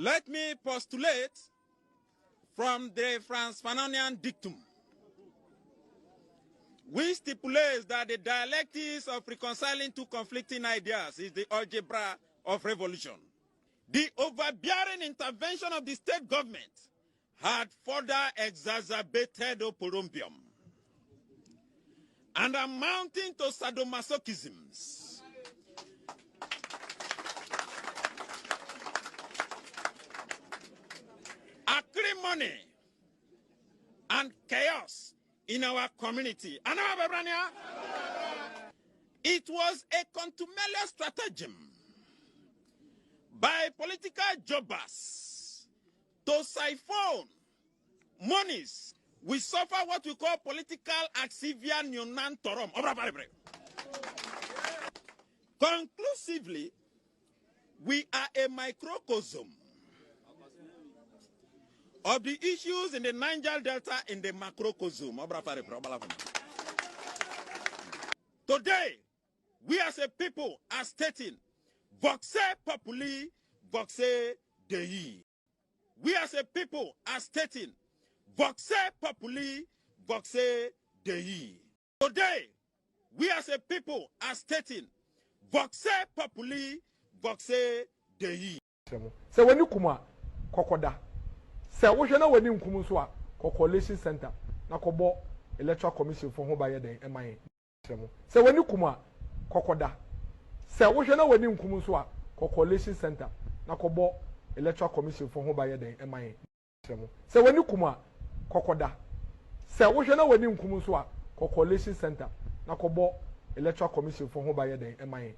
Let me postulate from the Franz-Fanonian dictum, which stipulates that the dialectics of reconciling two conflicting ideas is the algebra of revolution. The overbearing intervention of the state government had further exacerbated oporompium and amounting to sadomasochisms. Acrimony and chaos in our community. It was a contumelious stratagem by political jobbers to siphon monies. We suffer what we call political axivia neonantorum. Conclusively, we are a microcosm of the issues in the Niger Delta in the macrocosm. Today, we as a people are stating, voxe populi, voxe Dei. We as a people are stating, voxe populi, voxe Dei. Today, we as a people are stating, voxe populi, voxe Dei. So when you come, Kokoda. Say we shall know when you come to a coalition center. Na kobo electoral commission for home by the MIA. So when you come, Kokoda. Say we shall know when you come to a coalition center. Na kobo electoral commission for home by the MIA. So when you come, Kokoda. Say we shall know when you come to a coalition center. Na kobo electoral commission for home by the MIA.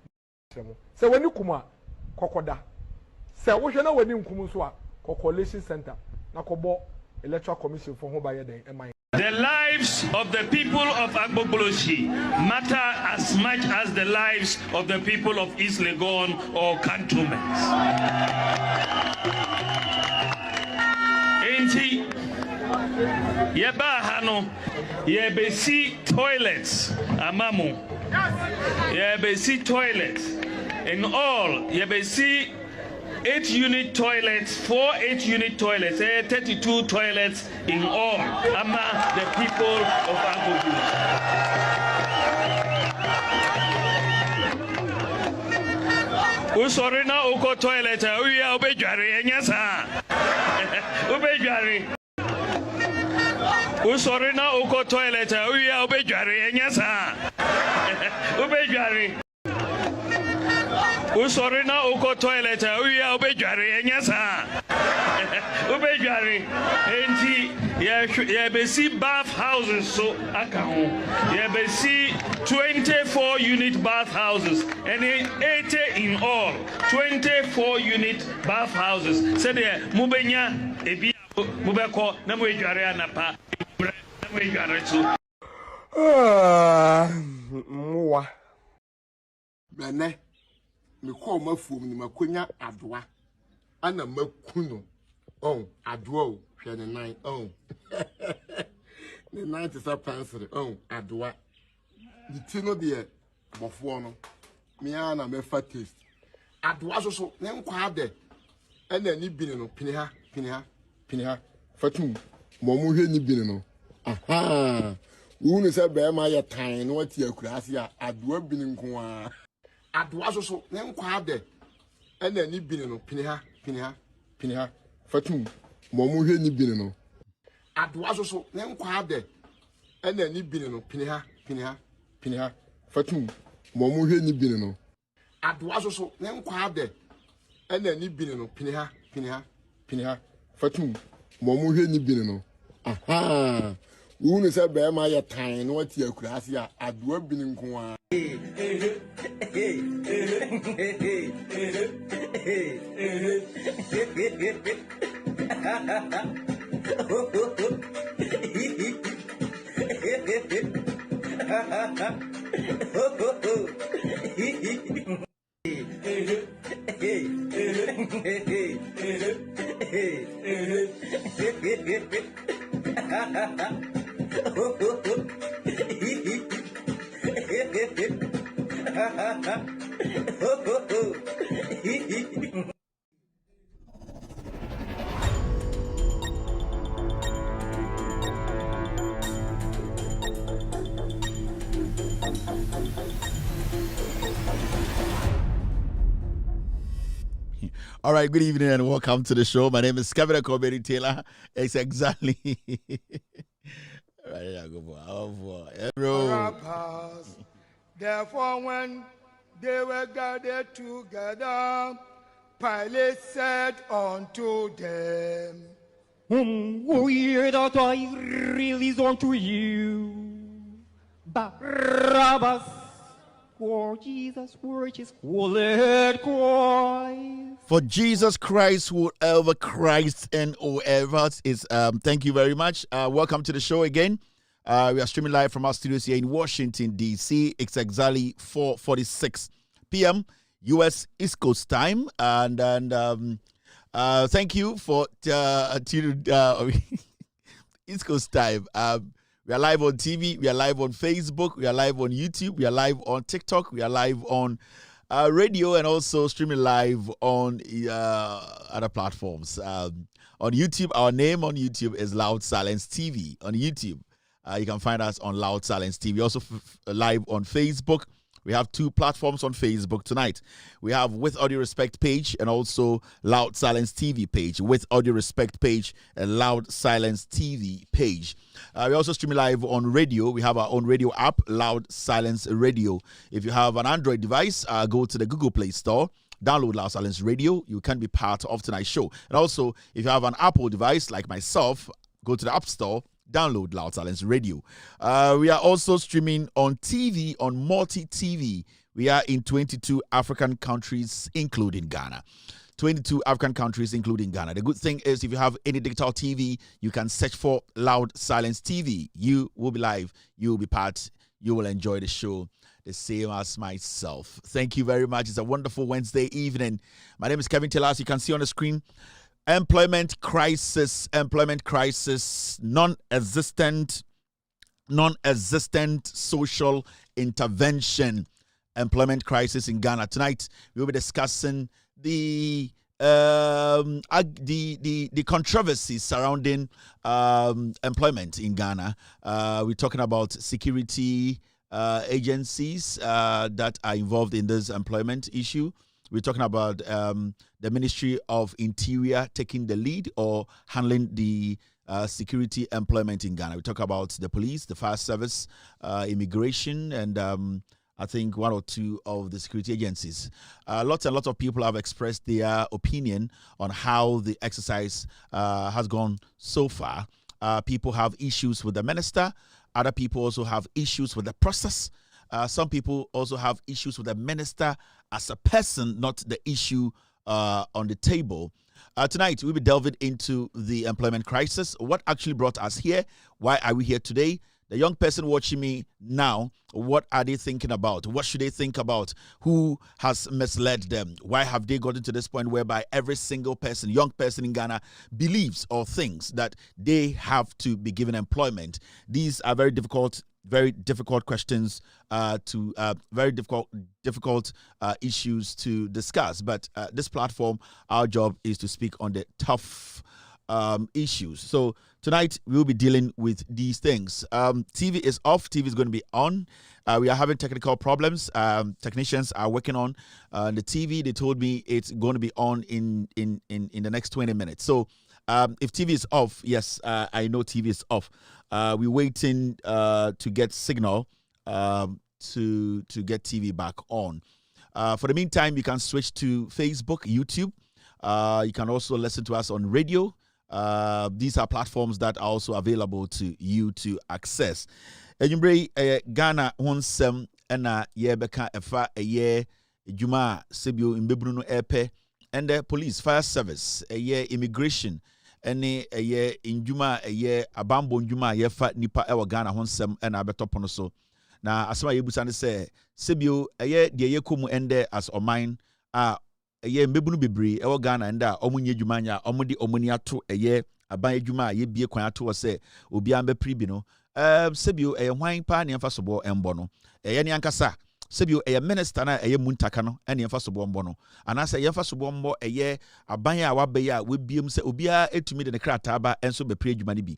So when you come, Kokoda. Say we shall know when you come to a coalition center. Na kobo electoral commission for home by the MIA. The lives of the people of Agbogboloshi matter as much as the lives of the people of East Legon or cantonments. Enti yeba hano yebesi toilets amamu yebesi toilets in all yebesi 8-unit toilets, 4 8-unit toilets, 32 toilets in all among the people of Agbogboloshi. Usori na uko toilet, uya ubejari enyasa. Ubejari. Usori na uko toilet, uya ubejari enyasa. Ubejari. Usori na uko toilet, uya ubejari enyasa. Ubejari. Enti yebesi bath houses so akaho. Yebesi 24-unit bath houses and 80 in all. 24-unit bath houses. Say there mubenya ebi mubeko na mujare anapa na mujare so. Mwa. Bene. Me call my phone ni makonya adwa ana makuno adwa o hwe ne nan ne nan te sa pencil adwa the tino de bofo no me ana me fa taste adwa so ne nkwa ade ana ni bini no piniha fatum mo hwe ni bini no aha wo ne se be ma ye tan no ati akurase a adwa bini nko a adwa so ne nkwa ade ena ni bini no piniha fatum mo hwe ni bini no adwa so ne nkwa ade ena ni bini no piniha fatum mo hwe ni bini no adwa so ne nkwa ade ena ni bini no piniha fatum mo hwe ni bini no aha wo ne se be ma ye tan no ati akurase a adwa bini nko a All right, good evening and welcome to the show. My name is Kevin Akobedi Taylor. It's exactly. Right, I go for Therefore, when they were gathered together, Pilate said unto them, Whom will ye that I release unto you? Barabbas, for Jesus Christ, called Christ. For Jesus Christ, whoever Christ and whoever is. Thank you very much. Welcome to the show again. We are streaming live from our studios here in Washington, D.C. It's exactly 4:46 p.m. U.S. East Coast time. And thank you for East Coast time. We are live on TV. We are live on Facebook. We are live on YouTube. We are live on TikTok. We are live on radio and also streaming live on other platforms. On YouTube, our name on YouTube is Loud Silence TV. On YouTube, you can find us on Loud Silence TV. Also live on Facebook. We have two platforms on Facebook tonight. We have With Audio Respect page and also Loud Silence TV page. With Audio Respect page and Loud Silence TV page. We also stream live on radio. We have our own radio app, Loud Silence Radio. If you have an Android device, go to the Google Play Store. Download Loud Silence Radio. You can be part of tonight's show. And also, if you have an Apple device like myself, go to the App Store. Download Loud Silence Radio. We are also streaming on TV, on multi-TV. We are in 22 African countries, including Ghana. 22 African countries, including Ghana. The good thing is if you have any digital TV, you can search for Loud Silence TV. You will be live. You will be part. You will enjoy the show the same as myself. Thank you very much. It's a wonderful Wednesday evening. My name is Kevin Taylor. As you can see on the screen, employment crisis, non-existent social intervention, employment crisis in Ghana. Tonight, we will be discussing the controversies surrounding employment in Ghana. We're talking about security agencies that are involved in this employment issue. We're talking about the Ministry of Interior taking the lead or handling the security employment in Ghana. We talk about the police, the fire service, immigration, and I think one or two of the security agencies. Lots and lots of people have expressed their opinion on how the exercise has gone so far. People have issues with the minister. Other people also have issues with the process. Some people also have issues with the minister as a person, not the issue on the table. Tonight, we'll be delving into the employment crisis. What actually brought us here? Why are we here today? The young person watching me now, what are they thinking about? What should they think about? Who has misled them? Why have they gotten to this point whereby every single person, young person in Ghana, believes or thinks that they have to be given employment? These are very difficult questions very difficult issues to discuss. But this platform, our job is to speak on the tough issues. So tonight we'll be dealing with these things. TV is off. TV is going to be on. We are having technical problems. Technicians are working on the TV. They told me it's going to be on in the next 20 minutes. So if TV is off, yes, I know TV is off. We're waiting to get signal to get TV back on. For the meantime, you can switch to Facebook, YouTube. You can also listen to us on radio. These are platforms that are also available to you to access. Ghana honsem ena yebeka efa eye juma sebio imbebru no epe and the police fire service immigration ene injuma abambo njuma yefa nipa ewa Ghana honsem ena abetopono so na asema yebusa ne se sebio de yekomu ende as oman a mbebunu bebre ewa Ghana enda omunye djuma nya omudi omuni ato aban adwuma ye bie kwan ato se obi ambe pribi no sebio hwan pa ne mfa sobo embo no ne ankasa sebio minister na muntaka no ne mfa sobo embo no anasa ye mfa sobo embo aban a wabe a we biem se obi a etumi de ne krata ba enso be pri adwuma ne bi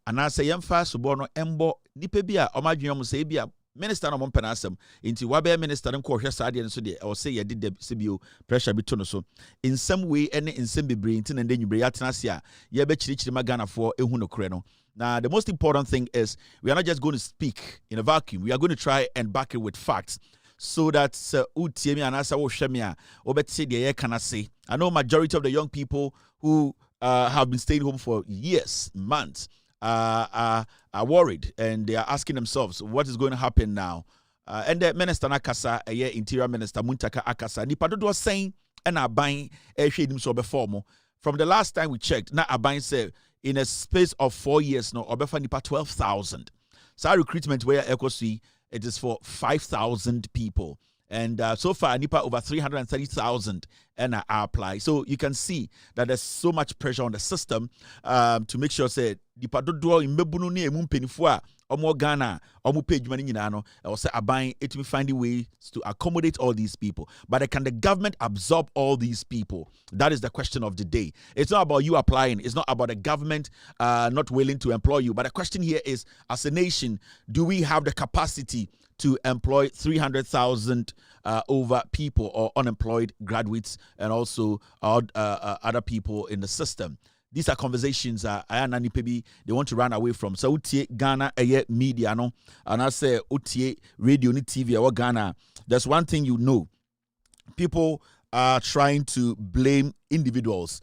anasa ye mfa sobo no embo nipa bi a omadwen om se bi a minister no penasem into wabe minister no ko hwe saade no so de or say ye did the CBO pressure bi to no so in some way any in some bebre into na ndanyubre yatena se a ye be chirichiri magana for ehu no kre no. Now the most important thing is we are not just going to speak in a vacuum. We are going to try and back it with facts so that utiemi anasa wo hweme a obeti de ye kana say. I know majority of the young people who have been staying home for years, months, are worried and they are asking themselves what is going to happen now. And the minister Nakasa, interior minister Muntaka Akasa, nipa dodo saying and aban ehwe so before. From the last time we checked, na aban said in a space of 4 years no obefa nipa 12,000. So our recruitment where equity it is for 5,000 people. And so far, NIPA over 330,000 and apply. So you can see that there's so much pressure on the system to make sure say NIPA do do in mebunu ni emu penifua omo Ghana omo page money nyina no or say aban it will find ways to accommodate all these people. But can the government absorb all these people? That is the question of the day. It's not about you applying. It's not about the government not willing to employ you. But the question here is, as a nation, do we have the capacity to employ 300,000 over people or unemployed graduates and also other people in the system? These are conversations they want to run away from. So utie Ghana media no, and I say utie radio ni TV or Ghana. There's one thing you know. People are trying to blame individuals.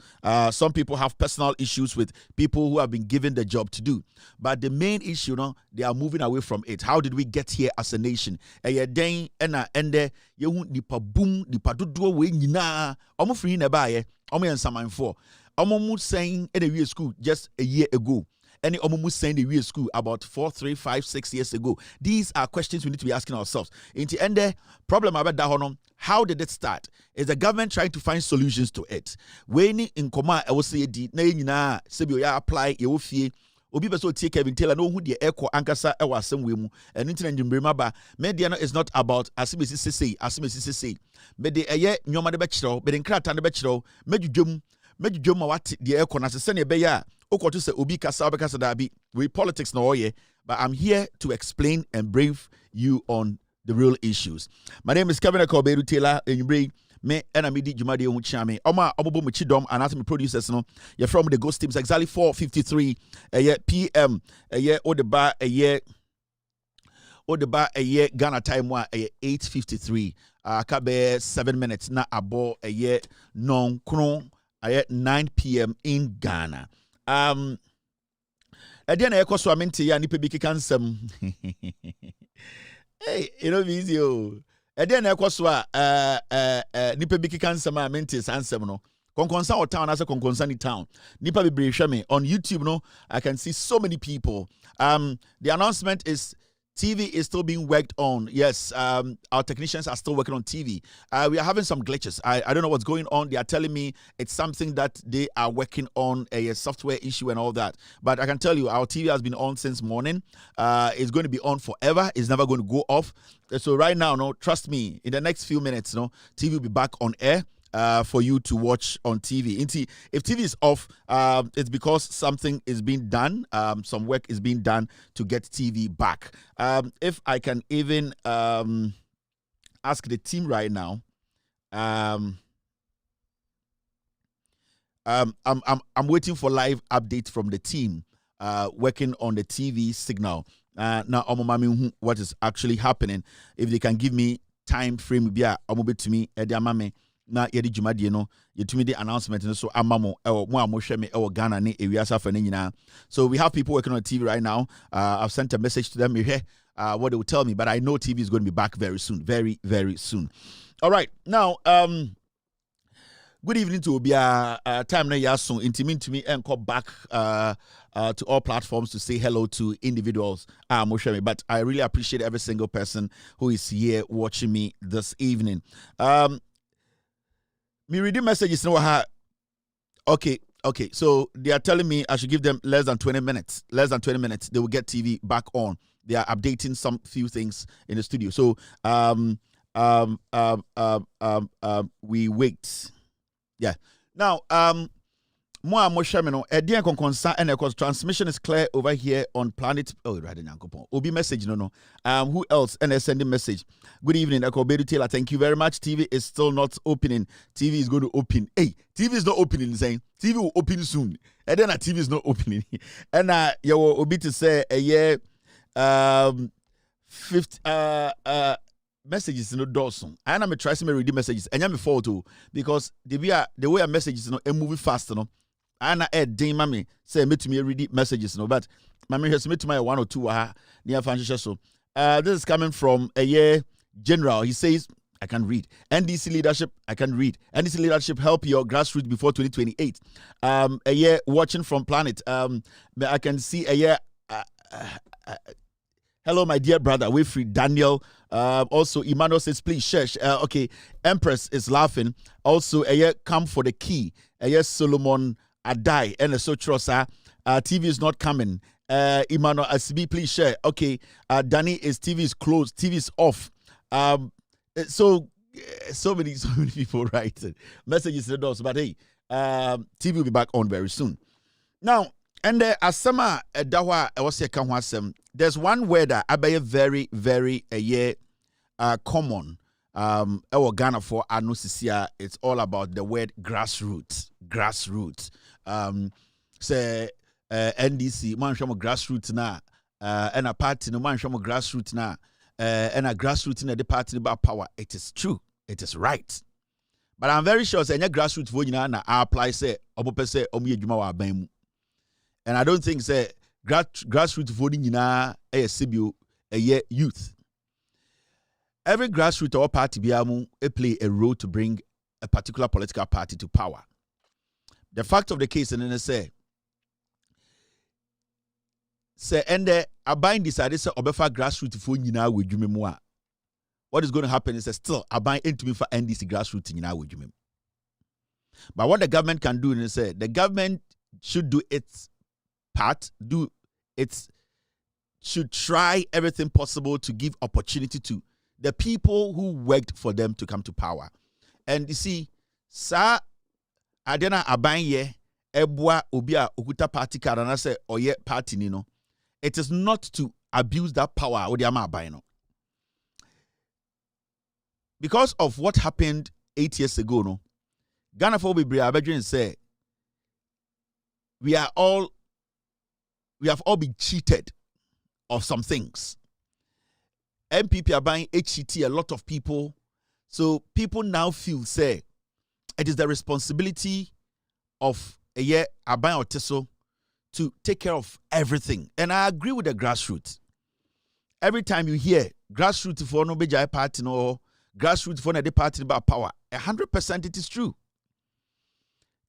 Some people have personal issues with people who have been given the job to do. But the main issue, no, they are moving away from it. How did we get here as a nation? Then ende yehu nipa boom nipa dodo we nyina omo free na ba ye omo yansaman for omo mu saying in the school just a year ago. Any omumu saying the real school about 4, 3, 5, 6 years ago. These are questions we need to be asking ourselves. In the end, the problem about that one, how did it start? Is the government trying to find solutions to it? When in Koma, I will say, na sebi ya apply, you will fee. Obi beso take Kevin Taylor no who the echo ankasa e wasem we mu. And internet ndimbrema ba. Media no is not about asimesi say. Me de eye nyoma de be kiro, me de nkrata de be kiro, medjum ma what the echo na se ne be ya. Okoto se obi kasa obekasa dabi. We politics no oye, but I'm here to explain and brief you on the real issues. My name is Kevin Akoberu Taylor and you bring me and Amidi Jumadi Onchame. Oma Obobo Michidom and as me producers no. You're from the Ghost Teams exactly 4:53 PM Odeba Ghana time wa 8:53. Akabe 7 minutes na abo non kron 9 PM in Ghana. Again, I so I mean to ya nipa biki kansem. Hey, you know easy oh. Again, I so nipa biki kansem I mean to ansem no. Konkonsa or town as a konkonsani town. Nipa be me on YouTube no. I can see so many people. The announcement is TV is still being worked on. Yes, our technicians are still working on TV. We are having some glitches. I don't know what's going on. They are telling me it's something that they are working on, a software issue and all that. But I can tell you, our TV has been on since morning. It's going to be on forever. It's never going to go off. So right now, no, trust me, in the next few minutes, no, TV will be back on air. For you to watch on TV. If TV is off, it's because something is being done. Some work is being done to get TV back. If I can even ask the team right now, I'm waiting for live update from the team working on the TV signal. Now, what is actually happening? If they can give me time frame, to me, na yedi jumadie no yetumi the announcement no so amamo mo amohwe me Ghana ne ewiasa fa nyina. So we have people working on TV right now. I've sent a message to them here what they will tell me, but I know TV is going to be back very soon, very very soon. All right, now good evening to Obia. Time na yaso intimi to me and come back to all platforms to say hello to individuals. But I really appreciate every single person who is here watching me this evening. Me reading messages no. Okay. So they are telling me I should give them less than 20 minutes. Less than 20 minutes, they will get TV back on. They are updating some few things in the studio. So we wait. Yeah. Now Mo mo hwɛ me no ɛdeɛn konkonsa and of course transmission is clear over here on planet rather nyankopon obi message no who else and sending message. Good evening Akobedu Taylor, thank you very much. TV is still not opening. TV is going to open. Hey, TV is not opening, saying TV will open soon, and then a TV is not opening. And you will obi to say a year 50 messages no Dawson. I am try to read the messages and I'm photo because the way messages no movie fast no. Ana ding mami say me to me read messages no, but mami has me to my 1 or 2 near financial so. This is coming from a year general. He says I can read. NDC leadership, I can read. NDC leadership help your grassroots before 2028. A year watching from planet. I can see a year. Hello, my dear brother, Wilfried Daniel. Also, Emmanuel says, please share. Okay, Empress is laughing. Also, a year come for the key. A year Solomon Adai and a Sotrosa. TV is not coming. Emmanuel Asibi, please share. Okay, Danny is TV is closed. TV is off. So many people write messages to the doors. But hey, TV will be back on very soon. Now, and asama dawa ewose ka ho asem. There's one word that abaye very very common ewo Ghana for anusisia. It's all about the word grassroots. Say NDC man hwemo grassroots na and a party no man hwemo grassroots na and a grassroots in the party about power. It is true. It is right. But I'm very sure say any grassroots vo nyina na apply say obope say omo adwuma wa ban mu. And I don't think say grassroots voting nyina sibio youth. Every grassroots or party biamu play a role to bring a particular political party to power. The fact of the case, and then say and abain decided say obefa grassroots for nyina we dwuma mu a. What is going to happen is still abain into me for NDC grassroots nyina we dwuma. But what the government can do is say the government should do its part, should try everything possible to give opportunity to the people who worked for them to come to power. And you see, sa adena abanye ebwa obia okuta party card and I say oye party ni no. It is not to abuse that power or the ama abanye no. Because of what happened 8 years ago, no, Ghana for Bibre Abedrin say we have all been cheated of some things. MPP are buying HCT, a lot of people. So people now feel, say, it is the responsibility of a year Aban Oteso to take care of everything. And I agree with the grassroots. Every time you hear grassroots for no BJI party no grassroots for the party about power, 100% it is true.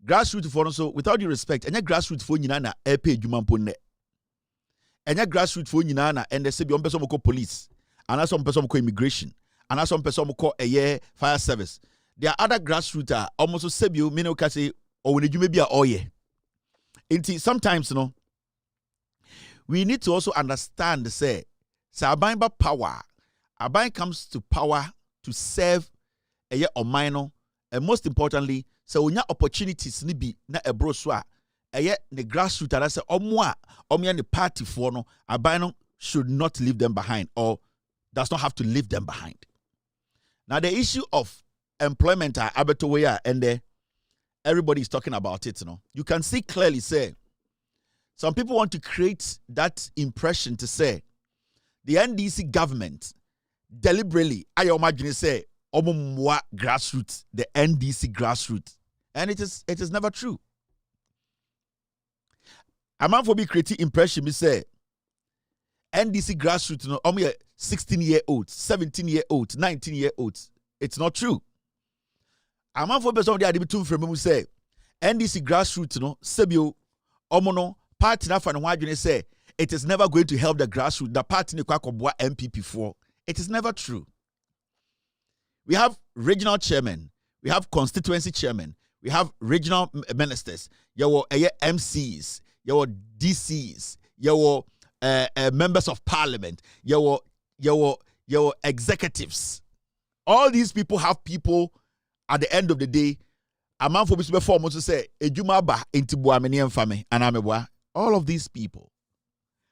Grassroots for so without due respect, any grassroots for nyina pay jumampo. Enya grassroots for nyina na and say be person ko police and some person ko immigration and some person ko fire service. There are other grassroots are almost say be me no ka say o we dwuma bi a oye. Inti sometimes no we need to also understand say aban ba power. Aban comes to power to serve oman no, and most importantly so onya opportunities ni bi na ebro so a the grassroots and I say the party for no abino should not leave them behind or does not have to leave them behind. Now the issue of employment abetoya and everybody is talking about it, you can see clearly say some people want to create that impression to say the NDC government deliberately I imagine say omumwa grassroots, the NDC grassroots, and it is never true. A man for be creating impression, me say NDC grassroots, no, 16-year-olds, 17-year-olds, 19-year-olds. It's not true. A man for be somebody I between from me say NDC grassroots, no, sebio, omono, party na fan wajune say it is never going to help the grassroots. The party ne kwa kobwa MPP for. It is never true. We have regional chairman, we have constituency chairman, we have regional ministers, your MCs. Your DCs, your members of parliament, your executives. All these people have people at the end of the day a man for before to say ejuma ba enti boa me ne emfa me anameboa. All of these people.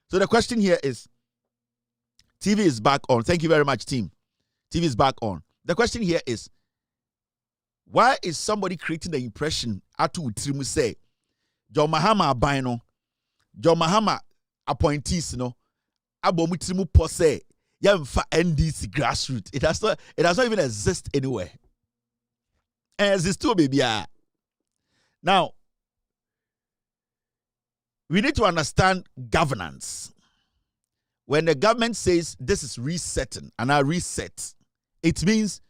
So the question here is, TV is back on. Thank you very much, team. TV is back on. The question here is, why is somebody creating the impression atu utrimu say John Mahama abino, John Mahama appointees no abomu trimu pose yamfa NDC grassroots. It does not even exist anywhere. And exists too, baby. Now we need to understand governance. When the government says this is resetting and I reset, it means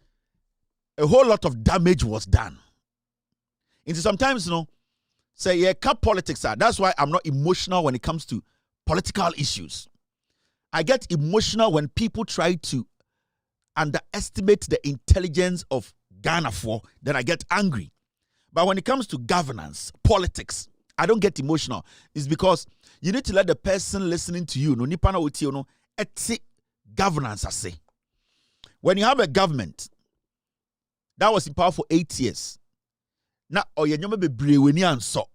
a whole lot of damage was done. And sometimes, say, yeah, politics are. That's why I'm not emotional when it comes to political issues. I get emotional when people try to underestimate the intelligence of Ghana then I get angry. But when it comes to governance, politics, I don't get emotional. It's because you need to let the person listening to you, nipana uti eti governance I say. When you have a government that was in power for 8 years, now nyome bebre weni anso,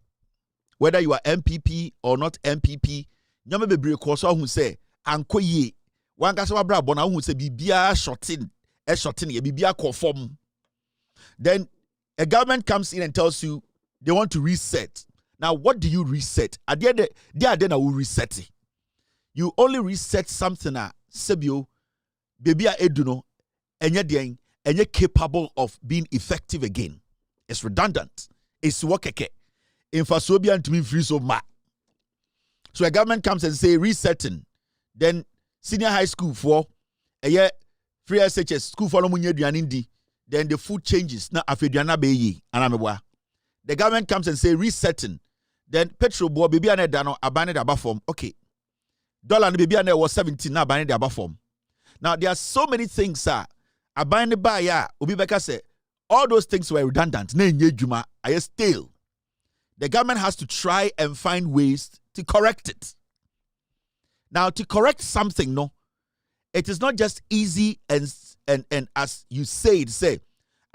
whether you are MPP or not MPP, nyome bebre koso hu say anko ye, wan kasa wa bra bona hu say bibia shorting ye bibia conform. Then a government comes in and tells you they want to reset. Now, what do you reset? At the end, they will reset it. You only reset something sebio, baby eduno, and you're capable of being effective again. It's redundant. It's workeke. Infasobia to me free so ma. So a government comes and say resetting. Then senior high school for a year free SHS school for no munye duanindi. Then the food changes. Now afeduana beyi anamewa. The government comes and say resetting. Then petrol boy baby ane dano abane da form. Okay. Dollar baby ane was 17 now abane da form. Now there are so many things abane ba ya obi beka say all those things were redundant. Ne nye juma aye stale. The government has to try and find ways to correct it. Now to correct something, it is not just easy and as you say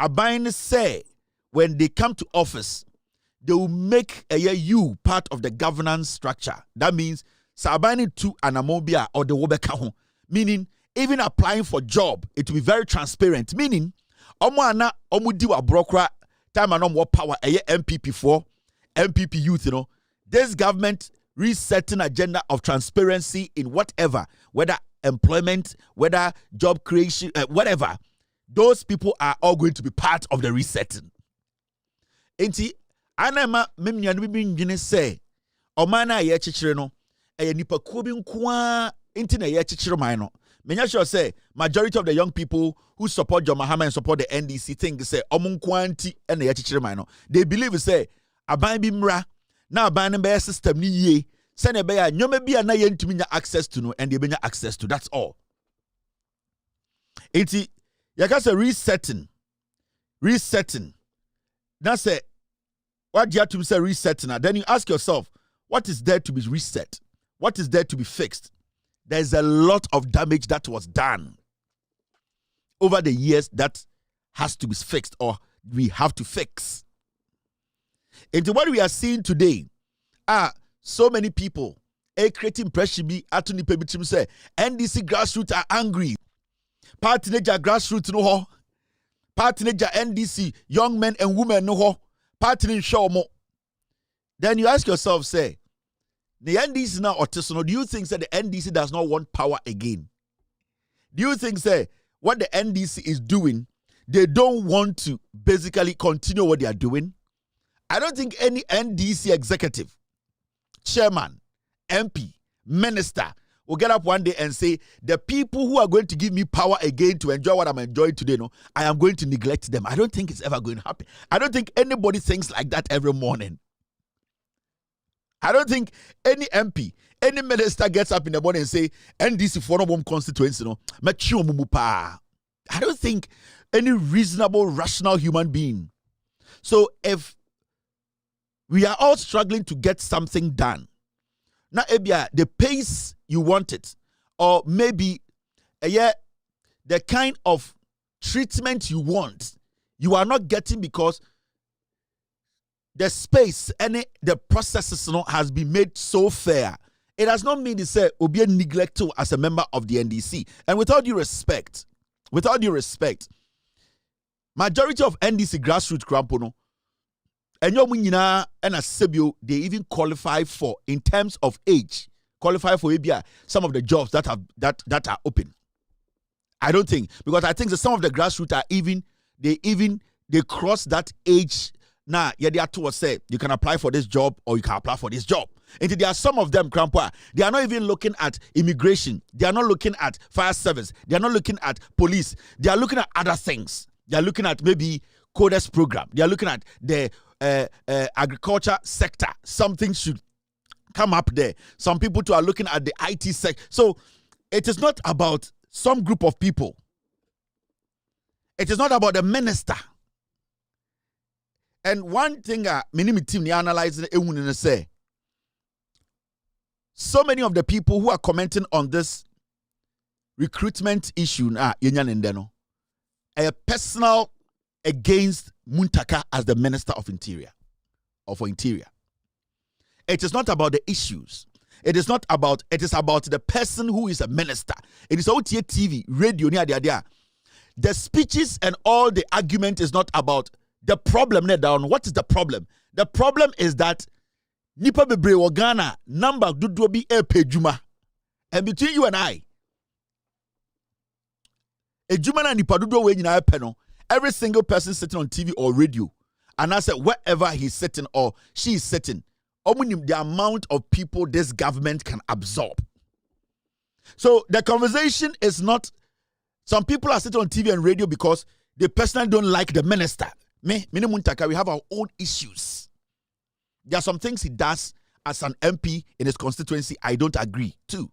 abane say when they come to office, they will make you part of the governance structure. That means sabani to anamobia or the wobeka, meaning even applying for job, it will be very transparent. Meaning, omo diwa brokra time anom what power MPP for MPP youth. This government resetting agenda of transparency in whatever, whether employment, whether job creation, whatever. Those people are all going to be part of the resetting. Enti anama memnya no bi ndwene say omana ye chichire no nipa kuo bi nkoa enti na ye chichire man no menya sure say majority of the young people who support John Mahama and support the NDC think say omo nkoa anti na ye chichire man no they believe say aban bi mra na aban no be system ni yie say na be ya nyoma bi na ye ntumi nya access to no and they benya access to, that's all. Enti yakase resetting. That's it. What do you have to say resetting? Then you ask yourself, what is there to be reset? What is there to be fixed? There's a lot of damage that was done over the years that has to be fixed or we have to fix. Into what we are seeing today are so many people creating pressure be atuni pebitim say NDC grassroots are angry. Party neja grassroots no ho. Party neja NDC young men and women no ho. Party in show more. Then you ask yourself, say, the NDC now artisanal. Do you think that the NDC does not want power again? Do you think say what the NDC is doing, they don't want to basically continue what they are doing? I don't think any NDC executive, chairman, MP, minister will get up one day and say, the people who are going to give me power again to enjoy what I'm enjoying today, I am going to neglect them. I don't think it's ever going to happen. I don't think anybody thinks like that every morning. I don't think any MP, any minister gets up in the morning and say, NDC for no constituency, I don't think any reasonable, rational human being. So if we are all struggling to get something done, now ebia the pace you want it, or maybe the kind of treatment you want, you are not getting because the space and the processes has been made so fair, it does not mean to say obi neglected as a member of the NDC. And with all due respect, majority of NDC grassroots crampono, and your munyina and a sebio, they even qualify for, in terms of age, qualify for ABI, some of the jobs that are open. I don't think, because I think that some of the grassroots are they cross that age. Now, yeah, they are towards say you can apply for this job or you can apply for this job. And there are some of them, Crampoa, they are not even looking at immigration. They are not looking at fire service. They are not looking at police. They are looking at other things. They are looking at maybe coders program. They are looking at the agriculture sector. Something should come up there. Some people too are looking at the IT sector. So it is not about some group of people. It is not about the minister. And one thing minimum team analyzing and say, so many of the people who are commenting on this recruitment issue are personal against Muntaka as the Minister of Interior or for Interior. It is not about the issues. It is about the person who is a minister. It is OTA TV, radio, the speeches and all the argument is not about the problem. What is the problem? The problem is that Nipa bebre Ghana number do be a pejuma. And between you and I, a Juma and Nipa do we nyina peno. Every single person sitting on TV or radio, and I said wherever he's sitting or she is sitting, the amount of people this government can absorb. So the conversation is not. Some people are sitting on TV and radio because they personally don't like the minister. Me Muntaka, we have our own issues. There are some things he does as an MP in his constituency I don't agree to.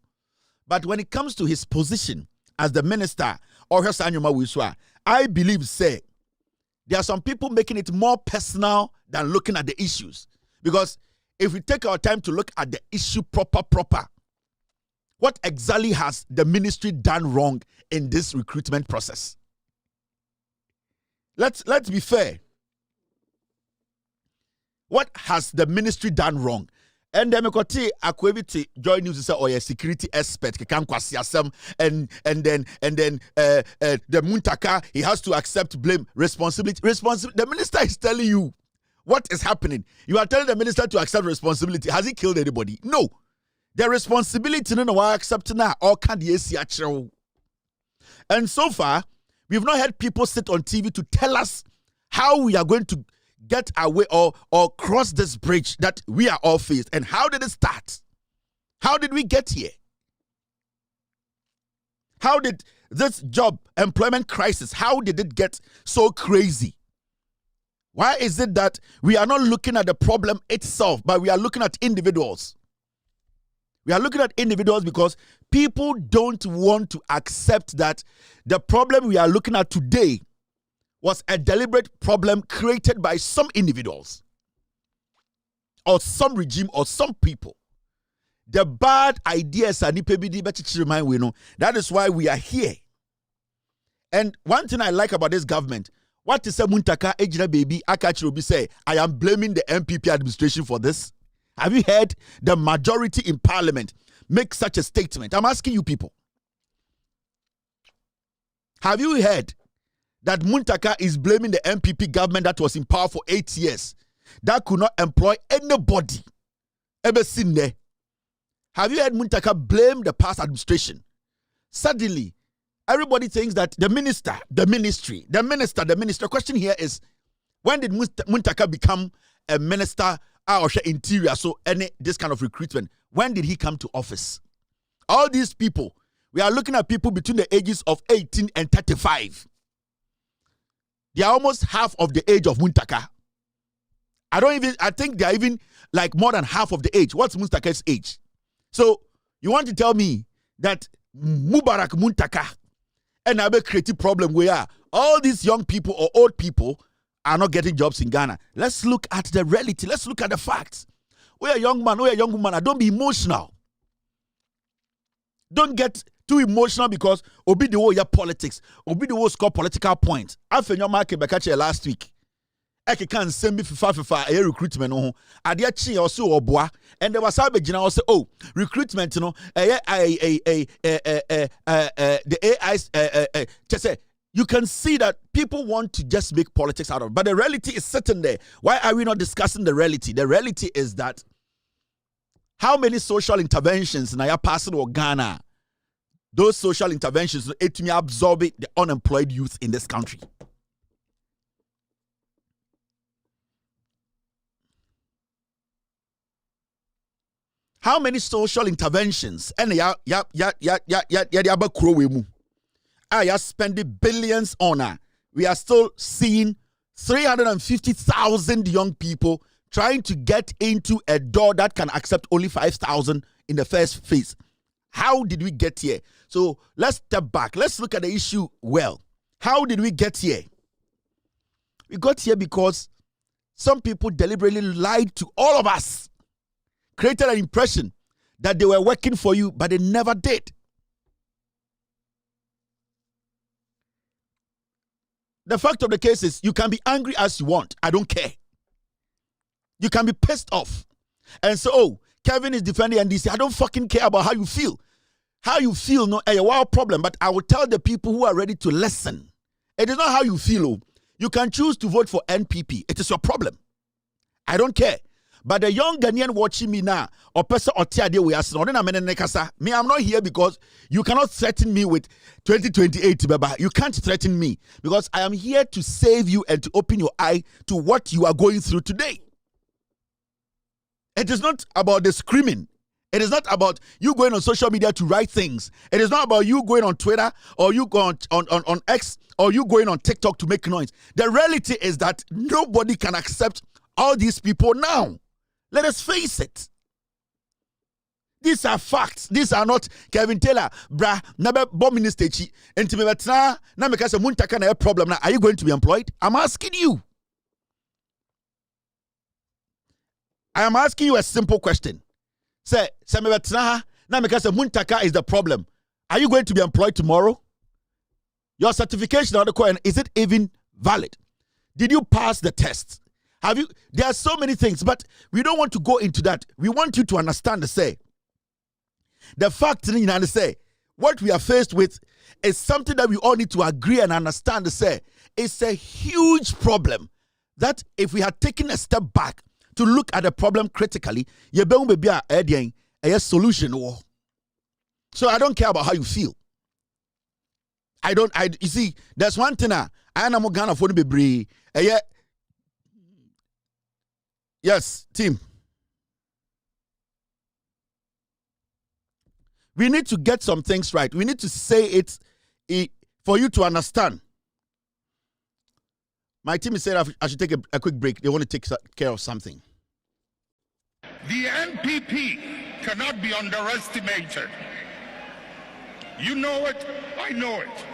But when it comes to his position as the minister or Hesanyoma Wiswa, I believe, say, there are some people making it more personal than looking at the issues. Because if we take our time to look at the issue proper, what exactly has the ministry done wrong in this recruitment process? Let's be fair. What has the ministry done wrong? And then Akwebiti join news say a security expert and then the Muntaka, he has to accept blame, responsibility. The minister is telling you what is happening. You are telling the minister to accept responsibility. Has he killed anybody? No. The responsibility no one accept now or can the AC. And so far, we've not had people sit on TV to tell us how we are going to get away or cross this bridge that we are all faced. And how did it start? How did we get here? How did this employment crisis, how did it get so crazy? Why is it that we are not looking at the problem itself, but we are looking at individuals? We are looking at individuals because people don't want to accept that the problem we are looking at today was a deliberate problem created by some individuals or some regime or some people. The bad ideas are that is why we are here. And one thing I like about this government, what is a Muntaka Ejina baby Akachirobi say, I am blaming the MPP administration for this. Have you heard the majority in parliament make such a statement? I'm asking you people. Have you heard that Muntaka is blaming the MPP government that was in power for 8 years that could not employ anybody ever seen there? Have you heard Muntaka blame the past administration? Suddenly, everybody thinks that the minister. The question here is, when did Muntaka become a minister or interior? So this kind of recruitment, when did he come to office? All these people, we are looking at people between the ages of 18 and 35. They are almost half of the age of Muntaka. I think they are even like more than half of the age. What's Muntaka's age? So you want to tell me that Mubarak Muntaka and Abe creative problem where all these young people or old people are not getting jobs in Ghana? Let's look at the reality. Let's look at the facts. We're a young man, we're a young woman. Don't be emotional. Don't get too emotional because obi the way your politics, obi the way score political points. I found your market last week. Eke can send me fifa a recruitment no. Adia chi also oboa and there was abegina also oh recruitment no the AI just say you can see that people want to just make politics out of it. But the reality is sitting there. Why are we not discussing the reality? The reality is that how many social interventions na ya passing or Ghana? Those social interventions it me absorb the unemployed youth in this country. How many social interventions and ya spending billions on we are still seeing 350,000 young people trying to get into a door that can accept only 5,000 in the first phase. How did we get here? So let's step back. Let's look at the issue well. How did we get here? We got here because some people deliberately lied to all of us. Created an impression that they were working for you, but they never did. The fact of the case is, you can be angry as you want. I don't care. You can be pissed off. And so, oh, Kevin is defending NDC. I don't fucking care about how you feel. How you feel, no, a wild problem. But I will tell the people who are ready to listen. It is not how you feel. Oh. You can choose to vote for NPP. It is your problem. I don't care. But the young Ghanaian watching me now, or person or tia we are me, I'm not here because you cannot threaten me with 2028, Baba. You can't threaten me because I am here to save you and to open your eye to what you are going through today. It is not about the screaming. It is not about you going on social media to write things. It is not about you going on Twitter or you go on X or you going on TikTok to make noise. The reality is that nobody can accept all these people now. Let us face it. These are facts. These are not Kevin Taylor, bra, nabe bomb minister chi. Enti me betra na me kase muntaka na problem na. Are you going to be employed? I'm asking you. I am asking you a simple question. Say me betra na me kase muntaka is the problem. Are you going to be employed tomorrow? Your certification on the coin, is it even valid? Did you pass the test? Have you? There are so many things, but we don't want to go into that. We want you to understand the fact say what we are faced with is something that we all need to agree and understand it's a huge problem that if we had taken a step back to look at the problem critically, you be a solution. So I don't care about how you feel. You see, there's one thing I am Ghana for the be yes, team. We need to get some things right. We need to say it for you to understand. My team is saying I should take a quick break. They want to take care of something. The NPP cannot be underestimated. You know it, I know it.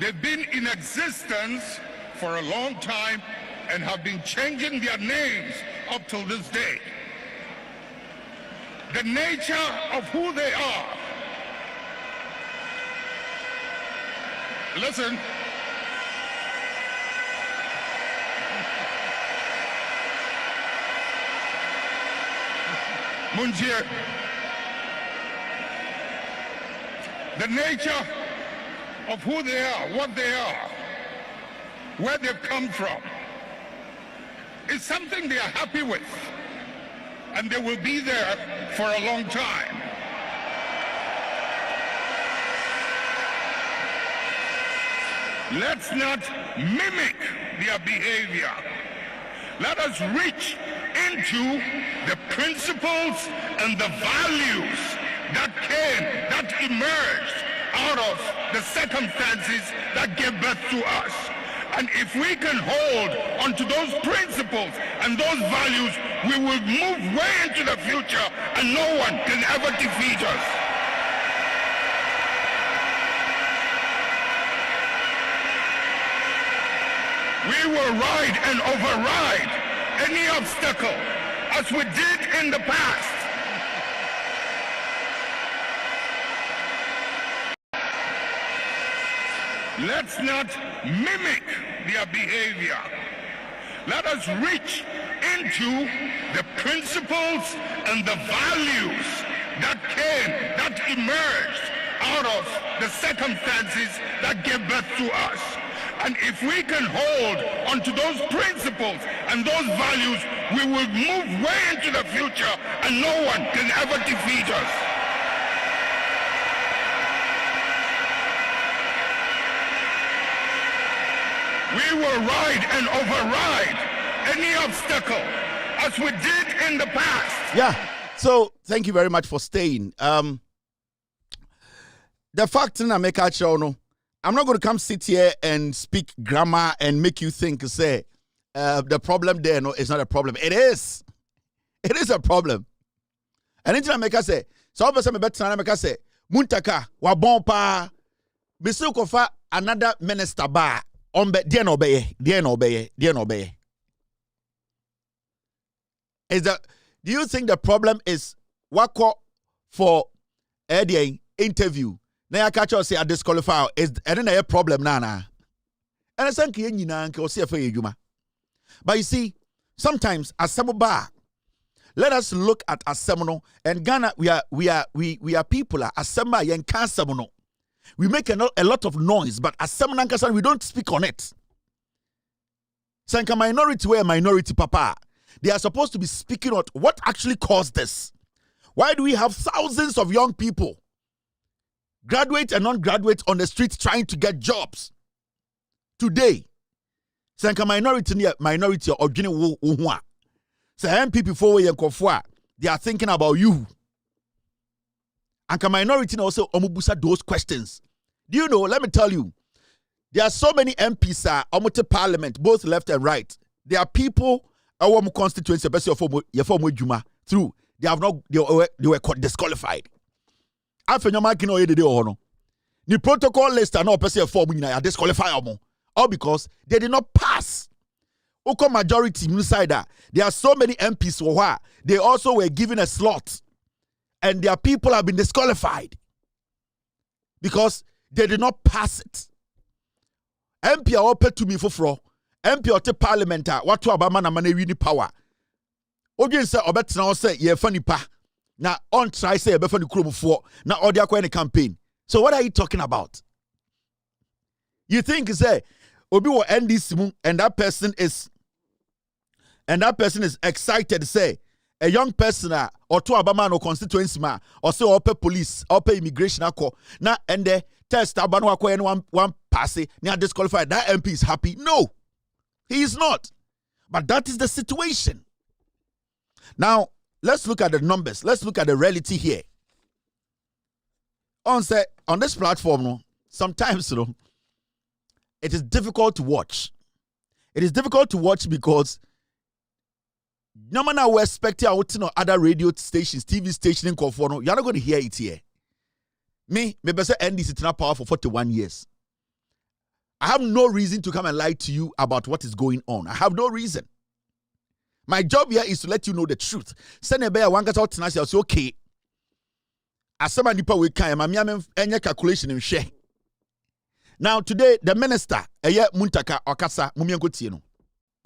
They've been in existence for a long time and have been changing their names up till this day. The nature of who they are. Listen. Munjir. The nature of who they are, what they are, where they've come from, is something they are happy with, and they will be there for a long time. Let's not mimic their behavior. Let us reach into the principles and the values that emerged out of the circumstances that gave birth to us. And if we can hold onto those principles and those values, we will move way into the future and no one can ever defeat us. We will ride and override any obstacle as we did in the past. Let's not mimic their behavior. Let us reach into the principles and the values that emerged out of the circumstances that gave birth to us. And if we can hold onto those principles and those values, we will move way into the future and no one can ever defeat us. We will ride and override any obstacle as we did in the past. Yeah. So thank you very much for staying. The fact in America, I'm not going to come sit here and speak grammar and make you think, say, the problem there, no, it's not a problem. It is. It is a problem. And in America, say, so I'm better America say, Muntaka, wabompa, Bisukofa, another minister bar, dear no obey. Is that, do you think the problem is wako for the interview? Na ya catch us say a disqualify is and then a problem nana. And I think you know see for you. But you see, sometimes as some bar, let us look at Asemono and Ghana. We are people Asemba yen Kasemono. We make a lot of noise, but Asemono we don't speak on it. Sanka minority were minority papa. They are supposed to be speaking on what actually caused this. Why do we have thousands of young people, graduates and non-graduates, on the streets trying to get jobs? Today, Sanka minority or Guinea Wuhua. So MPP for Yankofua, they are thinking about you. And minority also omubusa those questions. Do you know? Let me tell you, there are so many MPs omote parliament, both left and right. There are people our constituency through they were disqualified. After your marking or the protocol list are not person form disqualify all because they did not pass. Oko majority inside that there are so many MPs who they also were given a slot and their people have been disqualified because they did not pass it. MP are open to me for MP or parliament what to Obama na money win power. Obi say obetena say ye fa nipa na on try say ye be fa ni krom for na odi akwa any campaign. So what are you talking about? You think say obi will end this and that person is excited say a young person or to Obama no constituency ma or say or police or immigration akọ na and the test abano akọ one pass na disqualified. That MP is happy? No. He is not. But that is the situation. Now, let's look at the numbers. Let's look at the reality here. On this platform, sometimes it is difficult to watch. It is difficult to watch because no matter we're expecting other radio stations, TV stations in Kofono, you're not going to hear it here. Me say NDC is power for 41 years. I have no reason to come and lie to you about what is going on. I have no reason. My job here is to let you know the truth. Send a bear one get out tonight. Say okay. As some nipa we can, my any calculation in share. Now today, the minister, Muntaka Okasa, Mumiankotino.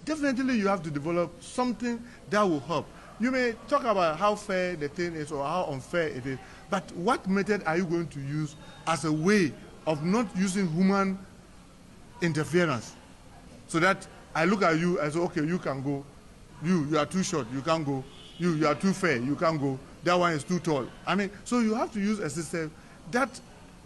Definitely, you have to develop something that will help. You may talk about how fair the thing is or how unfair it is, but what method are you going to use as a way of not using human interference? So that I look at you and say, okay, you can go. You are too short, you can't go. You are too fair, you can't go. That one is too tall. I mean, so you have to use a system that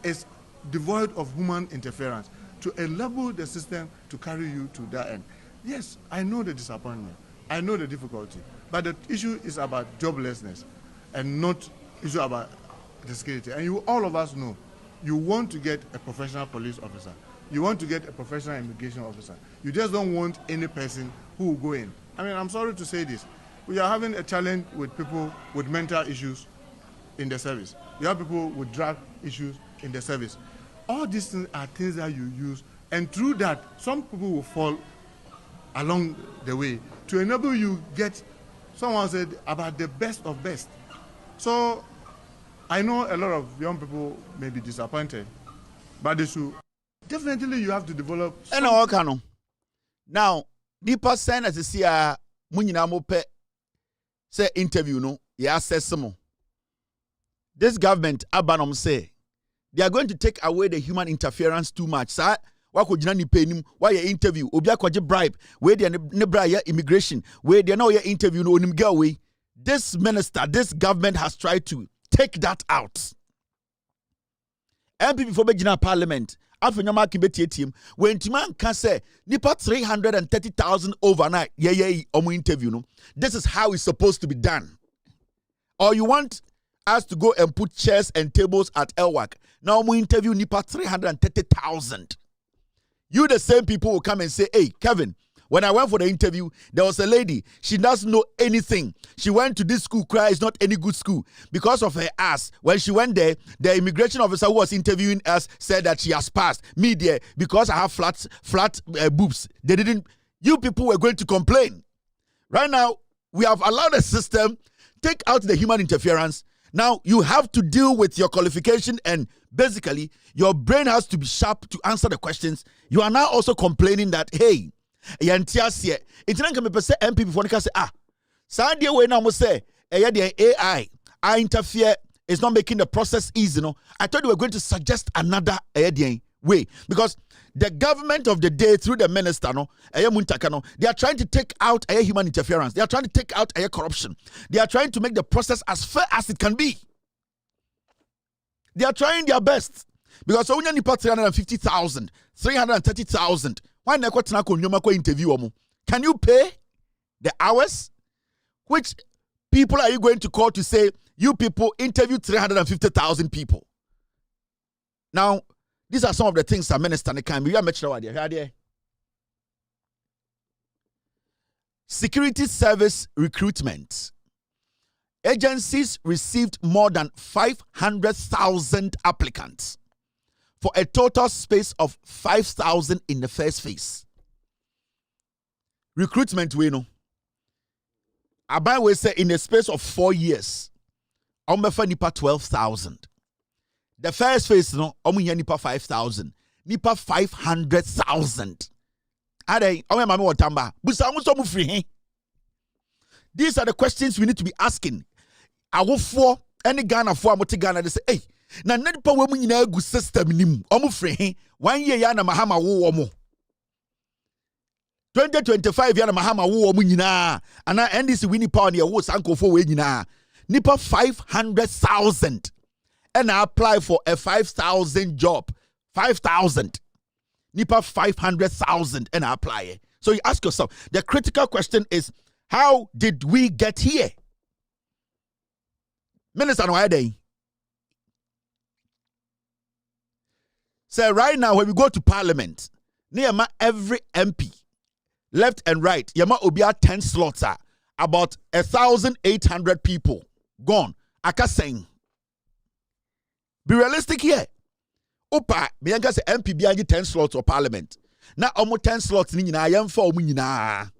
is devoid of human interference to enable the system to carry you to that end. Yes, I know the disappointment. I know the difficulty. But the issue is about joblessness and not issue about the security. And all of us know, you want to get a professional police officer. You want to get a professional immigration officer. You just don't want any person who will go in. I mean, I'm sorry to say this. We are having a challenge with people with mental issues in the service. You have people with drug issues in the service. All these things are things that you use, and through that, some people will fall along the way to enable you get, someone said, about the best of best. So I know a lot of young people may be disappointed, but they should definitely, you have to develop. Now, nipa sen as see a munyina mo pe say interview no ya assess mo. This government abanom say they are going to take away the human interference too much. Sir, wako jina ni pay nim why your interview obi akwaje bribe we dey ne bra ya immigration we dey na your interview no onim girl we. This minister, this government has tried to take that out. MP before Bejina Parliament, Afenyama Kibetiem, when Timan can say, Nipa 330,000 overnight, omu interview. No? This is how it's supposed to be done. Or you want us to go and put chairs and tables at Elwak. Now, omu interview Nipa 330,000. You, the same people, will come and say, hey, Kevin, when I went for the interview, there was a lady. She doesn't know anything. She went to this school, it's not any good school. Because of her ass, when she went there, the immigration officer who was interviewing us said that she has passed. Me there, because I have flat boobs. They didn't. You people were going to complain. Right now, we have allowed the system, take out the human interference. Now, you have to deal with your qualification and basically, your brain has to be sharp to answer the questions. You are now also complaining that, hey, yantiasie intina nka me say MP before nika say Sunday we na mo say the AI I interfere is not making the process easy. No, I thought we were going to suggest another way because the government of the day through the minister they are trying to take out human interference. They are trying to take out corruption. They are trying to make the process as fair as it can be. They are trying their best because only nipa 350,000 330,000. Why not interview? Can you pay the hours? Which people are you going to call to say you people interviewed 350,000 people? Now, these are some of the things that minister can be. Security service recruitment. Agencies received more than 500,000 applicants for a total space of 5,000 in the first phase. Recruitment, we know. Abai will say in a space of 4 years, Omefa nipa 12,000. The first phase, no, Omunya nipa 5,000. Nipa 500,000. Ade, Ome mami watamba. Busa muso mu free. These are the questions we need to be asking. Awofo, any Ghana for amoti Ghana, they say, hey, na nipa we mu nyina egu system nim. Omu free. 1 year ya na mahama wo omo. 2025 ya na mahama wo omu nyina. Ana NDC winning power ne wo sankofo we nyina. Nipa 500,000. And I apply for a 5,000 job. 5,000. Nipa 500,000 and I apply it. So you ask yourself, the critical question is, how did we get here? Minister Noade. So right now, when we go to Parliament, near every MP, left and right, yama obia 10 slots are about 1,800 people gone. Aka saying, be realistic here. Opa, bianca say MP bianca 10 slots or Parliament. Now almost 10 slots ni nyina yam for nyina.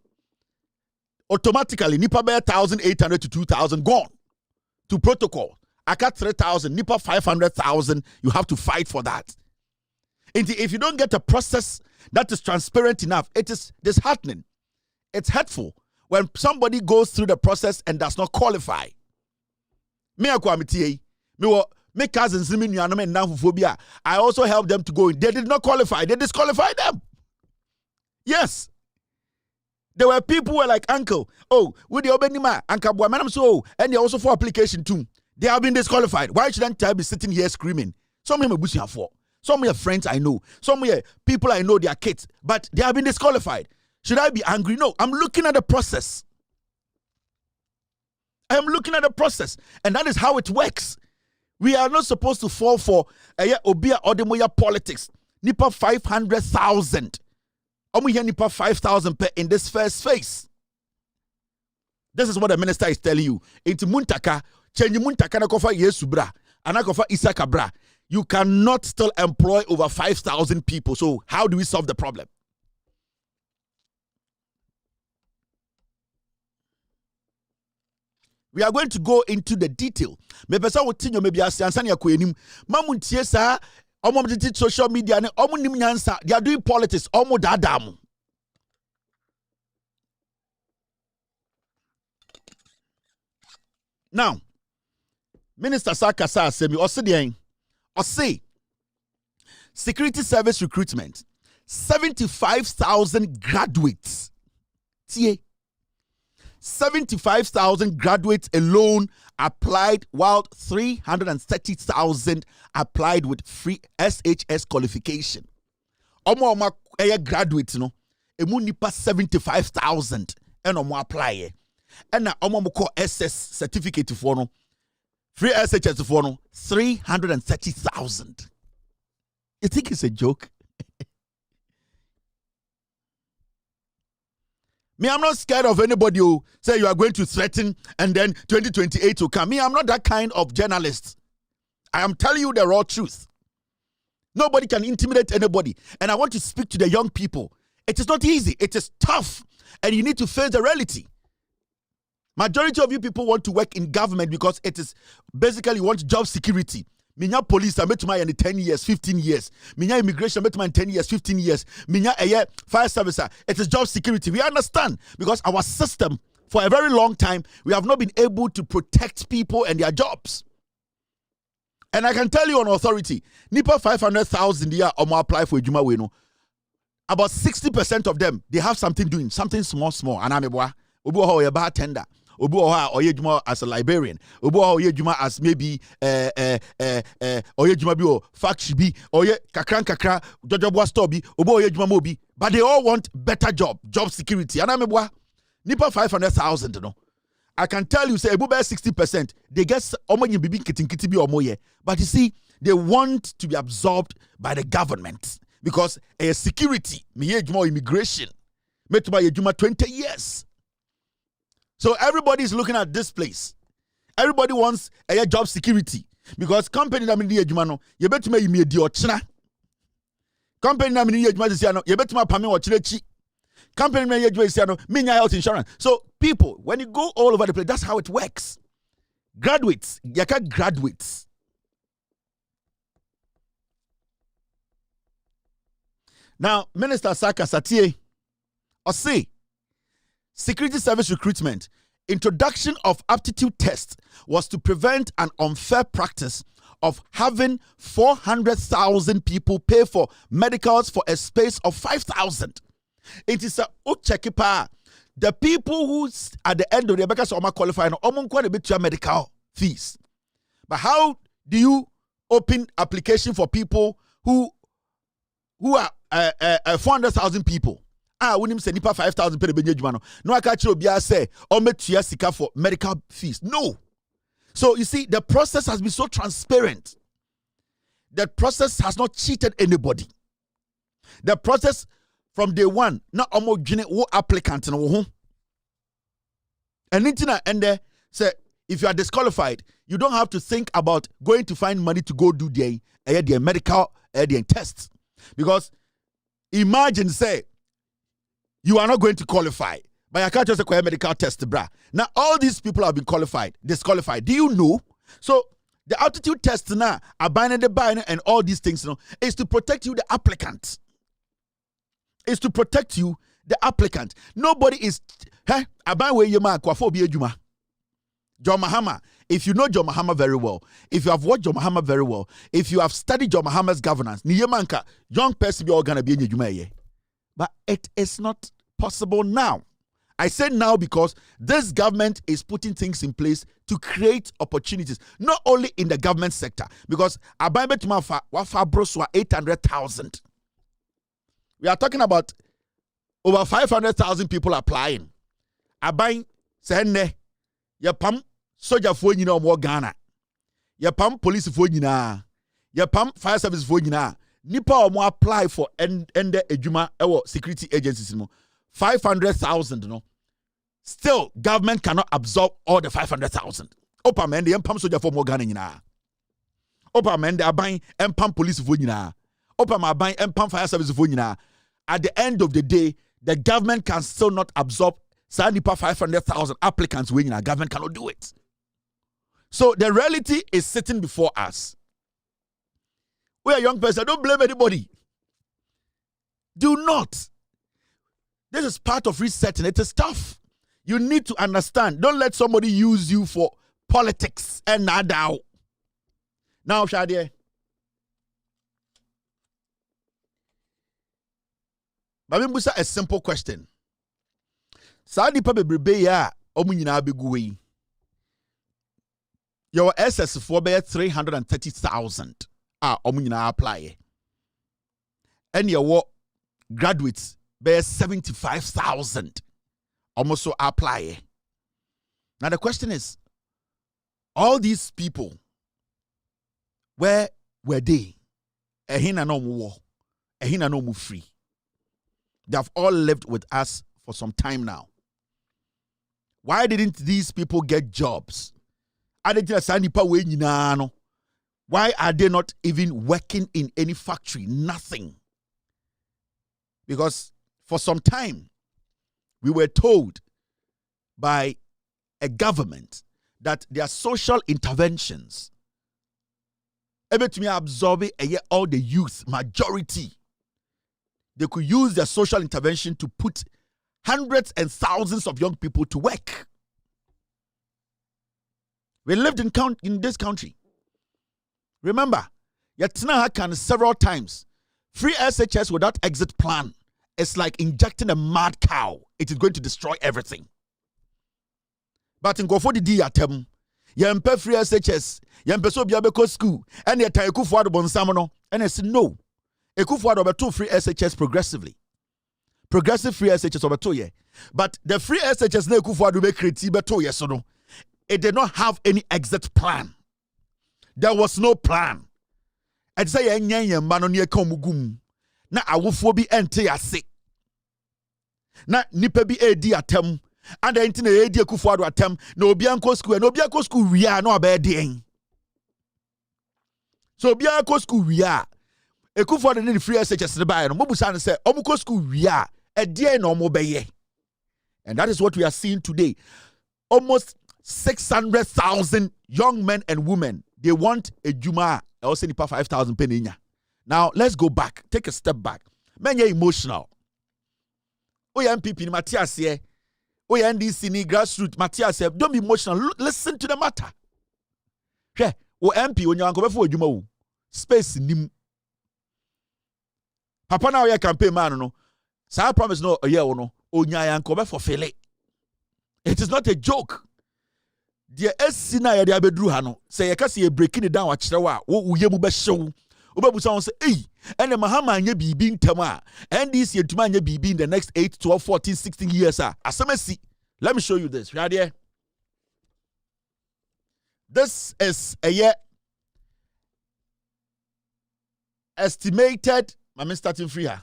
Automatically, nipa be 1,800 to 2,000 gone to protocol. Aka 3,000, nipa 500,000. You have to fight for that. And if you don't get a process that is transparent enough, it is disheartening. It's hurtful when somebody goes through the process and does not qualify. Me akwamitie, me cousins, I also helped them to go in. They did not qualify. They disqualified them. Yes. There were people who were like, uncle, oh, with the Obenima, Uncle Boamanam so, and they also for application too. They have been disqualified. Why shouldn't I be sitting here screaming? Some of them are for. Some of your friends I know. Some of your people I know, they are kids, but they have been disqualified. Should I be angry? No, I'm looking at the process. I am looking at the process, and that is how it works. We are not supposed to fall for obia odemoya politics. Nipa 500,000. Nipa 5,000 in this first phase. This is what the minister is telling you. It's muntaka, change muntaka na kofa Yesu bra, anakofa Isaka bra. You cannot still employ over 5,000 people. So how do we solve the problem? We are going to go into the detail. Me pesa wotinyo me bia siansa ya kwenim. Mamu ntie sa omo mtiti social media ne omo nim nyansa. They are doing politics. Omo dadamu. Now, Minister Sakasa Semi or say security service recruitment, 75,000 graduates. 75,000 graduates alone applied, while 330,000 applied with free SHS qualification. Omo graduates no, emu nipa 75,000 and omo apply. And na omo call SS certificate for no, free SHS for no, 330,000. You think it's a joke? Me, I'm not scared of anybody who say you are going to threaten and then 2028 will come. Me, I'm not that kind of journalist. I am telling you the raw truth. Nobody can intimidate anybody. And I want to speak to the young people. It is not easy. It is tough. And you need to face the reality. Majority of you people want to work in government because it is basically you want job security. Minya police I met my in 10 years, 15 years. Minya immigration I met my in 10 years, 15 years. Minya fire service. It is job security. We understand because our system for a very long time we have not been able to protect people and their jobs. And I can tell you on authority, Nipa 500,000 year or more apply for Ejuma Weno. About 60% of them they have something doing, something small. And I'm a boy, obu bartender. Obu oye juma as a librarian. Obu oye juma as maybe oye juma bi factory bi oye kakra jojobo store bi obu oye juma mobi. But they all want better job security. And I'm a boy, nipa 500,000 no. I can tell you say ebu be 60% they get omo bibi kitin bi omo ye. But you see they want to be absorbed by the government because security me ye juma immigration metuma ye juma 20 years. So everybody is looking at this place. Everybody wants a job security because company na mini ejuma no ye betuma yimi edi ochina. Company na mini ejuma sisi no ye betuma pame ochirechi. Company na ejuma sisi no minya health insurance. So people, when you go all over the place, that's how it works. Graduates, yaka graduates. Now, Minister Saka Satie or say security service recruitment, introduction of aptitude test was to prevent an unfair practice of having 400,000 people pay for medicals for a space of 5,000. It is a check the people who at the end of the because are qualifying quite a bit your medical fees. But how do you open application for people who are 400,000 people? When say nipa 5,000 per benye juma no aka kire obi say o metua sika for medical fees. No. So you see the process has been so transparent. The process has not cheated anybody. The process from day one na omo dwene wo applicant no ho. And intina ende say if you are disqualified, you don't have to think about going to find money to go do their medical tests. Because imagine say you are not going to qualify, but I can't just acquire medical test, bra. Now, all these people have been disqualified. Do you know? So, the aptitude test now, and all these things, is to protect you, the applicant. Is to protect you, the applicant. Nobody is, John Mahama. If you know John Mahama very well, if you have watched John Mahama very well, if you have studied John Mahama's governance, young person be all gonna be in your. But it is not possible now. I say now because this government is putting things in place to create opportunities, not only in the government sector, because wafa 800,000. We are talking about over 500,000 people applying. Abai sene ya pam soja fo nyina omo Ghana. Ya pam police fo nyina. Ya pam fire service fo nyina. Nipa omo apply for ende ejuma ewo security agencies mo 500,000 no. Still government cannot absorb all the 500,000. Opa men de empam soja for mo Ghana nyina. Opa men de aban empam police fo nyina. Opa ma aban empam fire service fo nyina. At the end of the day, the government can still not absorb nipa 500,000 applicants when our government cannot do it. So the reality is sitting before us. We are young person. Don't blame anybody. Do not. This is part of resetting. It is tough. You need to understand. Don't let somebody use you for politics and now. Now, Shadie. But we must a simple question. Sadi pa bebrebe ya omu nyina beguwe. Your SS for be 330,000 omu nyina apply. And your graduates be 75,000 almost apply. Now the question is, all these people, where were they? Ehina no mu wo, ehina no mu free. They have all lived with us for some time now. Why didn't these people get jobs? Why are they not even working in any factory? Nothing. Because for some time, we were told by a government that their social interventions able to absorb all the youth, majority. They could use their social intervention to put hundreds and thousands of young people to work. We lived in this country. Remember, Yatina can several times. Free SHS without exit plan is like injecting a mad cow. It is going to destroy everything. But in Gofo di atem, yempe free SHS, yempe so biabeko school, and yeta Ekufuado bonsamono, and I said no. Ekufuado obeto free SHS progressively. Progressive free SHS obeto ye. But the free SHS na Ekufuado be create beto ye so no. It did not have any exit plan. There was no plan. I'd say yenyen mano ne komugum. Na awofo bi ente ase. Na nipa bi edi atem. And the internet edi Ekufuado atem. Na obi anko school, na obi anko school wia no abedien. So obi anko school wia. Ekufuado ne free SHS ne buy no. Mobusa ne say omuko school wia. Edien no mo beye. And that is what we are seeing today. Almost 600,000 young men and women, they want a Juma, also nipa 5,000 penny. Now, let's go back. Take a step back. Men, you're emotional. Oya MPP, Matthias here. Oya NDC, ni Grassroots, Matthias here. Don't be emotional. Listen to the matter. Hey, o MP, when you're going for a Juma, space nim. Papa now your campaign man, no. So I promise no, a year or no. Onya yankobe for fele. It is not a joke. The esina ya de abedru ha no say ye kase ye breaking it down wa kire wa wo ye mu be hyew obabusa won say ene mahama anya bibi ntam a NDC entuma anya bibi in the next 8 12 14 16 years asemasi. Let me show you this right here. This is a year estimated mama starting free here.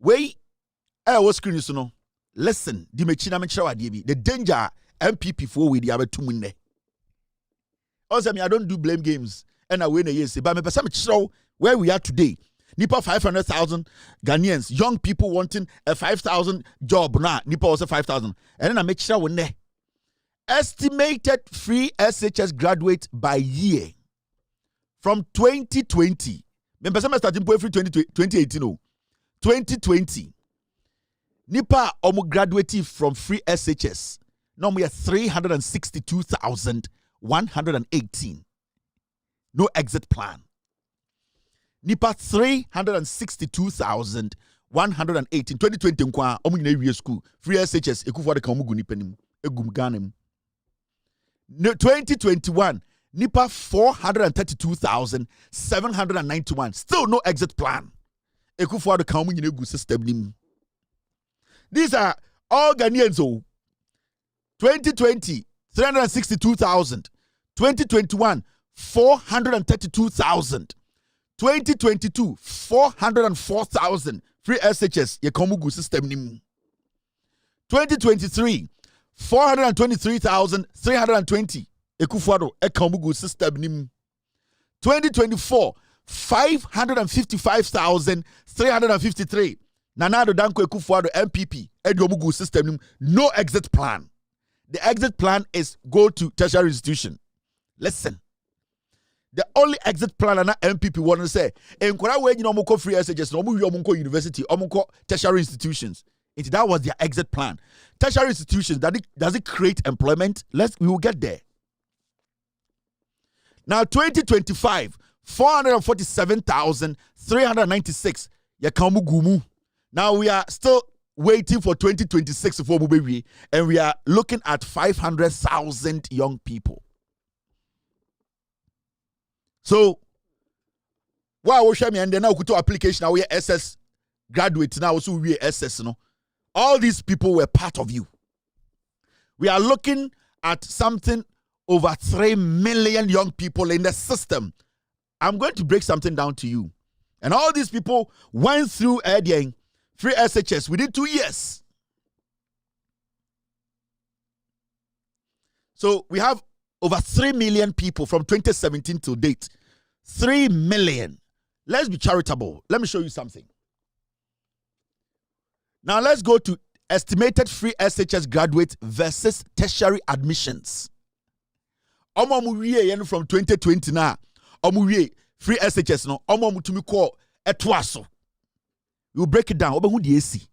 We was screen so no. Listen, the danger MPP for with the other 2 minutes. Also, I don't do blame games. And I win a year. But me person show where we are today. Nipa 500,000 Ghanaians, young people wanting a 5,000 job. Nah, Nipa also 5,000. And then I make sure when they estimated free SHS graduate by year from 2020. Me person starting point free 2018. 2020. Nipa omu graduated from free SHS. Now we are 362,118. No exit plan. Nipa 362,118. 2020 nkwa omu nyina wie school. Free SHS Ekufuado kan omu gu nipa nim. Egum ganem. 2021 Nipa 432,791. Still no exit plan. Ekufuado kan omu nyina gu system nim. These are all Ghanaians. 2020, 362,000. 2021, 432,000. 2022, 404,000. Free SHS, ye komugu system nim. 2023, 423,320. Ekufuado, e komugu system nim. 2024, 555,353. Nanado Danko Ekufuado MPP Ediomugu system no exit plan. The exit plan is go to tertiary institution. Listen. The only exit plan na MPP want to say enkwara we nyina omko free SHS no omu wi omko university omko tertiary institutions. That was their exit plan. Tertiary institutions, does it create employment? We will get there. Now, 2025, 447,396. Now we are still waiting for 2026 for Mubewi, and we are looking at 500,000 young people. So, why we share me and then now go application now we SS graduates now also we SS no. All these people were part of you. We are looking at something over 3 million young people in the system. I'm going to break something down to you. And all these people went through free SHS within 2 years. So we have over 3 million people from 2017 to date. 3 million. Let's be charitable. Let me show you something. Now let's go to estimated free SHS graduates versus tertiary admissions. From 2020 now, free SHS no, to me call etwaso. You break it down. Oba the AC.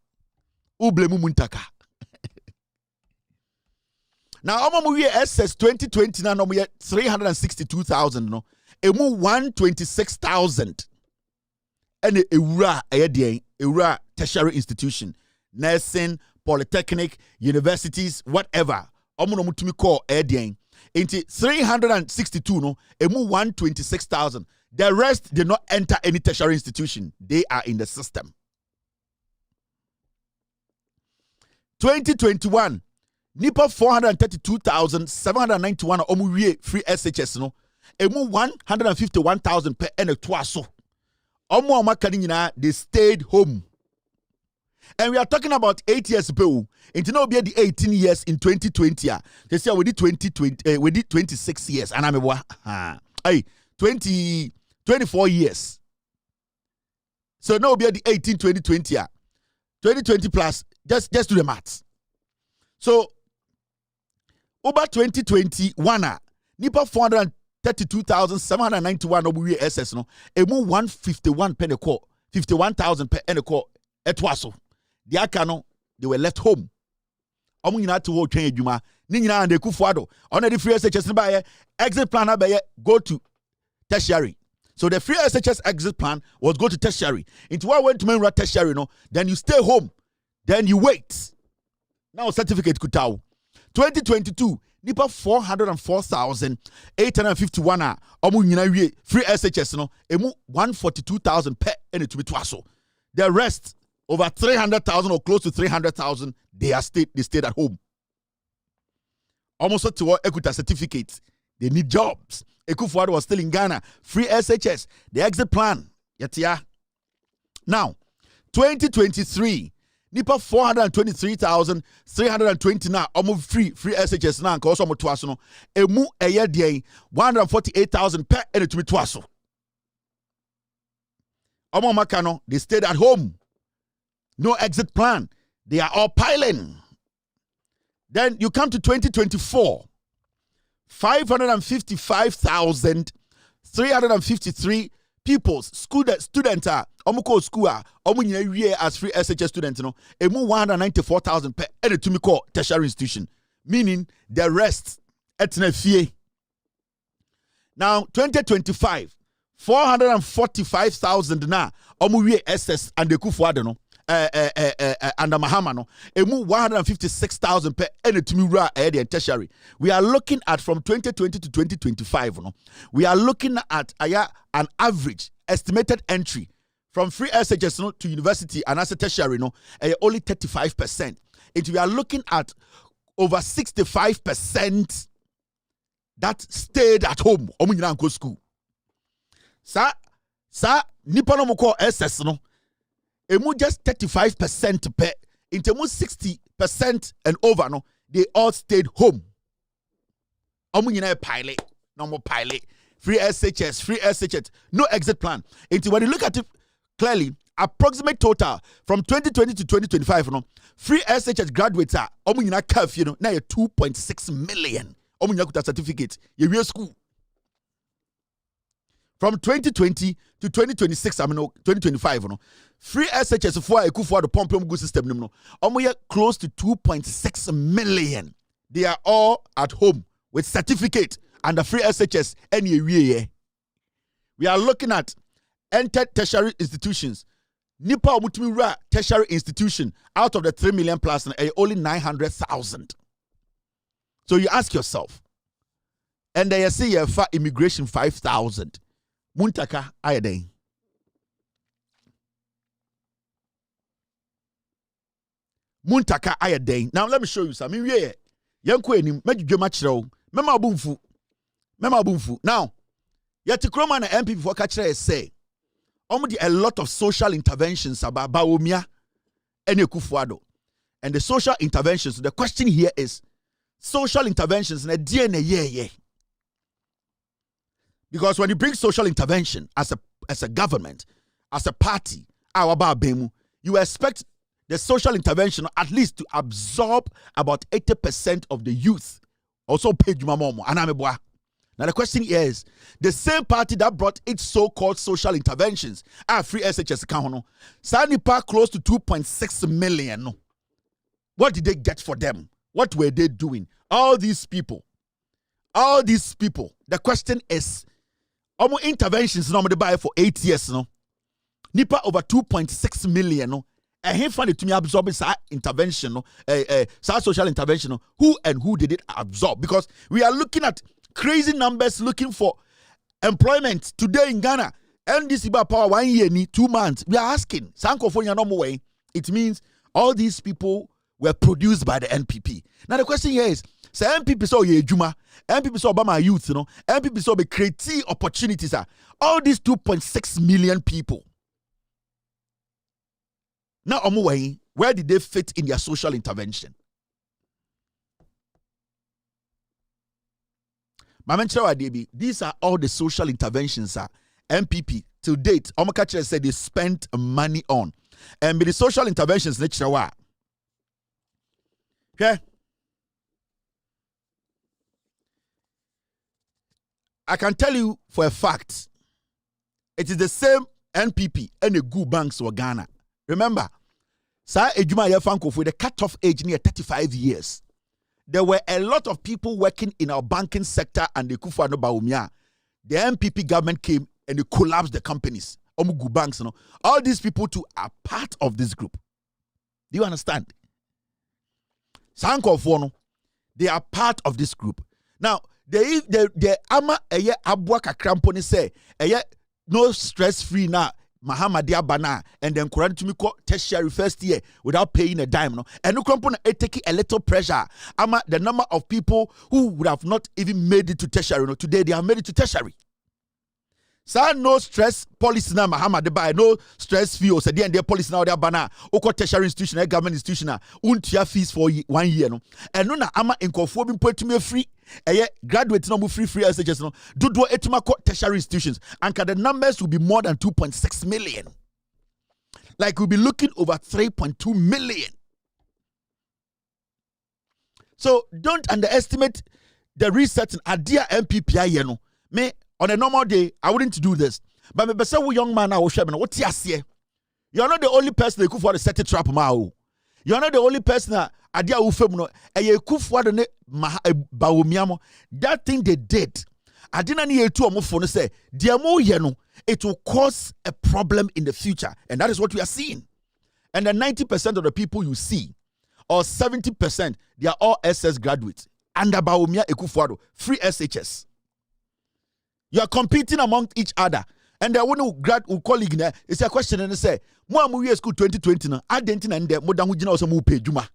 Ublemu muntaka. Now, SS 2020 now, 362,000 no. Emu 126,000. And a tertiary institution, nursing, polytechnic, universities, whatever. To me call into 362 no, emu 126,000. The rest did not enter any tertiary institution. They are in the system. 2021, NIPA 432,791 omuwie free SHS no. Emu 151,000 per ene twaso. Omo makani they stayed home. And we are talking about 8 years ago. Into now be the 18 years in 2020. They say we did 2020, we did 26 years. And I'm a 24 years. So now be the 18, 2020. 2020 plus, just do the maths. So over 2021, NIPA 432,791 obuwe SS no. Emu 151 penny call, 51,000 per penny call. Etwaso. The akano, they were left home. Omu nyina to wo twen adwuma. Ni nyina ande kufuado. Ona the free SHS ba exit plan ba go to tertiary. So the free SHS exit plan was go to tertiary. Into what went to main tertiary no, then you stay home. Then you wait. Now certificate kutao. 2022 NIPA 404,851 omu nyina wie free SHS no emu 142,000 per ene to be twaso. The rest over 300,000 or close to 300,000 they stayed at home. Almost to Equita certificates. They need jobs. Ekufuado was still in Ghana. Free SHS. The exit plan. Yatia. Now, 2023. NIPA 423,320 now. Almost free SHS now. Because almost twaso. Emu eye die 148,000 per ene to be twaso. Omo makano. They stayed at home. No exit plan. They are all piling. Then you come to 2024. 555,353 people, students are omuko school omu as free SHS students no. Emu 194,000 per any to me call tertiary institution. Meaning the rest etne fie. Now 2025 445,000 na omu SS and the kufuade no. Under Mahama no, emu 156,000 per any to me tertiary. We are looking at from 2020 to 2025 no. We are looking at an average estimated entry from free SHS no, to university and as a tertiary no, only 35%. And we are looking at over 65% that stayed at home. Omunyina go school. Sa nipa no moko SS no. Emu just 35% per into 60% and over no, they all stayed home. Omu nyina pilot, no more pilot. Free SHS, no exit plan. Into when you look at it clearly, approximate total from 2020 to 2025 no, free SHS graduates are omu nyina curve you know, now 2.6 million. Omu nyina kuta certificate, ye real school. From 2020 to 2026, 2025, free SHS for the pump good system, close to 2.6 million. They are all at home with certificate and the free SHS any year. We are looking at entered tertiary institutions. Nipa Omutumira tertiary institution out of the 3 million plus only 900,000. So you ask yourself, and they say for immigration 5,000. Muntaka ayadeng. Muntaka ayadeng. Now let me show you something. Yanko enim medwedwema kyerɛw. Mema abumfu. Now, yet Kroma na MP for catch say almost a lot of social interventions about Baumia and Ekufuado. And the social interventions, the question here is social interventions na DNA yeah. Because when you bring social intervention as a government, as a party, you expect the social intervention at least to absorb about 80% of the youth. Also paid Jumamomo. Now the question here is, the same party that brought its so-called social interventions, free SHS account, Sanipa close to 2.6 million. What did they get for them? What were they doing? All these people. The question is, almost interventions normally buy for 8 years, no. Nipa over 2.6 million, no. And he found it to me absorb this intervention, no. Social intervention, no. Who did it absorb? Because we are looking at crazy numbers looking for employment today in Ghana. NDC power 1 year, 2 months. We are asking, Sankofonia no way. It means all these people were produced by the NPP. Now the question here is, say NPP saw ye Juma, NPP saw Obama youth, NPP saw be creating opportunities. All these 2.6 million people. Now, where did they fit in their social intervention? These are all the social interventions NPP to date. Omakacha said they spent money on. And with the social interventions, okay. I can tell you for a fact, it is the same NPP and the good banks for Ghana. Remember, the cutoff age near 35 years. There were a lot of people working in our banking sector and the Kufa no Baumia. The NPP government came and they collapsed the companies. Omugu banks, all these people too are part of this group. Do you understand? They are part of this group. Now, the ama eye abwa kakramponi say no stress free now Mahamadia Bana and then Quran to me tertiary first year without paying a dime, and no company taking a little pressure. Ama the number of people who would have not even made it to tertiary, today they have made it to tertiary. So no stress policy na Mahamad by no stress fee or say the policy now they bana oko tertiary institution government institution untia fees for 1 year and no na ama inkofo bi put me free graduate no free SHS no do etima tertiary institutions and the numbers will be more than 2.6 million. Like we'll be looking over 3.2 million. So don't underestimate the research in Adia MPPI me. On a normal day, I wouldn't do this. But me say young man now, what you say? You're not the only person that could for the set trap mao. You're not the only person that adia ufem you could for the baumiamo. That thing they did. I didn't need to phone say, dear mo yeno, it will cause a problem in the future. And that is what we are seeing. And then 90% of the people you see, or 70%, they are all SS graduates. Under Baumia Ekufuado, free SHS. You are competing among each other. And the one who colleague there is a question and they say, Mo year school 2020 na adentin and the modern wujina also mu pay juma.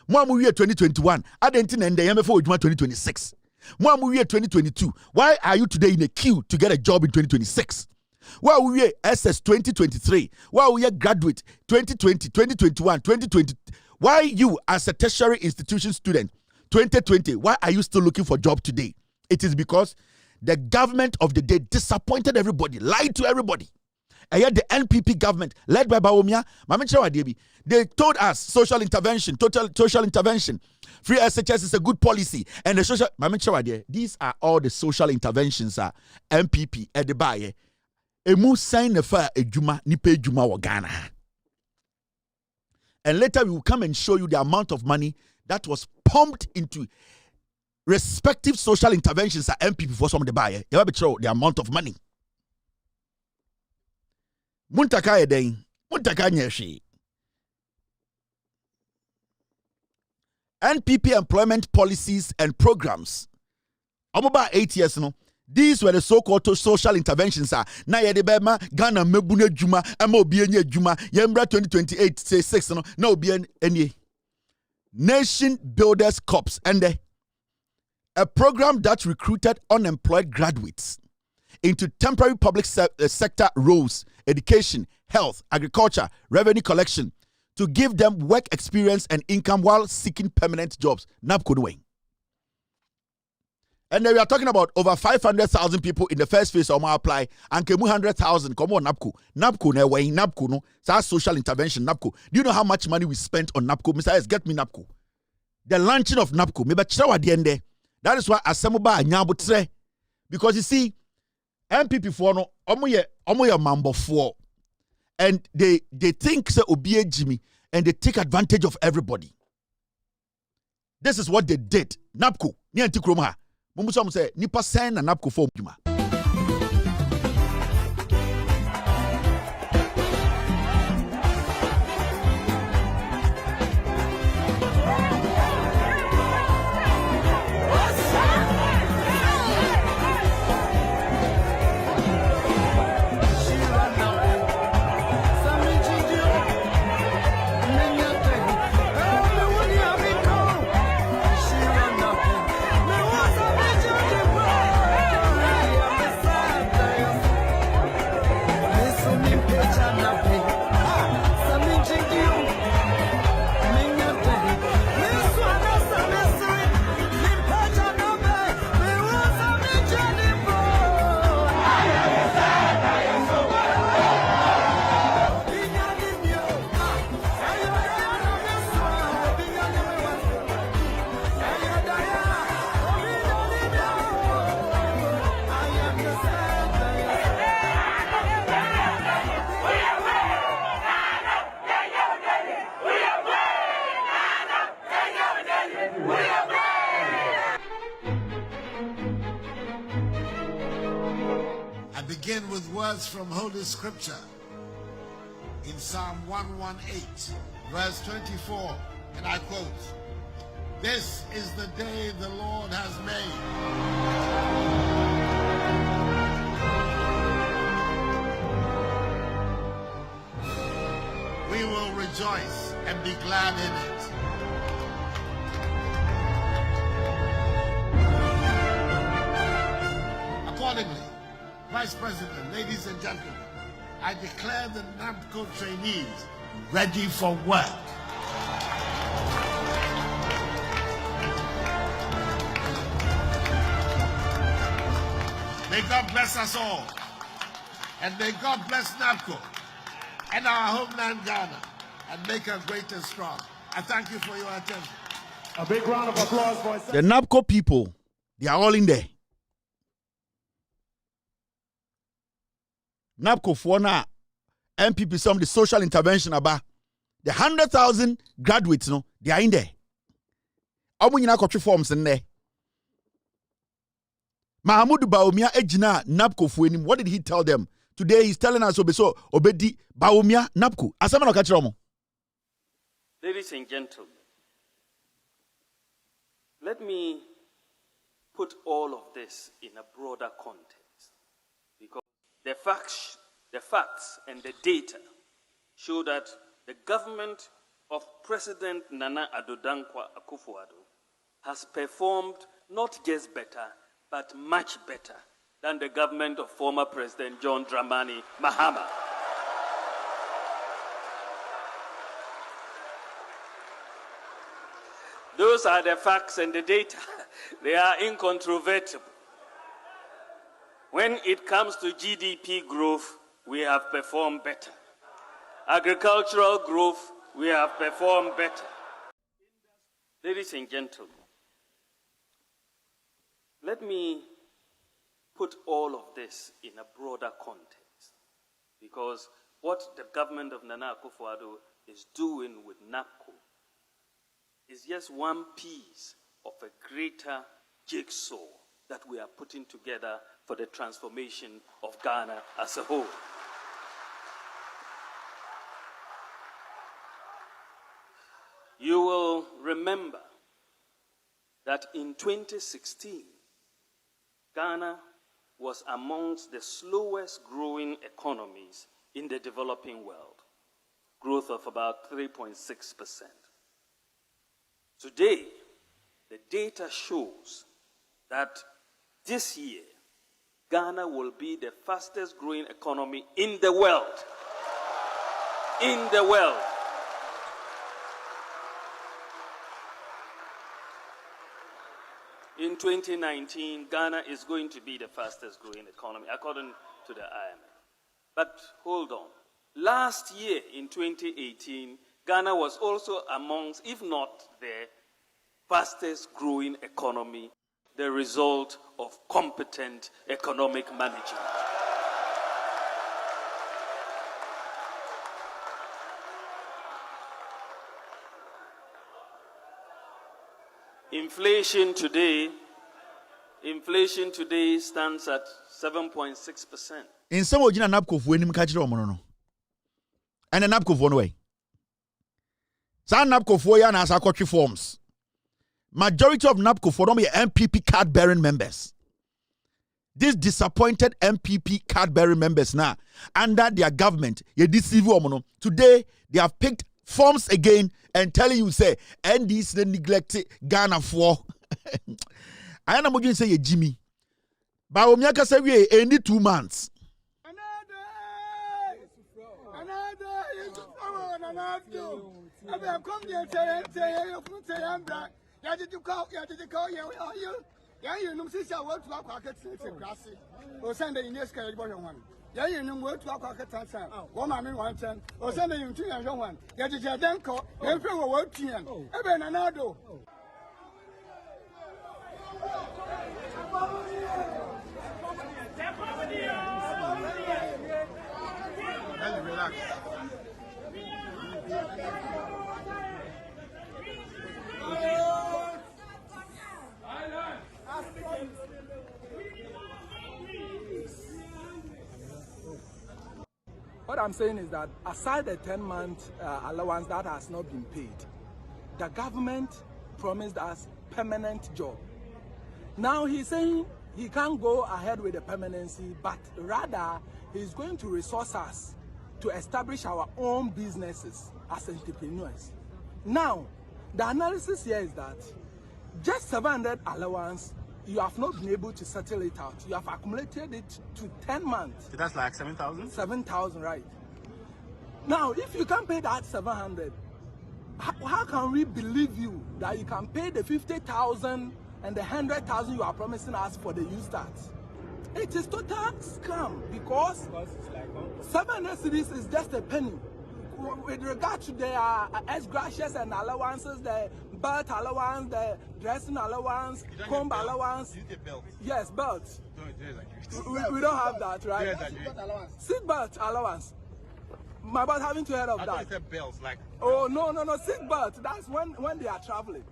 Mo year 2021, adentin and the MFO juma 2026. Mo year 2022. Why are you today in a queue to get a job in 2026? Why we are SS 2023? Why we are graduate 2020, 2021, 2020? Why you as a tertiary institution student 2020? Why are you still looking for a job today? It is because the government of the day disappointed everybody, lied to everybody. the NPP government led by Bawumia. They told us social intervention, total social intervention. Free SHS is a good policy. And the social, these are all the social interventions are MPP at the buyer. Emu sign the fire a Juma, Nipe Juma wa Ghana. And later we will come and show you the amount of money that was pumped into respective social interventions at MPP for some of the buyer. You have to show the amount of money. Muntaka edeng, muntaka nyeshi. NPP employment policies and programs. About 8 years no. These were the so-called social interventions. Na ye de bema Ghana mebune juma, ama obi enye juma. Yembra 2028 say 6 no. Na obi enye. Nation Builders Corps and a program that recruited unemployed graduates into temporary public sector roles, education, health, agriculture, revenue collection, to give them work experience and income while seeking permanent jobs. NAPCO doing. And then we are talking about over 500,000 people in the first phase of my apply, and 100,000 come on NAPCO. NAPCO no way, NAPCO no. That's social intervention, NAPCO. Do you know how much money we spent on NAPCO? Mr. S, get me NAPCO. The launching of NAPCO. Maybe at the end there. That is why Asamuba Nyabutre. Because you see, MPP for no, omoye mambo for. And they think se obie Jimmy and they take advantage of everybody. This is what they did. NAPCO. Ni antikroma. Mumusa say nipa sen na NAPCO for Juma. Begin with words from Holy Scripture in Psalm 118, verse 24, and I quote, "This is the day the Lord has made. We will rejoice and be glad in it." Accordingly, Vice President, ladies and gentlemen, I declare the NAPCO trainees ready for work. May God bless us all, and may God bless NAPCO and our homeland Ghana, and make her great and strong. I thank you for your attention. A big round of applause for the NAPCO people. They are all in there. NAPCO for now, MPP, some of the social intervention about the 100,000 graduates, no, they are in there. How many forms in there? Mahamudu Bawumia ejina NAPCO for him. What did he tell them? Today he's telling us so obedi Bawumia NAPCO. Asama no kachiromo. Ladies and gentlemen, let me put all of this in a broader context. The facts and the data show that the government of President Nana Addo Dankwa Akufo-Addo has performed not just better, but much better than the government of former President John Dramani Mahama. Those are the facts and the data. They are incontrovertible. When it comes to GDP growth, we have performed better. Agricultural growth, we have performed better. Ladies and gentlemen, let me put all of this in a broader context, because what the government of Nana Akufo-Addo is doing with NAPCO is just one piece of a greater jigsaw that we are putting together for the transformation of Ghana as a whole. You will remember that in 2016, Ghana was amongst the slowest growing economies in the developing world, growth of about 3.6%. Today, the data shows that this year, Ghana will be the fastest growing economy in the world. In the world. In 2019, Ghana is going to be the fastest growing economy, according to the IMF. But hold on. Last year, in 2018, Ghana was also amongst, if not the fastest growing economy, the result of competent economic management. Inflation today stands at 7.6%. In some original NAPCO for any catch no. And a NAPCO for no way. Some NAPCO for ya as a forms. Majority of NAPCO for them are MPP card bearing members. These disappointed MPP card bearing members now under their government, today they have picked forms again and telling you say and this the neglected Ghana for I am going to say Jimmy but omiaka say we any 2 months yeah, you know what to a time. One man one time, or sending you 2 and 1. Get it, then call, then throw a word to you. Even another. Relax. What I'm saying is that aside the 10-month allowance that has not been paid, the government promised us permanent job. Now he's saying he can't go ahead with the permanency, but rather he's going to resource us to establish our own businesses as entrepreneurs. Now, the analysis here is that just 700 allowance, you have not been able to settle it out. You have accumulated it to 10 months. So that's like 7,000? 7,000, right. Now, if you can't pay that 700, how can we believe you that you can pay the 50,000 and the 100,000 you are promising us for the U-Start? It is total scam because 700 cedis is just a penny. With regard to their ex-gracious and allowances, the belt allowance, the dressing allowance, comb allowance. You get belts? Yes, belts. We don't have that, right? Seat belt allowance. My about having to head of I that. thought you said belts, like. Oh no, seat belt. That's when they are traveling.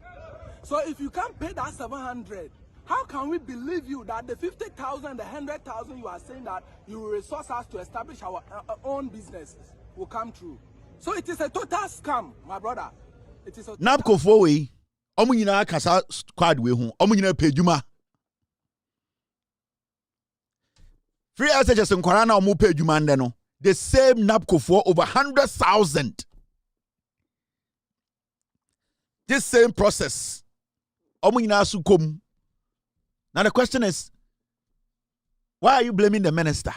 So if you can't pay that 700, how can we believe you that the 50,000, the 100,000 you are saying that you will resource us to establish our own businesses will come true? So it is a total scam, my brother. It is a NAPCO for we. Omu nyina kasa squad we hu. Omu nyina pay juma. Free SHS nkwara na omu pay juma nde no. The same NAPCO for over 100,000. This same process. Omu nyina su kom. Now the question is, why are you blaming the minister?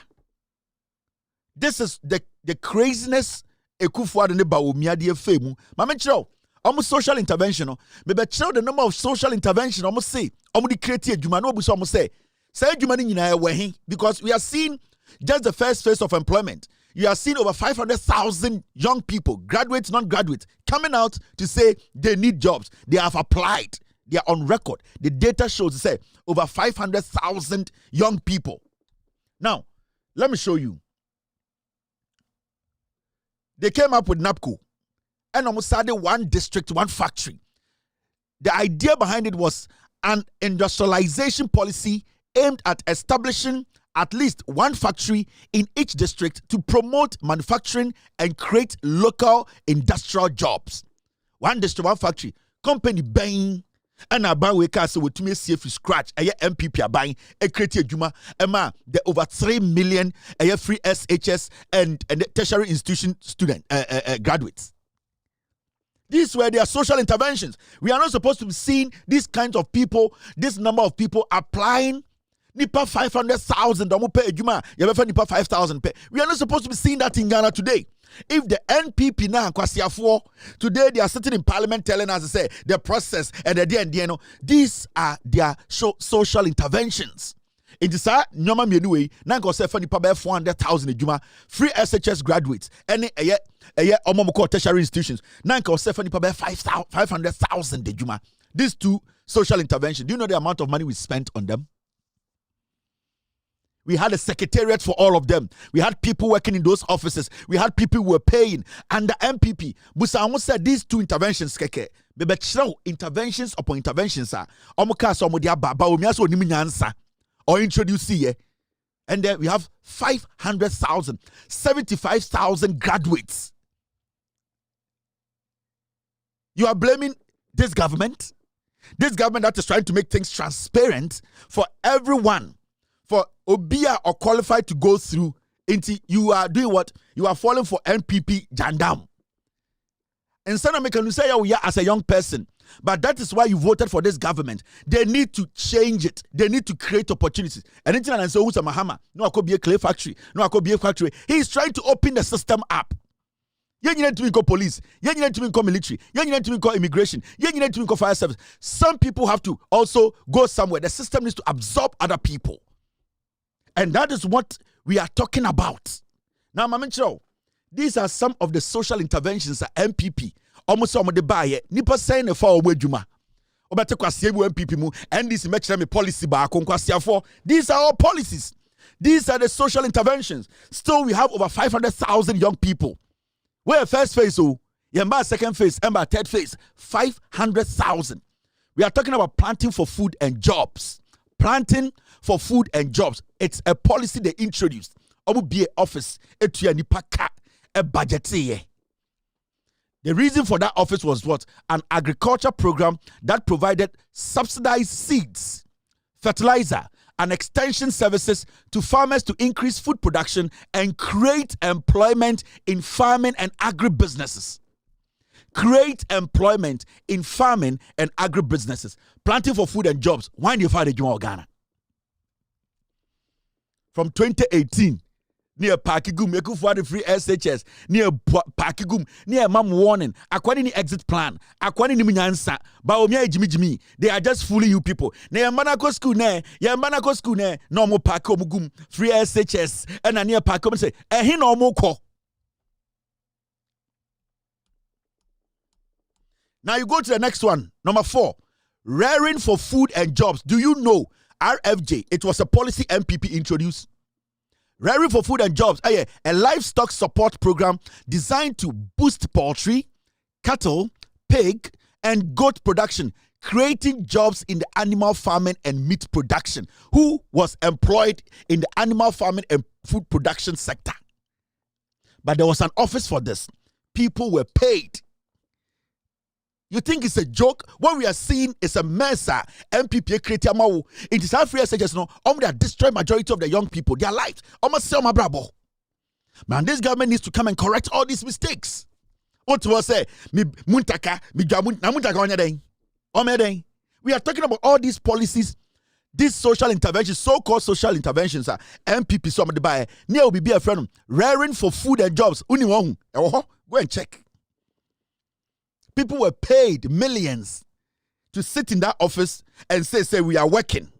This is the craziness Ekufuado ne ba omiade afemu. Mama chiro, almost social intervention. Maybe chiro the number of social intervention almost say, almost the create adwuma no obuso almost say adwuma ni nyina we he because we are seeing Just the first phase of employment, you are seeing over 500,000 young people, graduates, non-graduates, coming out to say they need jobs. They have applied. They are on record. The data shows, say, over 500,000 young people. Now, let me show you. They came up with NAPCO and almost started one district, one factory. The idea behind it was an industrialization policy aimed at establishing at least one factory in each district to promote manufacturing and create local industrial jobs. One district, one factory. Company buying and a buy we can say with me see from scratch. A MPP are buying a create a juma. Emma the over 3 million a free SHS and tertiary institution student graduates. These were their social interventions. We are not supposed to be seeing these kinds of people, this number of people applying. Nipa 500,000, don't pay Juma. You have Nipa 5,000 pay. We are not supposed to be seeing that in Ghana today. If the NPP now Kwasiafo today they are sitting in Parliament telling us to say the process and the DND, these are their social interventions. It is a nyoma mienu we na nko se fa nipa be 400,000 Juma free SHS graduates any omomoko tertiary institutions na nko se fa nipa be 500,000 Juma. These two social interventions. Do you know the amount of money we spent on them? We had a secretariat for all of them. We had people working in those offices. We had people who were paying. And the MPP, Busa almost said these two interventions, keke. Bebe interventions upon interventions, sir. Omuka so modia baba omiaso niminyansa. Or introduce here. And then we have 500,000, 75,000 graduates. You are blaming this government? This government that is trying to make things transparent for everyone. For Obia or qualified to go through into you are doing what? You are falling for NPP jandam. Instead of making you say, oh yeah, as a young person. But that is why you voted for this government. They need to change it. They need to create opportunities. And anything and so who's a Mahama? No, I could be a clay factory. No, I could be a factory. He is trying to open the system up. You need to call police. You need to call military. You need to call immigration. You need to call fire service. Some people have to also go somewhere. The system needs to absorb other people. And that is what we are talking about. Now, Mamencho, these are some of the social interventions at MPP. Almost some of the buy nipa saying for Juma. Obete kwasi MPP mu and this make me policy ba for. These are our policies. These are the social interventions. Still, we have over 500,000 young people. We're first phase, yamba second phase, and third phase, 500,000. We are talking about planting for food and jobs. Planting for food and jobs. It's a policy they introduced. Obu be office etuya nipa ka e budget. The reason for that office was what? An agriculture program that provided subsidized seeds, fertilizer, and extension services to farmers to increase food production and create employment in farming and agribusinesses. Create employment in farming and agribusinesses. Planting for food and jobs. Why do you find a Juma Ghana? From 2018, near Parkigum, you could find the free SHS, near Parkigum, near Mom Warning, according to exit plan, according to Minyansa, Baomia Jimmy, they are just fooling you people. Near Manako school, Manako school, no more Parkomugum, free SHS, and a near Parkom say, and he no more call. Now you go to the next one, number 4, rearing for food and jobs. Do you know RFJ? It was a policy MPP introduced. Rearing for food and jobs, a livestock support program designed to boost poultry, cattle, pig, and goat production, creating jobs in the animal farming and meat production. Who was employed in the animal farming and food production sector? But there was an office for this. People were paid. You think it's a joke? What we are seeing is a mess. MPP create amawo. It is our free SHS no. They destroy majority of the young people, their lives. Almost sell my bravo. Man, this government needs to come and correct all these mistakes. What was say? Me muntaka, me jamun, na muntaka onya den. Ome den. We are talking about all these policies, these social interventions, so-called social interventions. MPP some of the buy. Near will be a friend. Rearing for food and jobs. Uni wong. Go and check. People were paid millions to sit in that office and say we are working.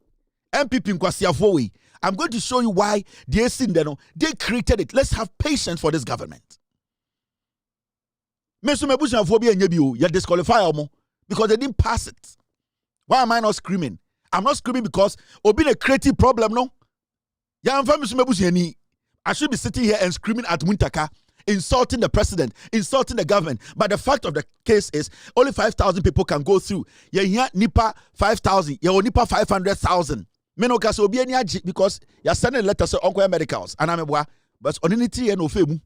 MPP Nkwasiafowi, I'm going to show you why they created it. Let's have patience for this government. You disqualify because they didn't pass it. Why am I not screaming? I'm not screaming because a creative problem, no. I should be sitting here and screaming at Muntaka, insulting the president, insulting the government. But the fact of the case is, only 5,000 people can go through. Yeah, Nipa 5,000. Yeah, Nipa 500,000. Because you're sending letters to Uncle Medicals. And I'm but on unity and no fame.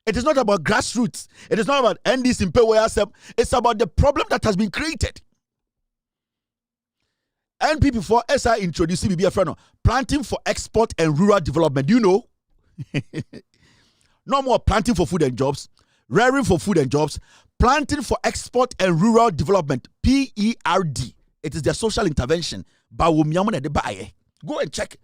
It is not about grassroots. It is not about NDs in PWSM. It's about the problem that has been created. NPP for SI introducing BBF planting for export and rural development. Do you know? No more planting for food and jobs, rearing for food and jobs, planting for export and rural development. PERD. It is their social intervention. Go and check.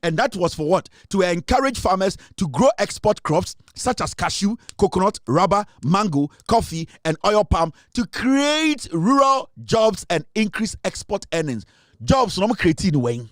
And that was for what? To encourage farmers to grow export crops such as cashew, coconut, rubber, mango, coffee, and oil palm to create rural jobs and increase export earnings. Jobs no creating way.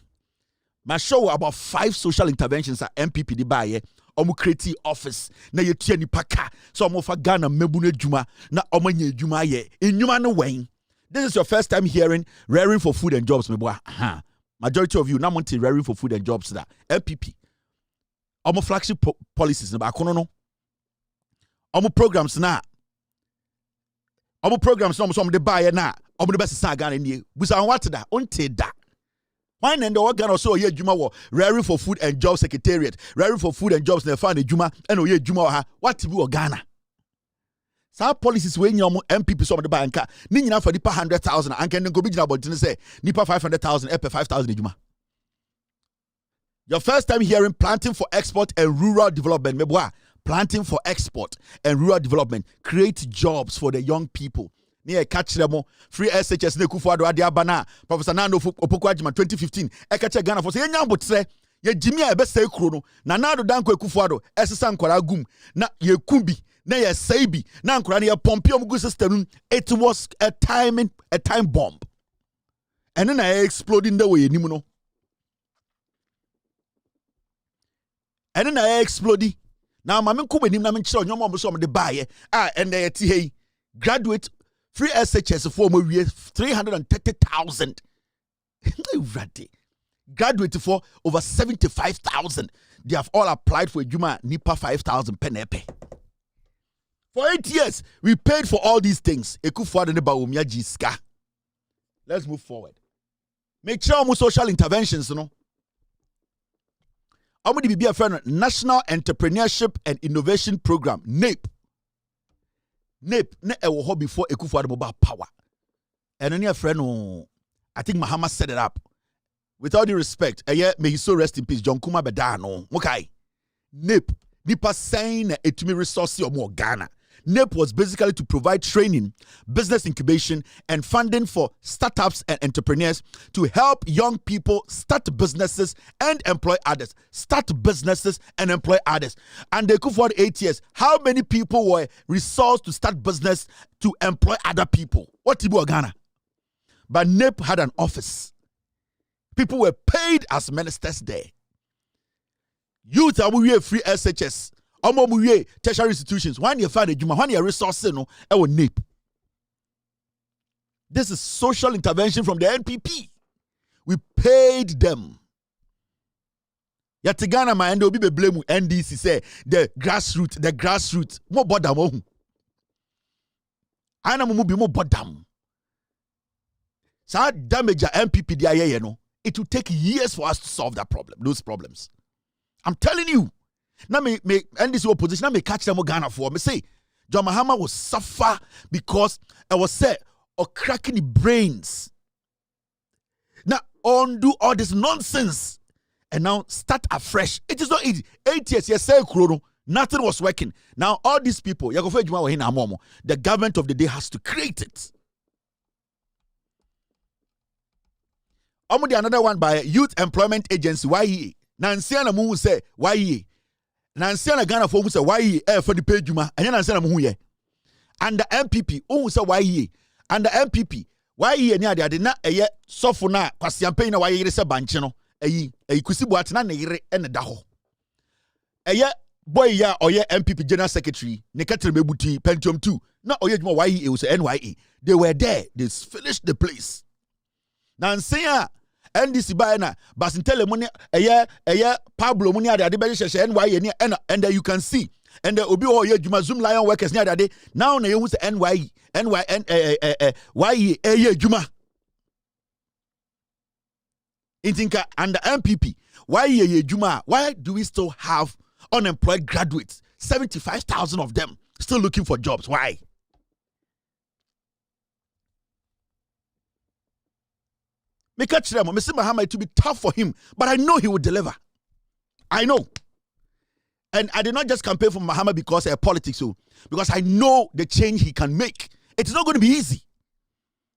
My show about 5 social interventions at MPP di baye. Omu create office na yetua ni paka. So omu fa Ghana mebune juma na omu nye juma ye. Inyuma no way. This is your first time hearing rearing for food and jobs, meboa. Majority of you now want to rearing for food and jobs that LPP. Omo flagship policies na ba kono no. Omo programs na. Omo programs na omo de buy na. Omo de best sa Ghana nie. Busa what da? Onte da. Why nende o Ghana so ye juma wo rearing for food and jobs secretariat. Rearing for food and jobs na fa na juma and o ye juma ha. What bi o Ghana? Sa policies we nyom MPP so de buy nka. Ni nyina for nipa 100,000 anka nko bi gina bodin say nipa 500,000 EP 5,000 ejuma. Your first time hearing planting for export and rural development. Meboa, planting for export and rural development. Create jobs for the young people. Near catch them free SHS ne kufuado ade abana. Professor Nando Opoku Agyeman 2015. E catch Ghana for say nyambo tre. Ye Jimmy e be say kuro no. Na Nando Danko Kufuado esesa nkwara gum na ye kumbi na ye saibi na nkwara ne ye pompium gu system. It was a time bomb. And then I exploding the way nimu no. And then I exploded. Now, my man come in him, I'm sure your mom saw me the buy. And they hey, graduate free SHS for more 330,000. Graduate for over 75,000. They have all applied for a Juma Nipa 5,000 penepe. For 8 years, we paid for all these things. Let's move forward. Make sure more social interventions, you know. I'm going to be a friend of National Entrepreneurship and Innovation Program, NAP. NAP, ne ewo before Ekufuado mobile power. And any friend, I think Mahama set it up. With all due respect, may he so rest in peace, John Kuma Bedano. Okay. NAP, nipa saying etumi resource or more Ghana. NAP was basically to provide training, business incubation, and funding for startups and entrepreneurs to help young people start businesses and employ others. Start businesses and employ others. And they could for 8 years. How many people were resourced to start business to employ other people? What did you Ghana? But NAP had an office. People were paid as ministers there. Youth are free SHS. Tertiary institutions. When you find a Juma, when you resources, no, I will NAP. This is social intervention from the NPP. We paid them. Yatigana ma endo be blame NDC say the grassroots. More bother mo. Ana mo be more bother. So damage NPP dia no. It will take years for us to solve that problem. Those problems. I'm telling you. Now me and this opposition, now me catch them Ghana for me say John Mahama will suffer because I was said or cracking the brains. Now undo all this nonsense and now start afresh. It is not easy. 8 years, yes, say nothing was working. Now all these people, the government of the day has to create it. Another one by Youth Employment Agency. Why Nansiana Mu say why Nansiana Ghana for say why for the pay Juma and Nansiana Mu ye. And the MPP who say why and the MPP why near they did not a ye sofuna kwasiampe na why ye say banche no kusi boat na ne yere ene da ho boy ya oye MPP general secretary ne katere mebuti Pentium 2 na oye dwuma YE was NYE. They were there, they finished the place. Now say NDC by na basintele money Pablo money ade be hye NYE ne and you can see and the obi oye dwuma Zoom Lion workers ne ade now na you say NYE YE dwuma intinka and the MPP YE dwuma. Why do we still have unemployed graduates, 75,000 of them still looking for jobs? Why? Make a chiremo, Mr. Mahama, to be tough for him, but I know he will deliver. I know. And I did not just campaign for Mahama because of politics, because I know the change he can make. It's not going to be easy.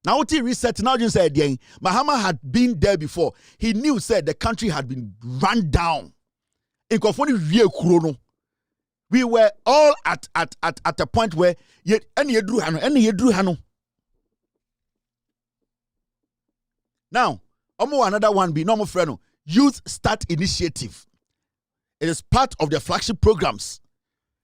Now, what he reset, now you said, Mahama had been there before. He knew, said the country had been run down. In Kofoni, we were all at a point where now, another one be normal friend. Youth Start Initiative. It is part of the flagship programs.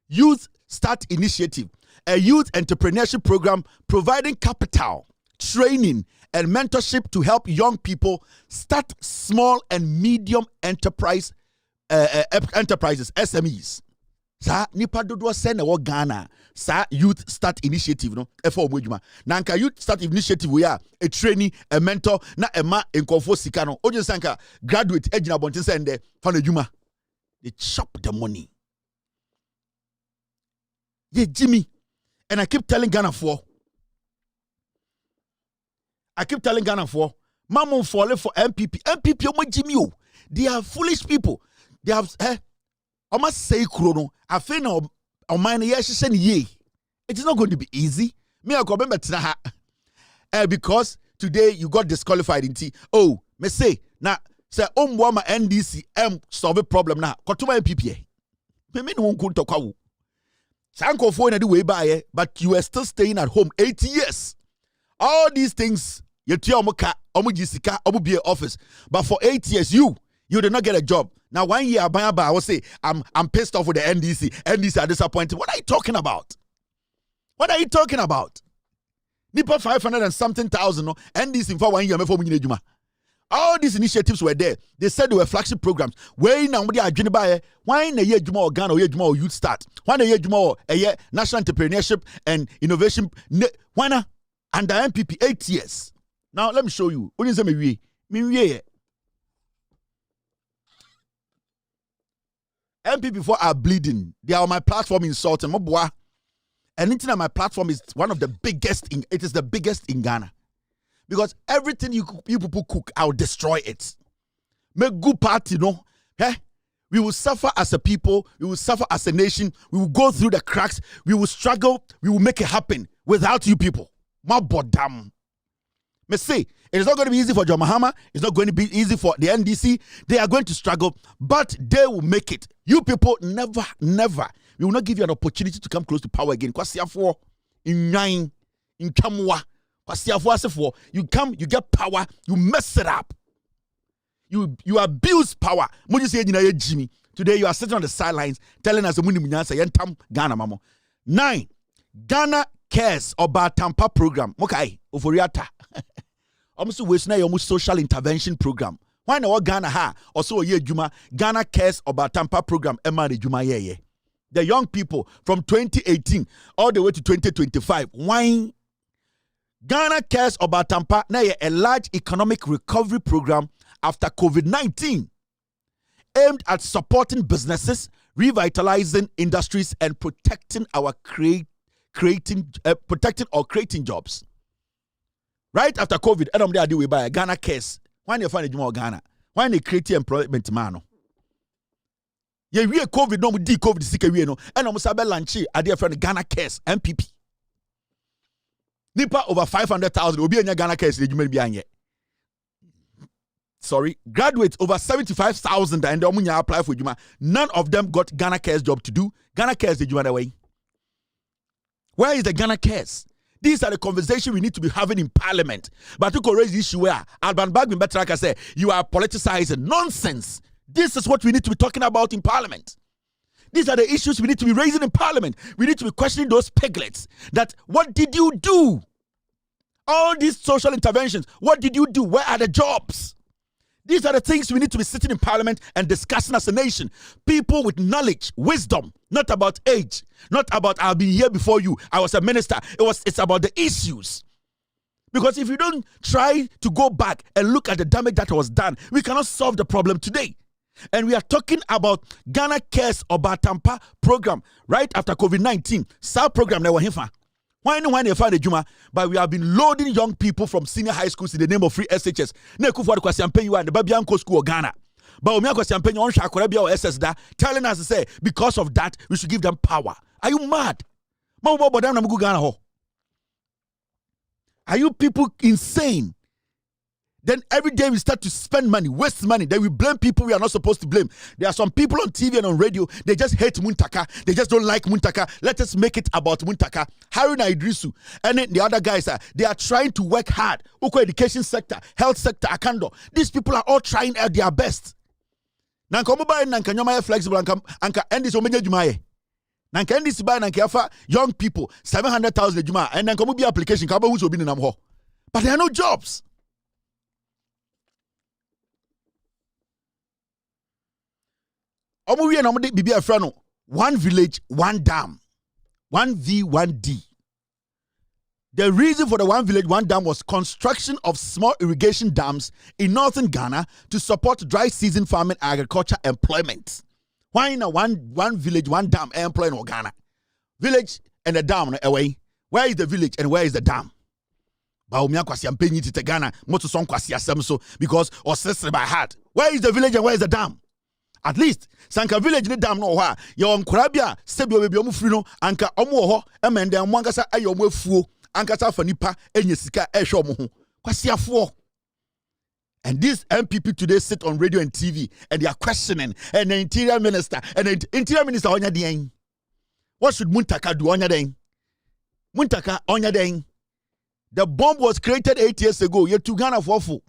Youth Start Initiative, a youth entrepreneurship program providing capital, training, and mentorship to help young people start small and medium enterprises, SMEs. Sa nipa dodo se na wo Ghana sa Youth Start Initiative no e for omodwuma na nka Youth Start Initiative we a trainee, a mentor na ema enkofo sika no oje sanka graduate ejina bontin se nde fa na dwuma. They chop the money. Yeah, Jimmy, and I keep telling Ghana for Mamon falling for MPP omo Jimmy o. They are foolish people. They have almost say chrono. I feel no mine yes ye. It is not going to be easy. Me I remember because today you got disqualified in T. Oh, me say na say my NDC solve a problem na. Kotuma MPP. Me no won talk kwawo. Sanko for na the way by but you are still staying at home 8 years. All these things you tell omuka omujisika omubi office, but for 8 years you did not get a job. Now 1 year I will say I'm pissed off with the NDC. NDC are disappointed. What are you talking about? What are you talking about? Nipa 500 and something thousand no NDC for 1 year before we need. All these initiatives were there. They said they were flagship programs. Where now they are doing by why in a year Juma or Ghana or year Juma or Youth Start? Why in a year Juma or a year National Entrepreneurship and Innovation? Why not? Under MPP 8 years. Now let me show you. What is me? MPP4 are bleeding. They are on my platform insulting. Anything on my platform is one of the biggest. It is the biggest in Ghana. Because everything you people cook, I'll destroy it. Make good party, no? We will suffer as a people. We will suffer as a nation. We will go through the cracks. We will struggle. We will make it happen without you people. My bodam. Me say, it is not going to be easy for John Mahama. It's not going to be easy for the NDC. They are going to struggle, but they will make it. You people never. We will not give you an opportunity to come close to power again. You come, you get power, you mess it up. You abuse power. Jimmy. Today you are sitting on the sidelines telling us Ghana mamo. 9. Ghana Cares Oba Tampa program. Okay, Oforiata. Almost waste na your social intervention program. Why na Ghana ha? Also ye Juma Ghana Cares Oba Tampa program. Emma Juma ye. The young people from 2018 all the way to 2025. Why? Ghana Cares Oba Tampa na a large economic recovery program after COVID-19 aimed at supporting businesses, revitalizing industries, and protecting our creating jobs. Right after COVID, I don't do we buy Ghana Cares. Why you find a Juma Ghana? Why they create employment man? Yeah, we COVID no we COVID sick we no. And almost a lunch. I dear friend Ghana Cares MPP. Nipa over 500,000 will be in Ghana Cares. Sorry, graduates over 75,000 and they apply for Juma. None of them got Ghana Cares job to do. Ghana Cares the Juma way. Where is the Ghana Cares? These are the conversations we need to be having in Parliament. But to raise the issue where Alban Bagbin Betraka said, you are politicizing. Nonsense. This is what we need to be talking about in Parliament. These are the issues we need to be raising in Parliament. We need to be questioning those piglets. That what did you do? All these social interventions, what did you do? Where are the jobs? These are the things we need to be sitting in Parliament and discussing as a nation. People with knowledge, wisdom, not about age, not about I've been here before you, I was a minister. It's about the issues. Because if you don't try to go back and look at the damage that was done, we cannot solve the problem today. And we are talking about Ghana Cares Obatampa program right after COVID-19. SAR program that was why they find a Juma? But we have been loading young people from senior high schools in the name of free SHS. Ne kufu kwa champagne you and the Babianco school of Ghana. But we have champagne on Shakorabia or SS da telling us to say because of that we should give them power. Are you mad? Are you people insane? Then every day we start to spend money, waste money. Then we blame people we are not supposed to blame. There are some people on TV and on radio, they just hate Muntaka. They just don't like Muntaka. Let us make it about Muntaka. Haruna Idrisu and then the other guys, they are trying to work hard. Uko education sector, health sector, Akando. These people are all trying at their best. Nanka mobile nanka nyoma flexible anka end this omenye jumaye. Nanka end this buy nanka yafa young people 700,000 juma and nanka mo be application ka ba hu so bi nenam ho. But there are no jobs. One village, one dam. 1V, 1D. The reason for the one village, one dam was construction of small irrigation dams in northern Ghana to support dry season farming, agriculture, employment. Why in a one village, one dam employing in Ghana? Village and a dam away. Where is the village and where is the dam? Baumia kwasi ampenyi tite Ghana, moto son kwasi asemso because or sister by heart. Where is the village and where is the dam? At least sanka village ni dam no ho ye on korabia sebi obebi omufri no anka omo ho emende amwankasa aye omo afuo ankasa fa nipa enye sika ehwe omo ho kwasiafo. And these MPP today sit on radio and TV and they are questioning and the interior minister onya den. What should Muntaka do onya den? Muntaka onya den. The bomb was created 8 years ago. You're to Ghana for full.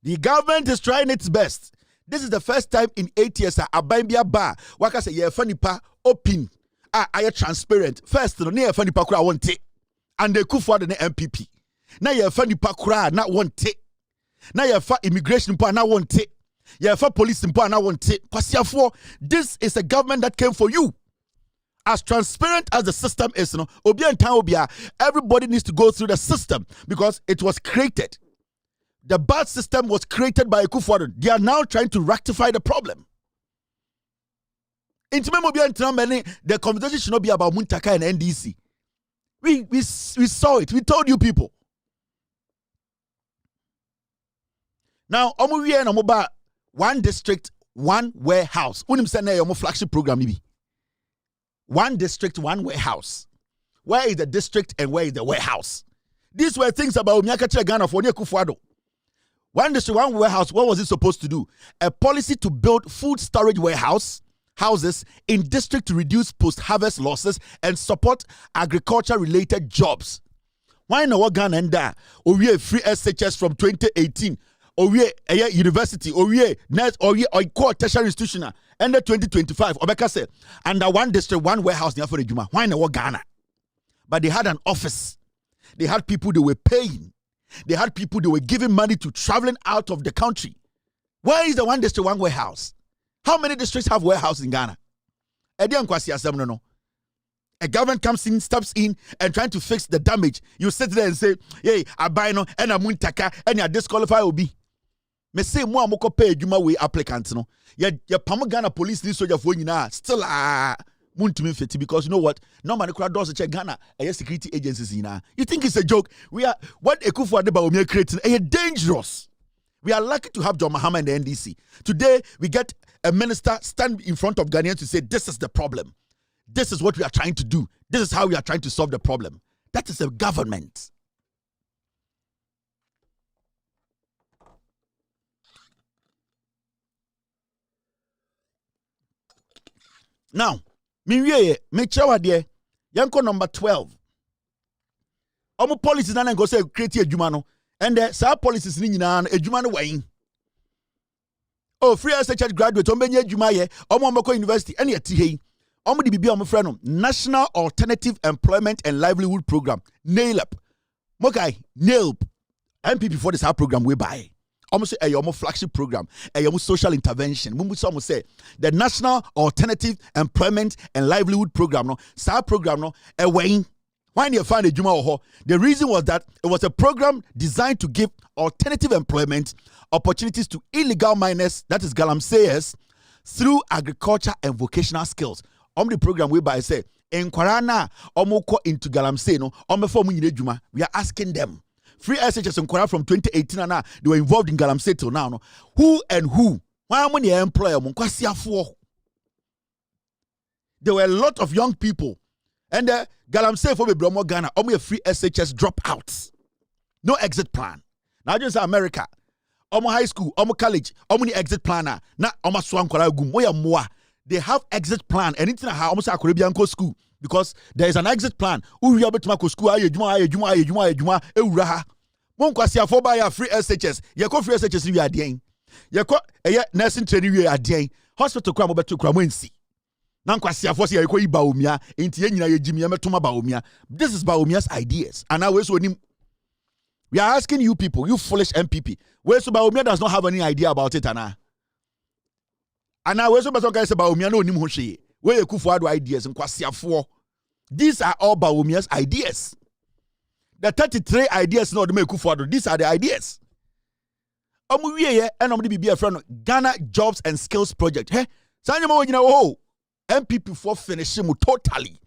The government is trying its best. This is the first time in 8 years Abambia bar waka say ye funny pa open are transparent. First no ye funny pa kura want it. And they could for the MPP. Now ye funny pa kura not want it. Now ye fa immigration pa not want it. Ye fa police pa not want it. Kwasiafo, this is a government that came for you. As transparent as the system is, no, obia and obia, everybody needs to go through the system because it was created. The bad system was created by Akufo-Addo. They are now trying to rectify the problem. The conversation should not be about Muntaka and NDC. We saw it. We told you people. Now, one district, one warehouse. Flagship program. One district, one warehouse. Where is the district and where is the warehouse? These were things about Onyeka Ghana for Akufo-Addo. One district, one warehouse, what was it supposed to do? A policy to build food storage houses in district to reduce post-harvest losses and support agriculture-related jobs. Why not Ghana and that? Or we free SHS from 2018. Or we a university. Or we net. Or we core tertiary institution. And 2025. Obeka said, under one district, one warehouse near for the Juma. Why not Ghana? But they had an office. They had people they were paying. They had people they were giving money to traveling out of the country. Where is the one district, one warehouse? How many districts have warehouse in Ghana? A government comes in, steps in, and trying to fix the damage. You sit there and say, hey, I buy no, and I'm Muntaka, and you disqualify Obi. Me say more moko pay Juma way applicants no. Ya Ghana police ni soldier for still because you know what? Normally crowd does check Ghana security agencies in. You think it's a joke? We are what Akufo-Addo creating dangerous. We are lucky to have John Mahama and the NDC. Today we get a minister stand in front of Ghanaians to say this is the problem. This is what we are trying to do. This is how we are trying to solve the problem. That is a government. Now, me chawa de yanko number 12. Omo policies na go say create adwuma no. And sa policies ni nyina no adwuma no wayin. Oh, free SHS graduate ombenya adwuma ye. Omo mako university ene yeti hei. Omo di bibi omo frɛ no National Alternative Employment and Livelihood Program. NALEP. Mokai, NALEP. MPP for this program we buy. Almost say a flagship program, a social intervention. We almost say the National Alternative Employment and Livelihood Program. No, SAR program no a way. Why you find a Juma Oho? The reason was that it was a program designed to give alternative employment opportunities to illegal miners, that is galamseyers, through agriculture and vocational skills. The program we buy say in Kwarana omoko into galamsey no juma. We are asking them. Free SHS and Kora from 2018 and now they were involved in galamsey till now. No, who and who? Why many employer? There were a lot of young people, and galamsey for Bromo Ghana. Only free SHS dropouts, no exit plan. Now just America, high school, college, exit planner. Na swan Kora gum. They have exit plan. Anything how almost a Caribbean school because there is an exit plan. Who you able to make school? Juma. Monkwasi afoba ya free SHS. Yeko free SHS we adien. Yeko nursing training we adien. Hospital kwa mobeto kwa mwensi. Nankwasi afosi yeko iba omia. Inti ye nyina ye jimi ye metoma ba omia. This is Baomia's ideas. And now we are asking you people, you foolish MPP. Where so Baomia does not have any idea about it, Anna. And now, where's the person about Baumia? No, Nimhoshi. Where you could forward ideas and Kwasia for. These are all Baumia's ideas. The 33 ideas, no, the make forward. These are the ideas. And I'm be a friend of Ghana Jobs and Skills Project. Hey, MPP for finishing totally.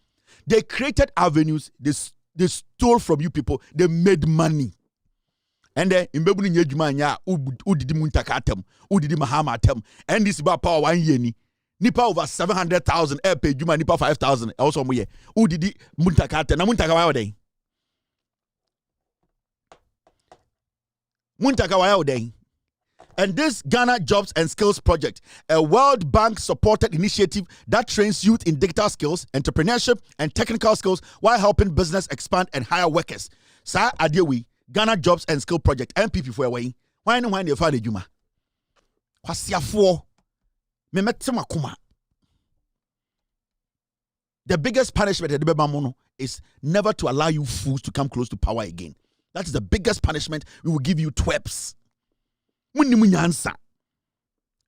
They created avenues, they stole from you people, they made money. And then in Bebu Nyejumanya, Udidi Muntakatem, Udidi Mahamatem, and this about power 1 year. Nipa over 700,000, pay Juma Nipa 5,000. Also, we Udidi Muntakatem, Muntakawa day. Muntakawa day. And this Ghana Jobs and Skills Project, a World Bank supported initiative that trains youth in digital skills, entrepreneurship, and technical skills while helping business expand and hire workers. Sa Adewi. Ghana Jobs and Skill Project, MPP for away. Why no when they find a Juma? Kwasia for me metema kuma. The biggest punishment at the Bebamono is never to allow you fools to come close to power again. That is the biggest punishment. We will give you twebs. Munimunyansa.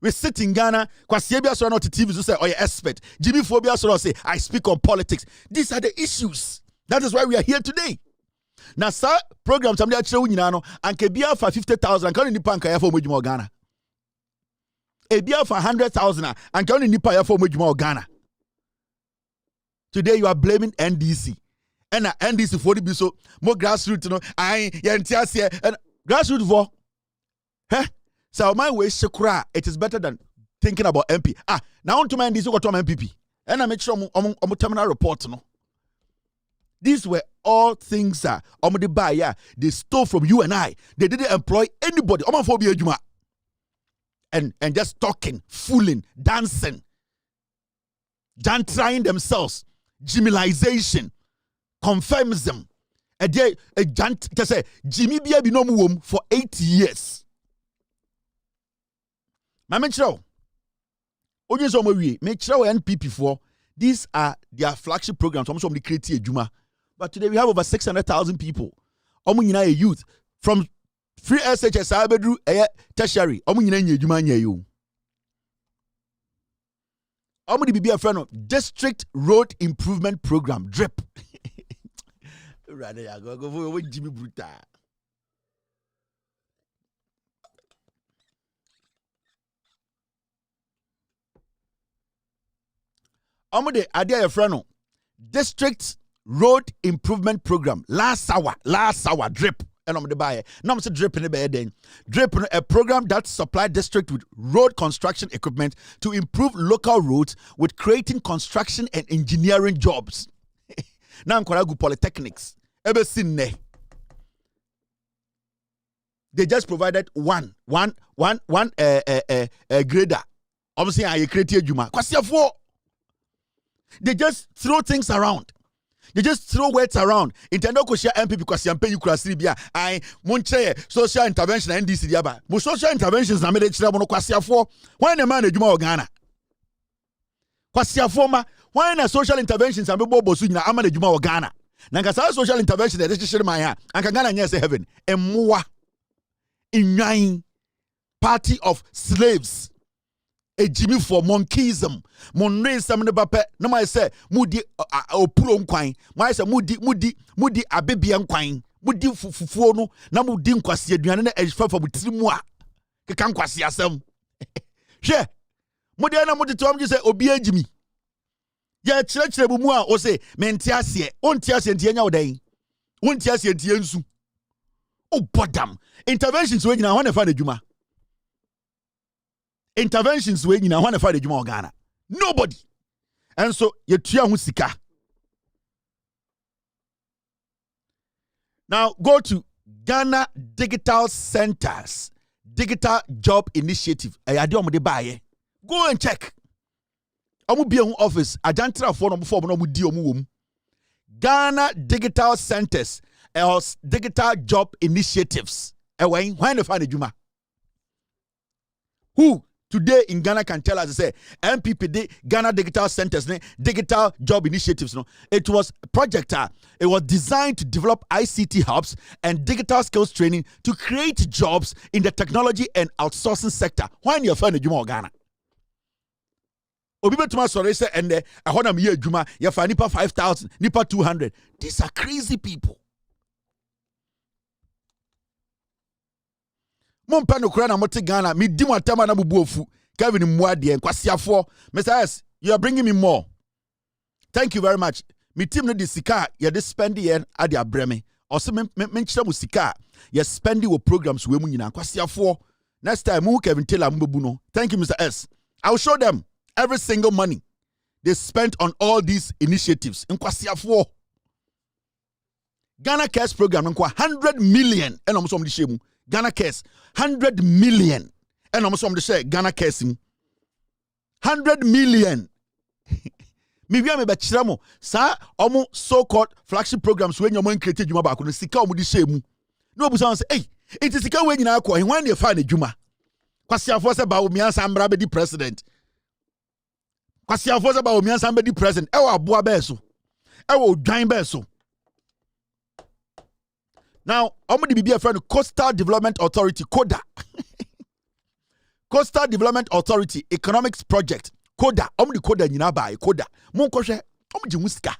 We sit in Ghana, Kwasiebia so not TV to say, oh, you're expert. Jimmy Phobia so say, I speak on politics. These are the issues. That is why we are here today. Now, sir, program somebody at Chewinano and Kebia for 50,000 and can nipa nkaya for Mujimo Ghana. Ebia for 100,000 and can nipa for Mujimo Ghana. Today you are blaming NDC. And NDC for the so more grassroots, you know. I yantiasia and grassroots for. Huh? So my way shakura, it is better than thinking about MP. Now on to my NDC got to MPP. And I make sure I'm terminal report, no. These were all things that they stole from you and I. They didn't employ anybody. And just talking, fooling, dancing, trying themselves, Jimilization, conformism. Just say Jimmy be no womb for 8 years. Make sure NPP for these are their flagship programs. Some create a Juma. But today we have over 600,000 people. A youth from free SHS Abedru tertiary. You. Be a friend of District Road Improvement Program DRIP. Rather go with Jimmy Bruta. Idea a friend of District Road Improvement Program. Last hour drip. And I'm the buyer. Now I'm saying drip in the bed then. Drip a program that supply district with road construction equipment to improve local roads with creating construction and engineering jobs. Now I'm going to polytechnics. Ever seen ne? They just provided one grader. I'm saying I created Juma. They just throw things around. They just throw words around. Intendo ko share MP because yampe you kwasiri bia. I monche social intervention NDC diaba. Mo social interventions na me de kire mo no kwasiafo. When the man adwuma Ghana. Kwasiafo ma when na social interventions am be bosu nyina ama adwuma Ghana. Na nkasa social intervention de kire man ha. Anka Ghana nya say heaven. Emmoa inwan party of slaves. A Jimmy for monkeyism. Mon raise some the bape. No, I say, Moody opulon quine. My say, Moody abebian quine. Moody fufuono. Namu dim quasi adriana edge for trimua. Can quasi asem. She. Modiana Moody to just say, Obia Jimmy. Ya church rebumua or say, Mentiasie, Ontias and Tiana day. Ontias and Tiansu. Oh, bottom. Interventions when I want to find a Juma. Interventions when you want to fight the Juma Ghana. Nobody. And so you tria husika. Now go to Ghana Digital Centers, Digital Job Initiative. Go and check. Amu be on office. Ajantra for number 4 di omu. Ghana Digital Centers or Digital Job Initiatives. When to find the Juma? Who today in Ghana can tell us, say, MPPD, Ghana Digital Centers, Digital Job Initiatives. No? It was a project. It was designed to develop ICT hubs and digital skills training to create jobs in the technology and outsourcing sector. Why in your friend Juma Ghana? Obibe tuma sorry say and I hold am year Juma, you find nipa 5,000, nipa 200. These are crazy people. Mon pano kura na moti Ghana, mi di mwatama na bubuofu. Kevin Mwadi and Kwasiafo. Mr. S, you are bringing me more. Thank you very much. Mi team no di sika, ya di spendi yen adi abreme. Also menchira mu sika, ya spendi wo programs we mu nyina. Kwasiafo. Next time, mu Kevin Taylor mbubuno. Thank you, Mr. S. I will show them every single money they spent on all these initiatives. In Kwasiafo. Ghana Cares program, 100 million. And almost on the shemu. Ghana Cares 100 million and almost on the share Ghana Cares 100 million. Maybe I'm a bachiramo, sir. Almost so-called flagship programs when your man created Juma back on the Sika with the shame. No, but say, hey, it is Sika when you are going when you find a Juma. Kwasia force about me and Sambra be the president. Kwasia force about me and Sambra the president. Ewa Bua Beso. Ewa Jain Beso. Now, I'm going to be a friend of Coastal Development Authority, CODA. Coastal Development Authority Economics Project, CODA. I'm going to CODA in Yinabai, CODA. Mon Koshe, I'm going to Muska.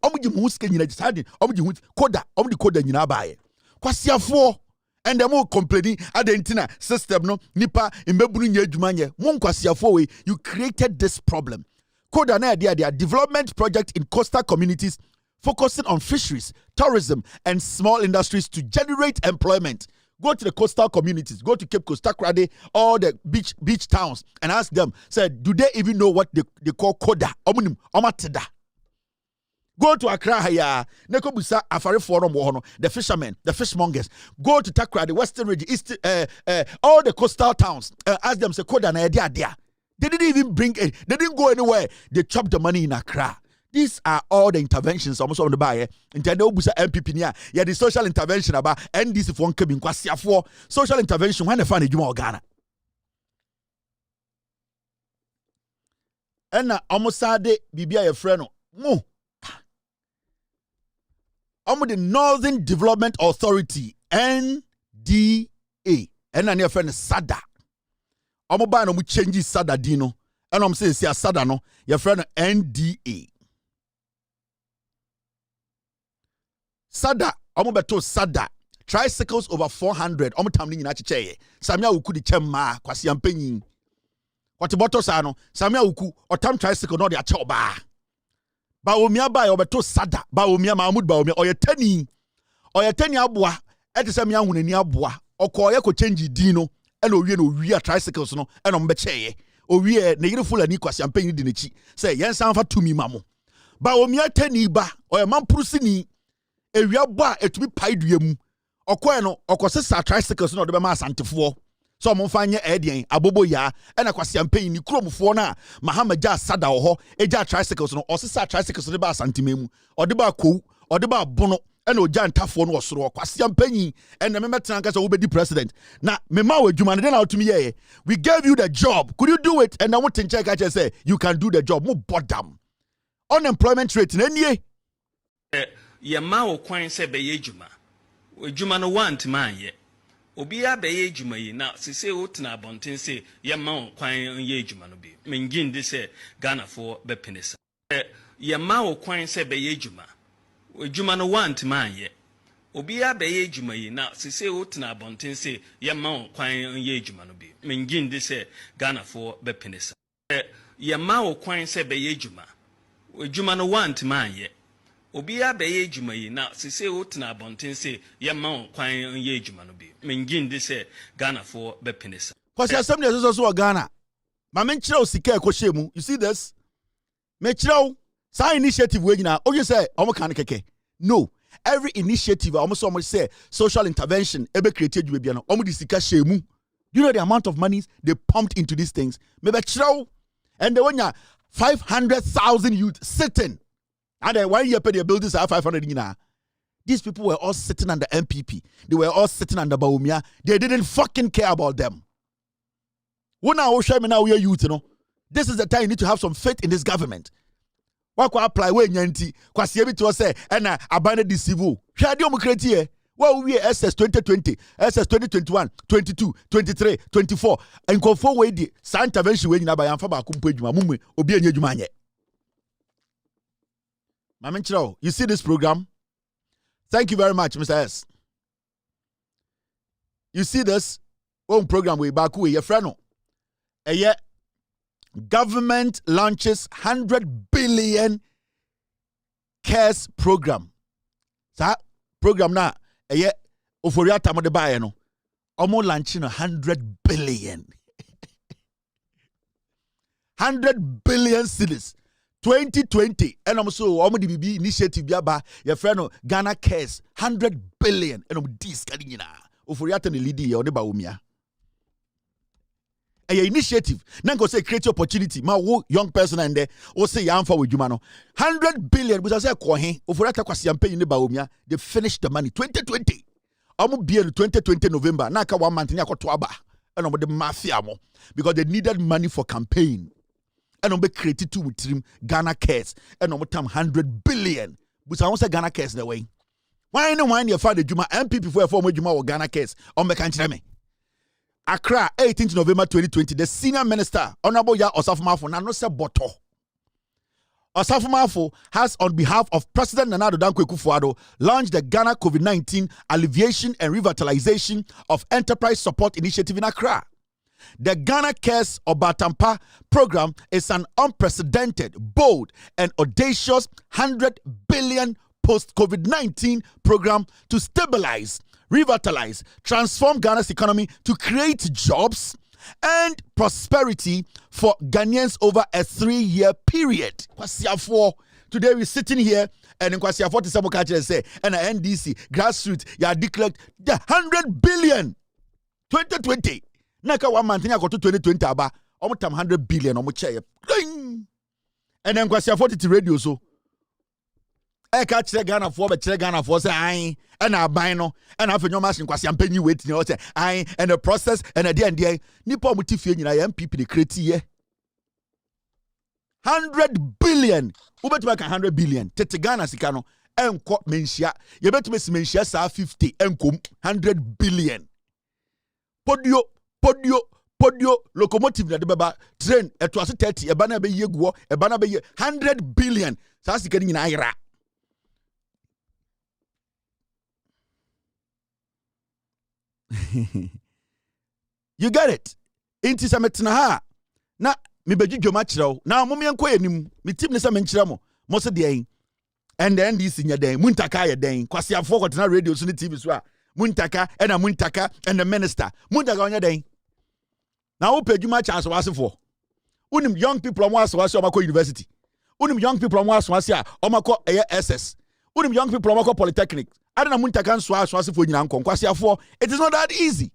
I'm going to Muska in the I'm going to CODA. I'm going to CODA in Yinabai. Kwasiafo. And the more complaining at the internet system, no, Nipa, Imbebuni Yejumanye, Mon Kwasiafo, you created this problem. CODA, their development project in coastal communities focusing on fisheries, tourism, and small industries to generate employment. Go to the coastal communities, go to Cape Coast, Takrade, all the beach towns, and ask them, say, do they even know what they call CODA? Go to Accra, Nekobusa, Afari Forum, the fishermen, the fishmongers. Go to Takrade, Western region, East, all the coastal towns, ask them, say, CODA, they didn't even bring it, they didn't go anywhere. They chopped the money in Accra. These are all the interventions almost on the buyer. Intendo busa MPP niya. Yeah, the social intervention about NDC for one Kwasiafo. Social intervention when they find a Juma Ghana. And na almost sade bibia your friend no. Almost the Northern Development Authority NDA. And na your friend Sada. Almost buy no mu change Sada dino. And I'm saying see Sada no. Your friend NDA. Sada, beto Sada, tricycles over 400. Tamni na chicheye. Samia uku di chema kwasi ampenyin. Wati boto sano. Samia uku otam tricycle no di achoba. Ba omia ba beto Sada. Ba omia Mahmud ba omia oyeteni abua. Eti samia huneni abua. Okoye ko change dino. Eno owie no owie tricycles no. Eno mbecheye. Owie ne yire fula ni kwasi ampenyin di nechi. Say yen sanfa tumi mamo. Ba omia teni ba. Oye mampurusi ni. Ewia bo a etumi paidua mu okoe no okose sa tricycles no de be ma asantefo so mo fanye edien abobo ya na kwase campaign ni kromfo na Mahama ja sada ho eja tricycles no osesa tricycles de ba santimemu ode ba ko ode ba bono na oja ntafo no osoro kwase campaign na me metena nka so wo be di president na me ma wadwuma ne na otumi ye we gave you the job, could you do it? And now what in check I say you can do the job. Mo bodam unemployment rate na nie ye ma wo kwan se be ye adwuma no want man ye obi a be ye adwuma yi na sese wo tena abonten se ye ma wo kwan ye adwuma no bi mengin de se Ghana for be penisa ye ma wo kwan se be ye adwuma no want man ye obi a be ye adwuma yi na sese wo tena abonten se ye ma wo kwan ye adwuma no bi mengin de se Ghana for be penisa ye ma wo kwan se be ye adwuma no want man ye obi a be ye adwuma yi na sese wo tena abonten se ye ma wo kwan ye adwuma no bi mengin de se Ghana for be penisa kwase assembly so Ghana ma men kire o sika ekohye you see this me kire o sa initiative we nyina o you say omo kan keke no every initiative almost say social intervention ebe create adwuma bia no omo di sika hye you know the amount of money they pumped into these things me be kire o and they wanya 500,000 youth sitting. And then 1 year pay their buildings are 500 yina. These people were all sitting under MPP. They were all sitting under Baumia. They didn't fucking care about them. When I was showing now we are youth, you know. This is the time you need to have some faith in this government. What could apply when yanti? Kwasi ebi to say and abandon the civil. Shadi omokratie. Well, we SS 2020, SS 2021, 22, 23, 24. And go forward the intervention when you na bayamfa ba kumpo adwuma mumu obi anya adwuma anye. Mamenchiro, you see this program? Thank you very much, Mr. S. You see this own program way back with your friend. A year government launches 100 billion cares program. That program now a year oforia tamo de buy no. Almost launching 100 billion. 100 billion cedis. 2020 and I'm so almost the BB initiative biaba your friend Ghana cares 100 billion and this kadina oforiata ne lead ye oneba omia a initiative nango say create opportunity ma wo young person and there o say ya amfa wadwuma no 100 billion but say ko he oforiata kwase campaign ne ba omia they finished the money 2020 almost be 2020 November na ka 1 month ni akoto aba and the mafia mo because they needed money for campaign. And on be created to with him Ghana cares and on time 100 billion. But I want to say Ghana cares the way. Why no one your father Juma MPP for former Juma or Ghana cares on the country me. Accra, 18th November 2020, the senior minister, Honorable Ya Osafo Nano se boto. Osafo has, on behalf of President Nana Addo Dankwa Akufo-Addo, launched the Ghana COVID-19 Alleviation and Revitalization of Enterprise Support Initiative in Accra. The Ghana Cares Obatampa program is an unprecedented, bold, and audacious 100 billion post-COVID-19 program to stabilize, revitalize, transform Ghana's economy to create jobs and prosperity for Ghanaians over a 3-year period. Today we're sitting here and in Kwasiafo to some say and NDC, Grassroots, you are declared the 100 billion 2020. Naka 1 month ni akoto 2020 aba omo tam 100 billion omo chair and then Kwasiafo to radio so e ka kire Ghana for be kire Ghana for say ai and aban no and afenyo machine Kwasiampa ni wait ni o say ai and the process and the end nipa omo tifie nyina ya MPP de create ye 100 billion ubetuma ka 100 billion tete Ghana sika no enko menhia ye betuma si menhia sa 50 enkom 100 billion podio locomotive na de beba train eto ase 30 eba na be yeguo eba na be 100 billion sa sika ni na ira you get it inti sa metna ha na me beji dwoma kirew na mo me enko yanim me tim ne sa me nkire mo se de and then this nya den muntaka ye den Kwasiafo kwatena radio so ne TV so a muntaka and the minister muntaka onya den now, Peduma chance was for. Unim young people was Omako University. Unim young people was Omako SS. Unim young people Omako Polytechnic. I don't know Muntakan Swasi for Yanko. Kwasiafo. It is not that easy.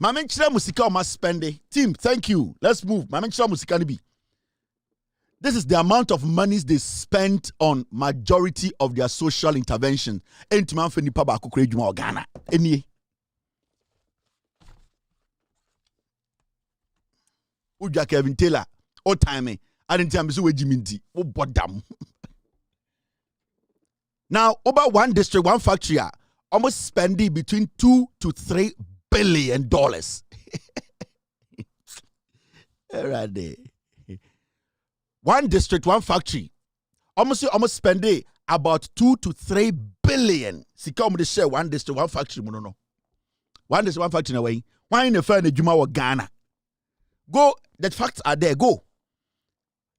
Mame chira musika must spend it. Team, thank you. Let's move. Mame chira musika ni bi. This is the amount of monies they spent on majority of their social intervention. Enti man fe nipa ba akokore dwuma Ghana. Enie. Uja Kevin Taylor. O time. I didn't tell me so we jiminti. O bodam. Now, over one district, one factory, almost spending between $2 to $3 billion. Right there. One district, one factory, almost spending about $2 to $3 billion. See, come to share one district, one factory, no. One district, one factory away. Why in the fair Juma or Ghana? Go, the facts are there. Go.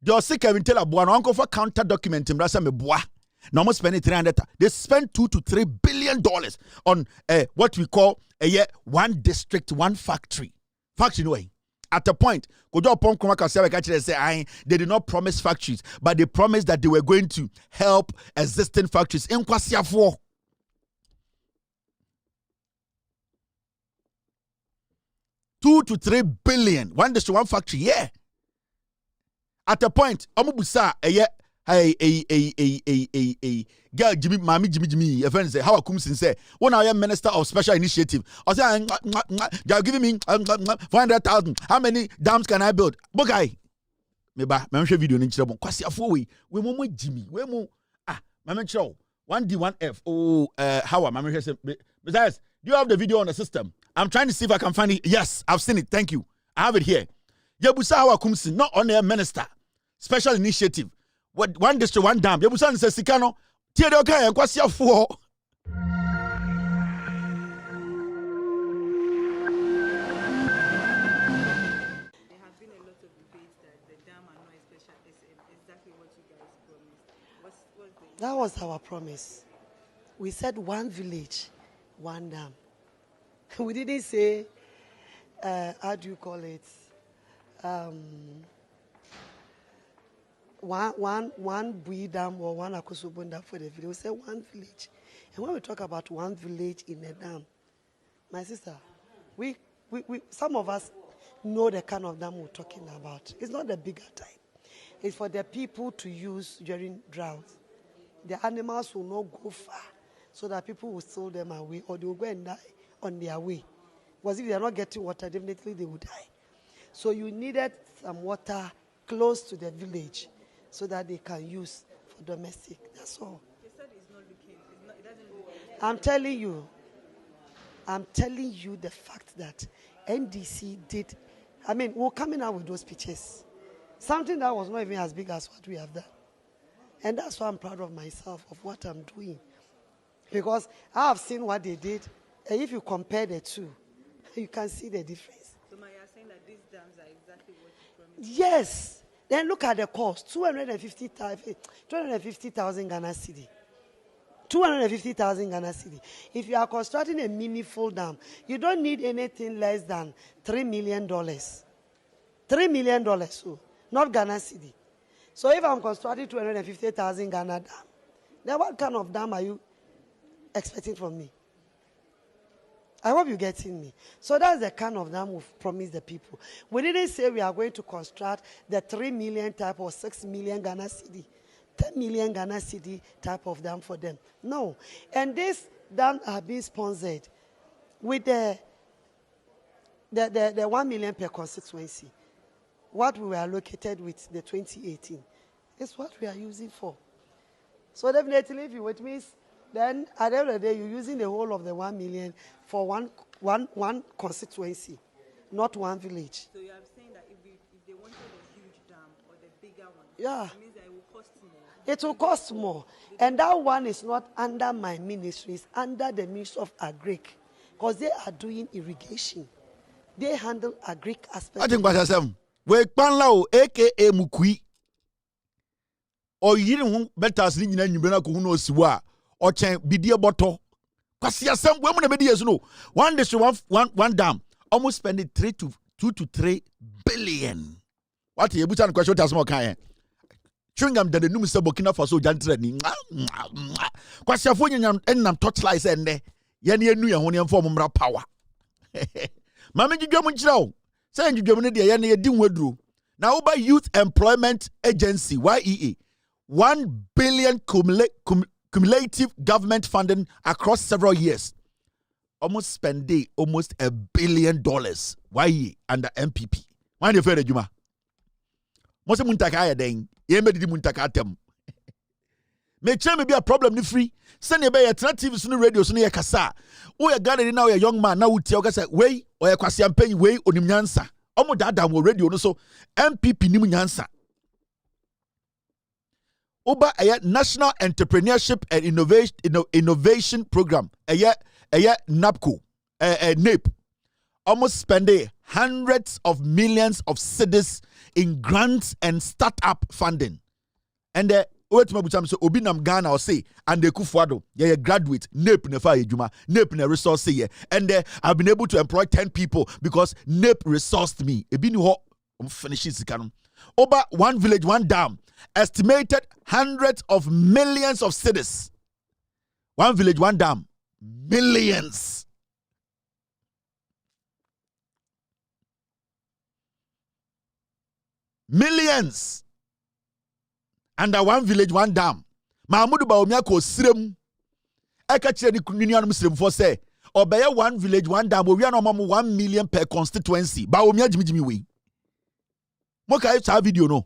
Your sick Kevin tell a boy, uncle for counter document him. That's me boy. Now almost spending 300. They spend $2 to $3 billion on what we call a year one district, one factory. Factory way. At a point, they did not promise factories, but they promised that they were going to help existing factories. In Kwasiafo. $2 to $3 billion. One district, one factory. Yeah. At a point, Amubusa, girl Jimmy, Mammy Jimmy, a friend say, how come since say, when I am Minister of Special Initiative, I say, they're giving me 400,000. How many dams can I build? Bogai. Meba, my video in Chilabon. Kwasiafo we mo Jimmy, we mo my show 1D 1F. Oh, how am I? Besides, do you have the video on the system? I'm trying to see if I can find it. Yes, I've seen it. Thank you. I have it here. Yabusa how come sin not on the Minister Special Initiative. What one district, one dam. Yabusa says Sikano. Tie de okay Kwasiafo. That was our promise. We said one village, one dam. We didn't say, how do you call it? One Bui dam or one Akosubun dam for the village. We said one village. And when we talk about one village in a dam, my sister, we some of us know the kind of dam we're talking about. It's not the bigger type. It's for the people to use during drought. The animals will not go far so that people will steal them away or they will go and die on their way. Because if they are not getting water, definitely they will die. So you needed some water close to the village so that they can use for domestic. That's all. You said it's not looking, it doesn't look. I'm telling you the fact that NDC did, we're coming out with those pictures. Something that was not even as big as what we have done. And that's why I'm proud of myself, of what I'm doing. Because I have seen what they did. And if you compare the two, you can see the difference. So, Ma, you're saying that these dams are exactly what you promised? Yes. Then look at the cost. 250,000 Ghana cedi. 250,000 Ghana cedi. If you are constructing a meaningful dam, you don't need anything less than $3 million. $3 million, so not Ghana cedi. So if I'm constructing 250,000 Ghana dam, then what kind of dam are you expecting from me? I hope you're getting me. So that's the kind of dam we've promised the people. We didn't say we are going to construct the 3 million type or 6 million Ghana cedi, 10 million Ghana cedi type of dam for them. No. And this dam are being sponsored with the 1 million per constituency. What we were allocated with the 2018 is what we are using for. So definitely, if you wait means, then at the end of the day, you're using the whole of the 1 million for one constituency, not one village. So you are saying that if they wanted a huge dam or the bigger one, it means that it will cost more. It will cost more. And that one is not under my ministry, it's under the Ministry of Agric, because they are doing irrigation. They handle agric aspects. I think what I said. We panlao aka Mukui or yirin better sleep in any benako who knows what or chain bidia bottle. Because some women be years no. One district one dam almost spending 2 to 3 billion. What you put on question as more kind. Chewing them the new Mr. Burkina Faso jantreni. Because your phone and touch lights and there. Yenny new and form power. Mama Jidwam nchira say Jidwam ne de ye na ye di nwaduro. Now Uber Youth Employment Agency YEA 1 billion cumulative government funding across several years. Almost spending almost $1 billion. YEA under MPP. Why you fair Juma? Most muntaka ya den. Ye me di muntaka atem. Me try me be a problem ni free. Send ye be your TV so radio so ye kasa. Wo ye Ghana now a young man now uti o say wey or ye kwasi ampen wey onim nyansa. Omo dada mo radio no so MPP nim nyansa. Oba a National Entrepreneurship and Innovation Program. A NAPCO. NAPE. Almost spending hundreds of millions of cedis in grants and startup funding. And wait my bucham so obi nam Ghana or say and the kufuado ye graduate NAPE ne fa ejuma NAPE ne resource ye and I've been able to employ 10 people because NAPE resourced me. Ebi ni ho finishing sikanom. Over one village, one dam, estimated hundreds of millions of cedis. One village, one dam, millions. Millions. Under one village, one dam. Mahmudu Baumia ko sirem. Eka chire ni kuninian muslim for say. Obeye one village, one dam. We are no 1 million per constituency. Baumia jimi we. Moka cha video no.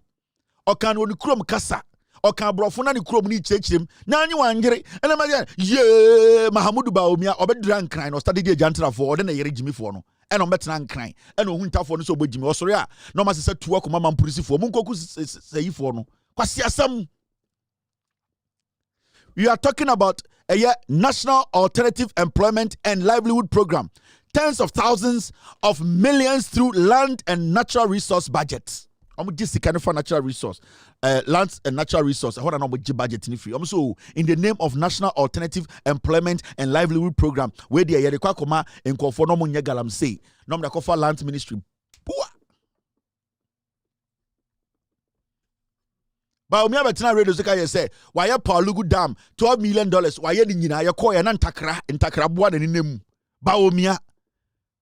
Okan woni krom kasa. Okan brofo na ni krom ni chechirem. Na anyi wangere. Ena ma ye Mahmudu Baumia obedran kran no study dey jantra for ode na yere jimi for no. Ena ometena nkran. Ena ohuntafo no so obejimi. Osore a no ma sese tuwa ko mama mpurisi for. Munkoku seyi for no. Kwasi asam. We are talking about a National Alternative Employment and Livelihood Program. Tens of thousands of millions through land and natural resource budgets. I'm just kind of for natural resource, lands and natural resource. I want to know what budget in free. So in the name of National Alternative Employment and Livelihood Program, where the Yerikwa Koma and Kofono Munya Galam say, nom da Kofa Land Ministry. But we have a radio say, why a Paulugu Dam, $12 million, why you didn't ya call an antakra and takrabuan and in them. Baomia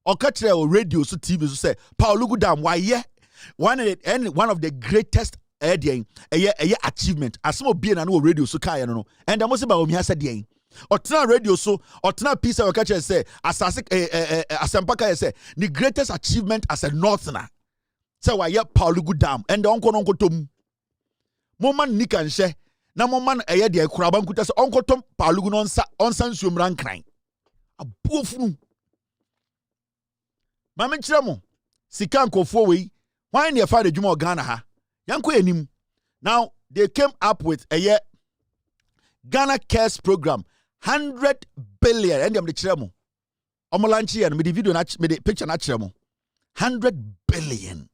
or catcher radio so TV say, Paulugu Dam, why ye? One of the greatest achievement as some being an radio so kaya and I must say Baomia said yen. Or radio so or piece of catcher say, as Asampaka say, the greatest achievement as a northerner. So why ye Paulugu Dam and the uncle Tom. Moman nikan she na moman eye de kuraba nkuta se onkotom Paulugu no onsan suomran kran abuofunu mama kire mo sika nkofo we why na fa de dwuma Ghana ha yanko enim. Now they came up with a Ghana Cares program 100 billion and dem de kire mo omolanchi ya me the video na me the picture na kire mo 100 billion.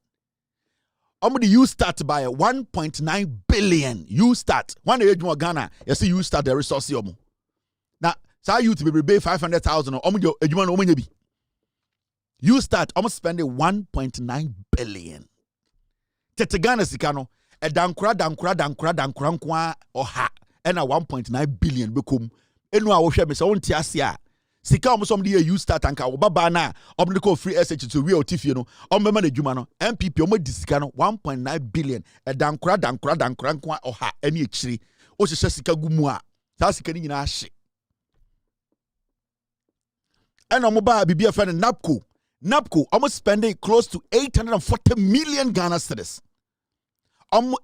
You start by 1.9 billion. You start. One age more Ghana. You see, you start the resource. Now, so you to be 500,000 or you start almost spending 1.9 billion. Tete Ghana sikano a dankra or ha and a 1.9 billion become. Enu a wohwe me se won tiasia. Sika omo som de you start anka wo baba na omo de ko free SH to we otifie no omo ma na dwuma no MPP omo di sika no 1.9 billion e dankra nkwa oha ani ekiri o hye sika gumu a sa sika ni nyina ahye and omo ba bibia fa na NAPCO almost spending close to 840 million Ghana cedis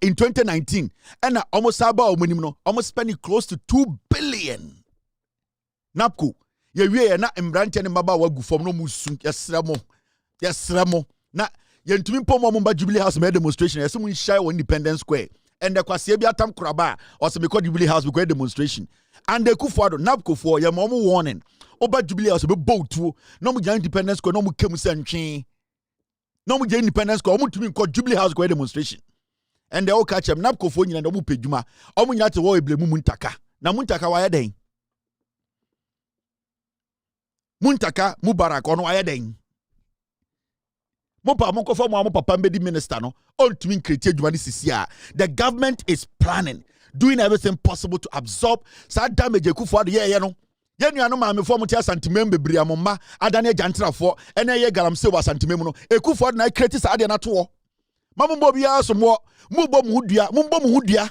in 2019 and almost about omo no almost spending close to 2 billion. NAPCO ye na mbrante ne maba wagu fom no musu yesremo na yentumi pomo mo ba Jubilee House me demonstration yesum nhyai on Independence Square and the kwase bi atam kraba or se me call Jubilee House because demonstration and the kufuado NAPCO for ye mo warning oba Jubilee House be botuo no mo Independence Square no mo kemu santwe no mo Independence Square mo tumi call Jubilee House because demonstration and they all catch them NAPCO for nyina no mo pedwuma o mo nyina te wo eblemu muntaka na muntaka wa ye den Muntaka Mubarak ono ayeden. Mopa monko fo mo papa mbedi minister no on to mean create adwuma sisia. The government is planning, doing everything possible to absorb sa damage ekufuado ye no. Ye nuano maame fo mote asantemem bebre amomma adane agyantrafo ene ye galamse wa asantemem no ekufo na create sa ade na to mambo bia so mo mubom hudua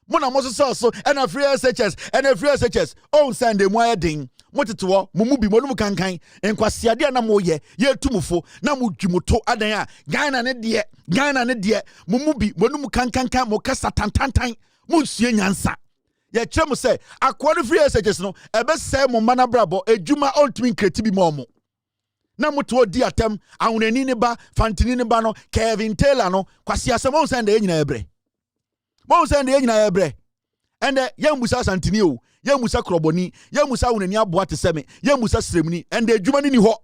muna moso so ena free SHS on Sunday mo ayedin moteto mo bi mo no kankan enkwase ade na mo ye tumufo na mo dwumoto adan a Ghana ne de mo bi mo no kankan mo kasa tantantan mo nsue nyansa ye kyerem se akwa free SHS no ebe se mo mana brabo edwuma ultimate create bi mo na moto di atem ahunani ne ba fantini ne ba no Kevin Taylor no kwase asem on Sunday nyina ebre mo send ye nyina ebre ende ye musa santini o ye musa kroboni ye musa wonani aboa te seme ye musa sremni ende adwuma ni ho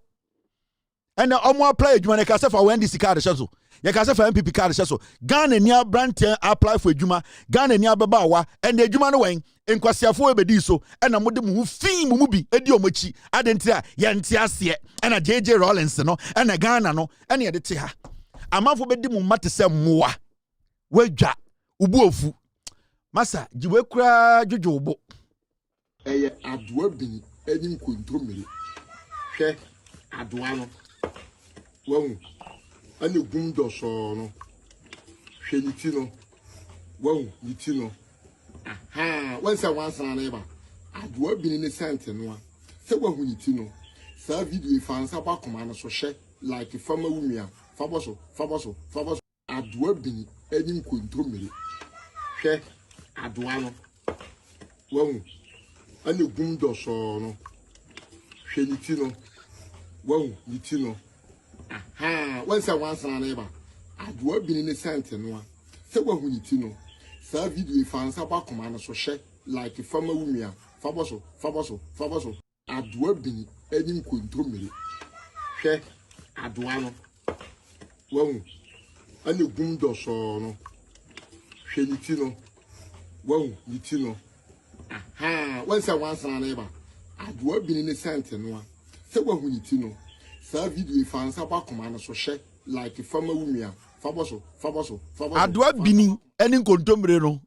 ende omo apply adwuma ne ka se fa NDC card hyeso ye ka se fa MPP card hyeso Ghana ni abrantia apply for adwuma Ghana ni ababawa ende adwuma no wen enkwasiafo ebedi so ena mode mu fin mu bi edi omachi adentira ye nte ase ena JJ Rollins no ena Ghana no ena ye de te ha amanfo bedi mu mate se moa wadwa ubuofu masa jiwe kura jojo ubo eye adoa bini enim kontromere hwe adoa no wahu ane gum doso no hwe niti no wahu niti no aha wansa wansana na eba adoa bini ne sante no a se wahu niti no sa video fansa ba koma no so hwe like fama wumia faboso adoa bini enim kontromere hwe adoa no wahu ane gum doso no hwe niti no wahu niti no aha wansa wansana na eba adoa bini ne sante no a se wahu niti no sa video fansa ba koma no so hwe like fama wumia faboso adoa bini enim kontromere hwe adoa no wahu ane gum doso no hwe niti no wahu niti no aha wansa wansana na eba adoa bini ne sante no a se wahu niti no sa video fansa ba koma no so hwe like fama wumia faboso adoa bini eni nkontomre no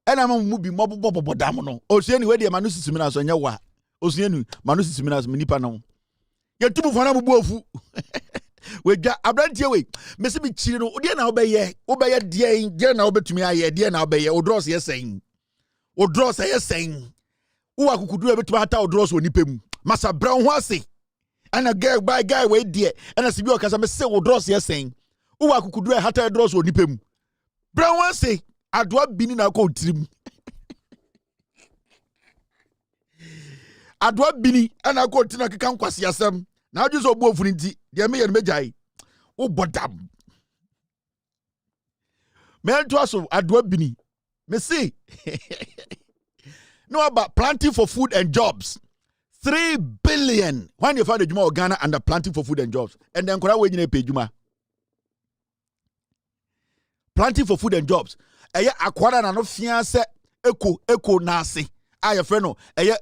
ena mu bi mobobobo dam no osueni we de manu sisimina so nya wa osueni manu sisimina so nipa no yetubu fana mu buofu wejwa abrantie we mesi bi chiri no de na obeye de na obetumi aye de na obeye odros yesen wo akukudu ebetumi ata odros onipa mu masa brown ho ase ana guy we de ana sibi okasa me se odros yesen wo akukudu e hata odros onipa mu brown ase adoa bini na ko tirim adoa bini ana ko tina keka nkwase asem na adwo so obuofu nti de me ye no mejai wo bodam me to aso adoa bini me see no about planting for food and jobs 3 billion when you find a juma Ghana under planting for food and jobs and then kora we nyina pay juma planting for food and jobs eye akwara na no fia se eko na ase aye frɛ no eye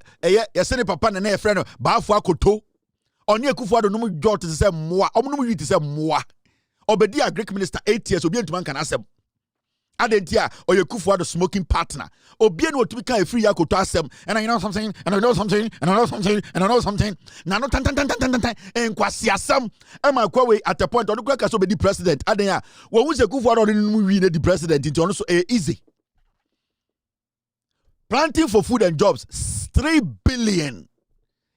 yese ne papa na ye frɛ no baafo akoto oni ekufo ado no mu jot se moa omo no mu yiti se moa obedi agric minister 8 years obi ntuma kan asem adentia oyekufo ado smoking partner obi no otumi kan free akoto asem and I know something and I know something and I know something and I know something na no tan enkwasi asem e ma kwa we at a point onu kwa so be di president adenya wo hu se kufo ado no mu wi na di president nti onu so easy planting for food and jobs 3 billion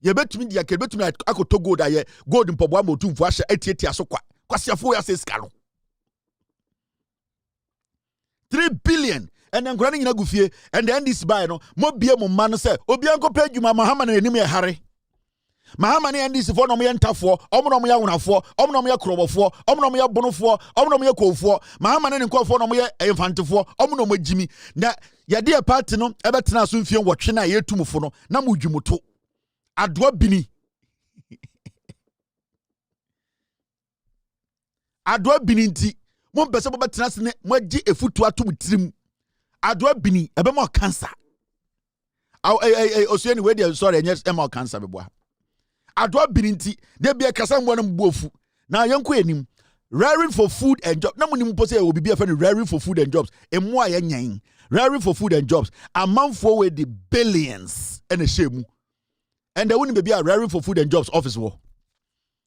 ye betumi dia ke betumi akoto gold aye gold mpobo amotumfo ahye etieti aso kwasiafo ya se skalo 3 billion and then granny na gufie and then this buy no mo bie mo man say obi anko pa adwuma mahama na enim ye hare mahama na ndis fo no mo ye ntafo omo no mo ye wonafo omo no mo ye krobofo omo no mo ye bonofo omo no mo ye kofo mahama na nkofo no mo ye infantefo omo no mo jimi na ye de party no e betena so mfie wotwe na ye tumfo no na mo dwumoto adoa bini nti mo mpese bo betena se ne mo agi efutu atom tirim adoa bini ebe mo cancer osueni we dey sorry enye e mo cancer beboa adoa bini nti de bia kasa mbo na mbuofu na yenko enim raring for food and jobs na mo nim pose obi bia fa ne raring for food and jobs emo aye nyan raring for food and jobs amanfo we the billions ene shemu And there wouldn't be a raring for food and jobs office war.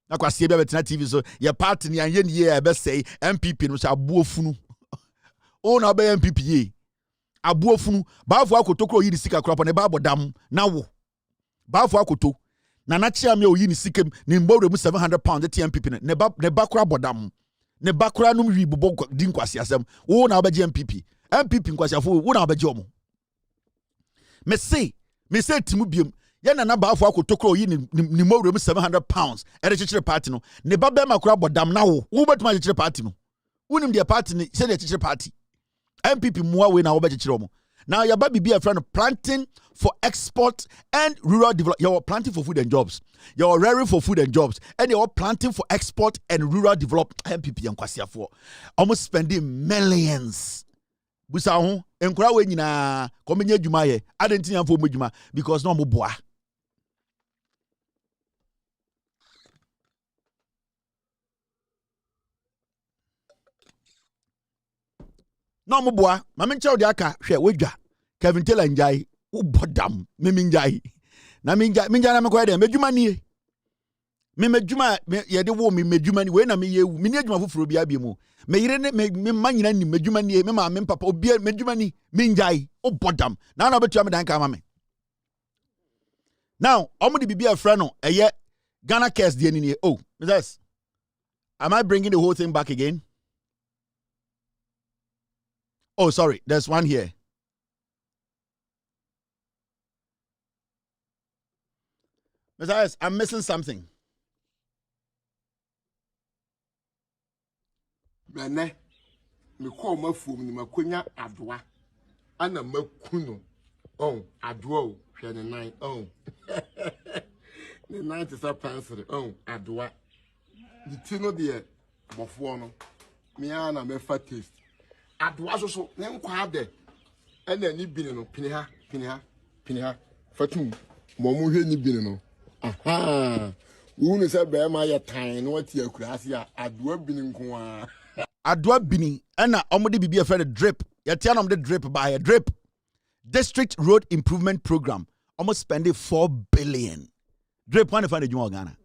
Na kwa see be TV so your party ni anye ye be say MPP no say abuofunu. O na be MPP ye. Abuofunu baafo akotokro yi ni sika kropo ne ba bodam na wo. Baafo akoto na na chia me oyi ni sikem ni mbawre mu 700 pounds the MPP ne ba kra bodam. Ne ba kra no wi bobo din kwase asem. O na be MPP. MPP nkwasiafo wo na be omo. Me say timu biem yana na baafo akotokro yi ni mbawre mu 700 pounds e de chechire party no ne ba be makra bodam na wo betuma chechire party no. Unim de party ni se de chechire party. MPP muwa we na wo be chechire omo. Now your baby be a friend of planting for export and rural development. You're planting for food and jobs. You're rearing for food and jobs. And you're planting for export and rural development. MPP and Kwasia for almost spending millions. Busa ho enkura we nyina komenye djuma ye. Adenti am for djuma because no mo boa. No mo boa ma me nche de aka hwe wedwa Kevin Taylor njai ubodam me minjai na minjai na me kwa de medjuma nie me medjuma ye de wo me medjuma ni we na me yewu me ni adjuma foforo bia bia mu me yire ne me manyina ni medjuma nie me ma me papa obi medjuma ni minjai ubodam na na betua me dan ka ma me now omo de bibia fra no eye Ghana case de ni oh this am I bringing the whole thing back again? Oh, sorry. There's one here. Messiah, I'm missing something. Mene, me call my phone, ni makunya adwa. Ana makuno. Oh, adwa. Share the nine. Oh, the 90 pounds. Oh, adwa. The tino de bofuano. Me ana me fat taste. Adwa so ne nkwa de ena ni bini no piniha fatum momu hwe ni bini no aha wunu se be ma ya tan no wati akurase a adwa bini nko adwa bini ena omode bibia friend drip yatia no omode drip by a drip district road improvement program almost spending 4 billion drip one find the Ghana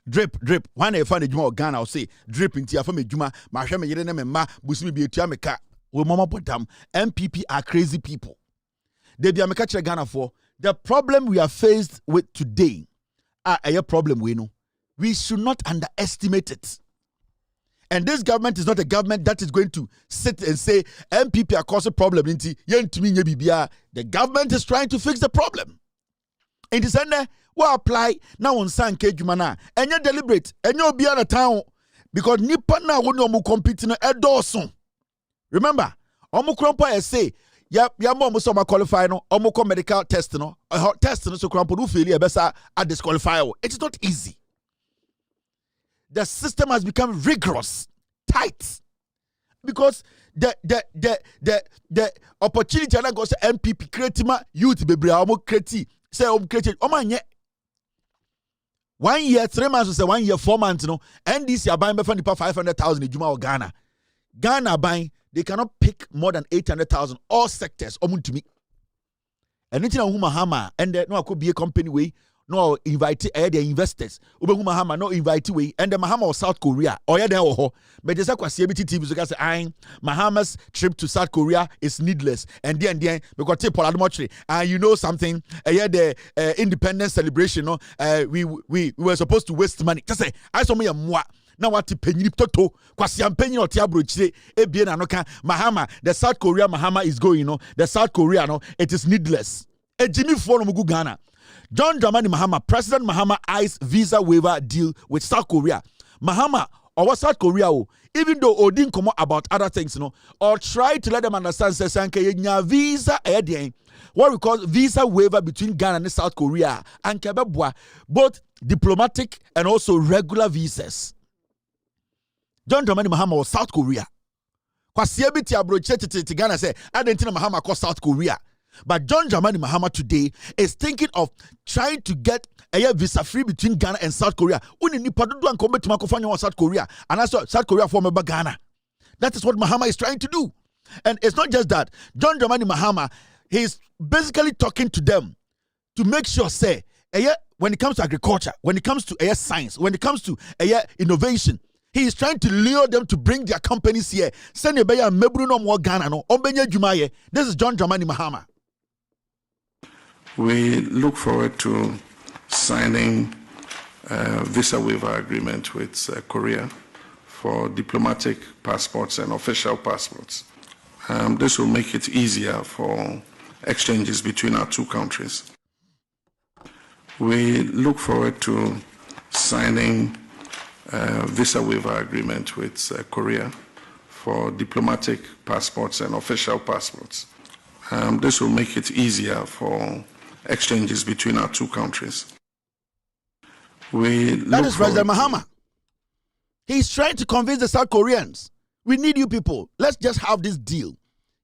drip when I find a juma Ghana I'll say drip into after me juma ma hwe me yire ne me ma busumi bi etua me ka we mama bodam MPP are crazy people they be ameka kire Ghana for the problem we are faced with today a problem we know we should not underestimate it. And this government is not a government that is going to sit and say MPP are causing problem into yentumi nye bibia. The government is trying to fix the problem. In the sender we apply now on sanke jumana enye deliberate enye obi na town because nipa na wo no mu compete no edoso. Remember omu krompo e say ya mo so ma qualify no omu ko medical test no so krompo do fail e besa a disqualify. It is not easy. The system has become rigorous, tight, because the opportunity that goes to MPP create youth bebre omo create say create omanye 1 year 3 months say 1 year 4 months no NDC are buying befa nipa 500,000 ejuma of Ghana buying they cannot pick more than 800,000 all sectors omuntumi anything on Mahama and no could be a company way no invite the investors Ubehu Mahama no invite way and the Mahama or South Korea or then but there's a quasi-CBT TV so guys say Mahama's trip to South Korea is needless and then because take Poladmochi and you know something the independence celebration no we were supposed to waste money just say I saw me a moi now what penny toto kwasi ampenyi oti abrochire ebie na no ka Mahama the South Korea Mahama is going the South Korea no it is needless ejimi fo no mugu Ghana John Dramani Mahama, President Mahama eyes visa waiver deal with South Korea. Mahama or South Korea, even though Odin come about other things, or try to let them understand say visa what we call visa waiver between Ghana and South Korea and Kebabwa, both diplomatic and also regular visas. John Dramani Mahama was South Korea. Kwasiebiti abroche Ghana say Adentina Mahama called South Korea. But John Dramani Mahama today is thinking of trying to get a visa free between Ghana and South Korea. Uni ni padudu and come to Makofanya South Korea and also South Korea form of Ghana. That is what Mahama is trying to do. And it's not just that. John Dramani Mahama, he's basically talking to them to make sure, say, when it comes to agriculture, when it comes to science, when it comes to innovation, he is trying to lure them to bring their companies here. This is John Dramani Mahama. We look forward to signing a visa waiver agreement with Korea for diplomatic passports and official passports. This will make it easier for exchanges between our two countries. We look forward to signing a visa waiver agreement with Korea for diplomatic passports and official passports. This will make it easier for exchanges between our two countries. That is President Mahama. He's trying to convince the South Koreans, we need you people. Let's just have this deal.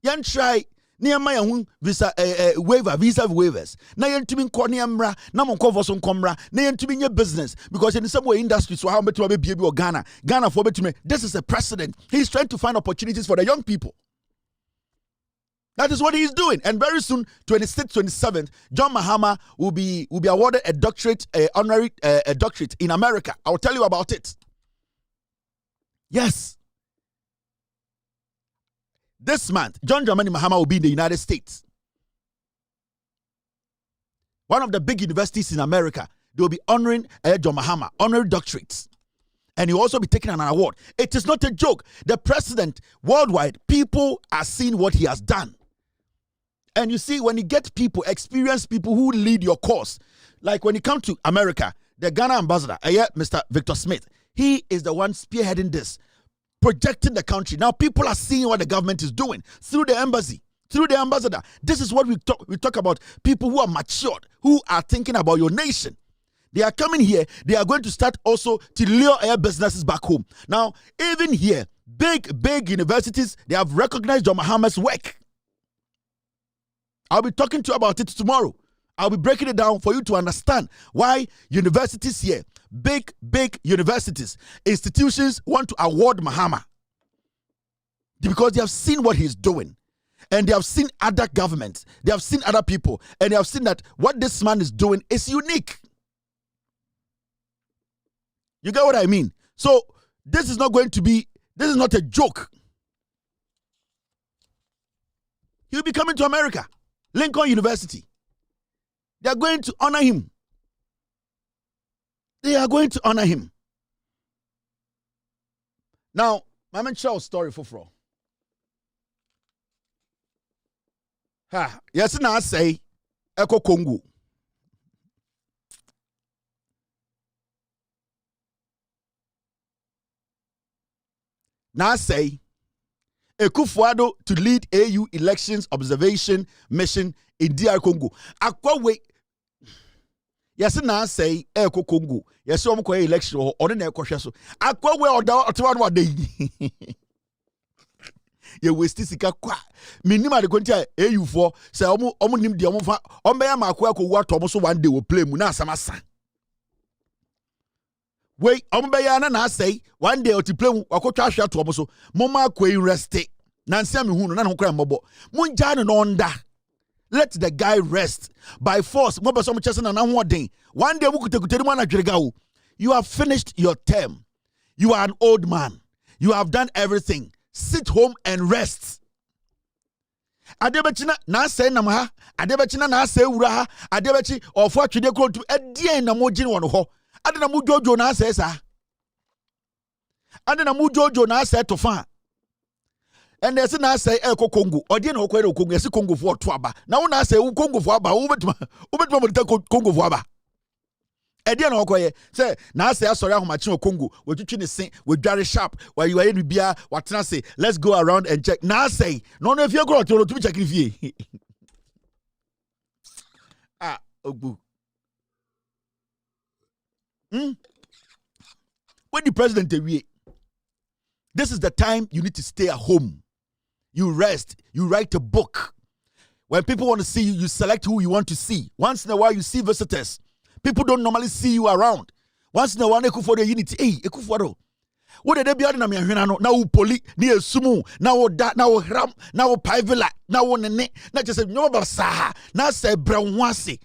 Yan try Niamaya visa waivers. Na yan to be Korniamra, Namon Coverson Comra, na yan to be your business. Because in some way industry, so how much to be or Ghana for me. This is a precedent. He's trying to find opportunities for the young people. That is what he's doing. And very soon, 26th, 27th, John Mahama will be awarded a doctorate, honorary doctorate in America. I'll tell you about it. Yes. This month, John Dramani Mahama will be in the United States. One of the big universities in America, they will be honoring John Mahama, honorary doctorates. And he'll also be taking an award. It is not a joke. The president, worldwide, people are seeing what he has done. And you see, when you get people, experienced people who lead your cause, like when you come to America, the Ghana ambassador, Mr. Victor Smith, he is the one spearheading this, projecting the country. Now people are seeing what the government is doing through the embassy, through the ambassador. This is what we talk about, people who are matured, who are thinking about your nation. They are coming here. They are going to start also to lure air businesses back home. Now, even here, big universities, they have recognized John Mahama's work. I'll be talking to you about it tomorrow. I'll be breaking it down for you to understand why universities here, big universities, institutions want to award Mahama. Because they have seen what he's doing. And they have seen other governments. They have seen other people. And they have seen that what this man is doing is unique. You get what I mean? So, this is not a joke. He'll be coming to America. Lincoln University. They are going to honor him. They are going to honor him. Now, my man Charles story for. Yes, now I say, Eko Congo. Now I say, Ekufuado to lead AU elections observation mission in DR Congo. Akwawe. Yes, now say Eko Congo. Yes, I'm going election or on the question. Akwawe or down one day. You waste this kwa. Minima the country AU for say omu nim di omu fa. Ombeya makwa ko wa to so one day will play mu na samasa. Wait, ombeya na say one day to play wakotwa hwa to so. Moma ko rest. Nancy me hu no na ho kra mbobo. Munja no onda. Let the guy rest. By force, mo beso mo chese na ho den. One day mukutekuteri mo na dwerega wo. You have finished your term. You are an old man. You have done everything. Sit home and rest. Adebechina na say nam ha, adebechina na say wura ha, adebechi ofo atwede krontu edien na mo gine wono ho. Ade na mo jojo na say sa. Ade na mo jojo na say to fa. And there's na say Eko Congo. Odi na okwe Congo, yes Congo for to aba. Na wo na say Congo for aba, wo betuma mo take Congo for aba. Edi na okwe say na say asori ahomachi o Congo, we twitwi ne sen, we dware sharp, where you are in bia, watena say, let's go around and check. Na say, no if you go to me check fie. Ogbu. When the president away, this is the time you need to stay at home. You rest. You write a book. When people want to see you, you select who you want to see. Once in a while, you see visitors. People don't normally see you around. Once in a while, they for the unity. Hey, ekuforo. What did they be adding na miahwena na wo poli na esumu na wo da na wo ram na wo paivela na wo nene na just say no ba sa na say brewase.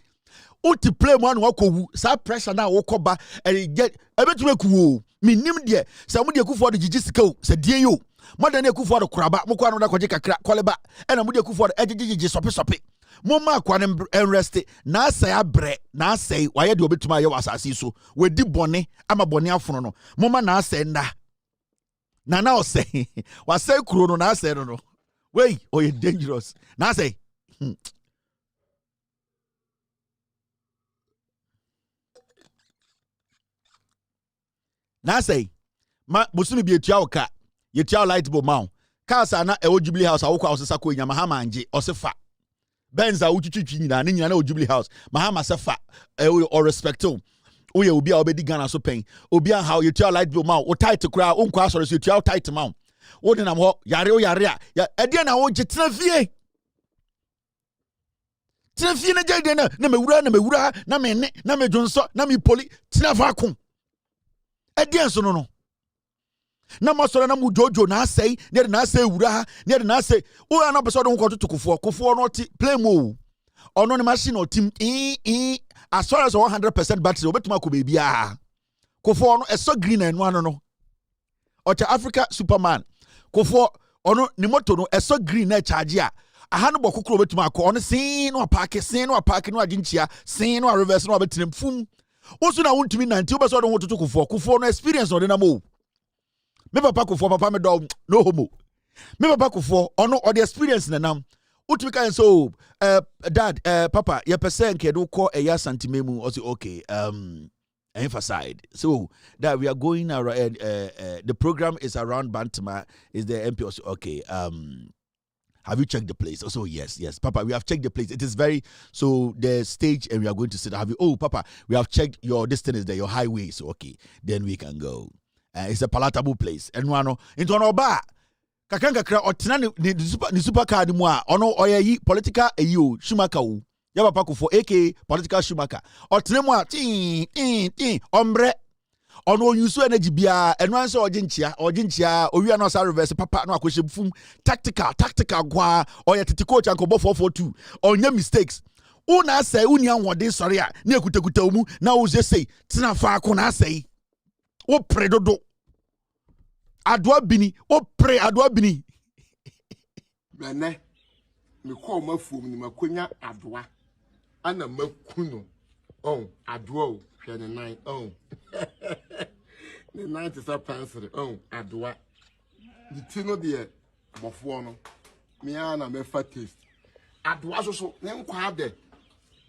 Uti play one wako sa pressure na wokoba and get a bit ku me nim de samudi akufo de gigisika se die yo modern akufo de kraba mokwa no da kwaje kakra koleba and amudi akufo de egigigi sope moma akwa ne rest na asai abre na asai waye de obetuma ye wasase so wedi bone ama bone afono no moma na asai nda na osai wasai kuro no na asai no wey oye dangerous na asai na say ma musumi bi etua oka yetua light bulb ma cars na e Jubilee House awokwa osesa ko nya mahama anje osefa benza uchuchuchu nyina ne nyina na Jubilee House mahama sefa or respect o ye obi a obedi Ghana so pen obi a how yetua light bulb ma o tight kra o nkwa asore so yetua tight ma wo de nam ho yare a ya ede na wo gitena fie na jade na mewura na me ne na me dwonso na me poli tena fa ko edian so no na masoro na mu jojo na asai na asai wura na asai o ya na beso do nkoto kofo no ti play mo ono ne machine o tim as far as 100% battery obetuma ko bebia kofo no eso green enu ano no ocha Africa Superman kofo ono ni moto no eso green na charge a aha no bokokro obetuma akọ ono sin no park no aginchia sin no reverse no abetrem fum osu na wontumi nanti obeso do hototo kofo no experience no de na mo me papa kofo papa me do no homo me papa kofo ono o the experience na nam utumi kan so dad papa ye person ke do call a santimemu o say okay emphasize so that we are going around the program is around Bantama is the MP also okay have you checked the place? Also, yes, Papa, we have checked the place. It is very, so the stage and we are going to sit. Papa, we have checked your distance is there, your highway. So, okay, then we can go. It's a palatable place. And one, into an oba, kakanga kra, or tina ni super car di moi, ono oye political eyo, shumaka yaba pako for AK, political shumaka. Or tina moi, ombre. Ono yusu energy bia enwan se oginchia owi no sa reverse papa no akwhye fum tactical kwa oya tete coach ankobo 442 onya mistakes una say uni anwode sori a na ekutakuta mu na wo say tina fa ko na say wo predodo adwa bini wo pre adwa bini mene me ko mafuom ni makonya adwa ana makuno adwa o hwe ne nan the 90 pencil adwa the tino de bofo no me ana me fa taste adwa so ne nkwa de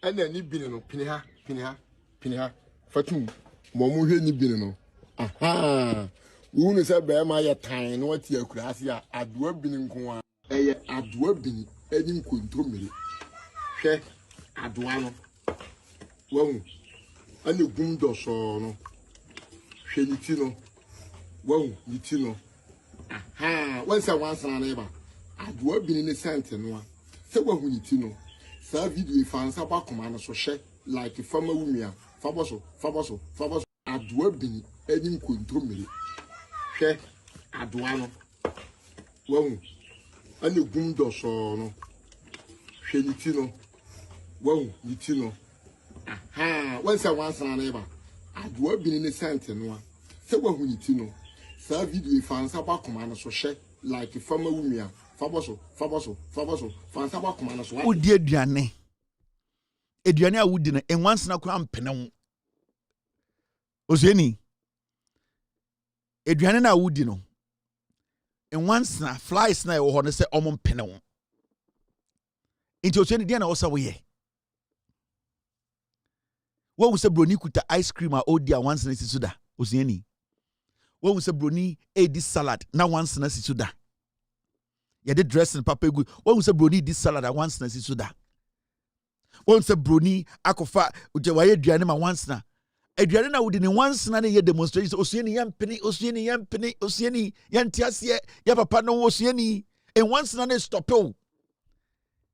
ena ni bini no pini ha fatum momu hwe ni bini no aha wunu se be ma ye tan no ati akurase a adwa bini nko a eye adwa bini eni nkontromere hwe adwa no wahu ani gundo so no hwe nitino wahu nitino aha wansa wansa na eba adwa bini ne sente no a se wahu nitino sa video fansa ba koma no so hwe like fama wumia faboso adwa bini eni nkontromere hwe adwa no wahu ani gundo so no hwe nitino wahu nitino aha wansa wansa na eba adwa bini ne sente no a se wahu nitino sa video fansa ba koma no so hwe like fama wumia faboso fansa ba koma no so odi aduane a wudi na enwansa na kwa mpene wo ozueni aduane na wudi no enwansa flies na wo ho ne se omo mpene wo nti ozueni dia na wo sa wo ye wo se broni kuta ice cream a odi a once na sisuda ozueni wo se broni edi salad na once na sisuda ye de dressing papa egu wo se broni di salad a once na sisuda wo se broni akofa uje waye aduane ma once na aduane na wodi ne once na ye demonstration osueni yantiase ya papa no osueni en once na stop o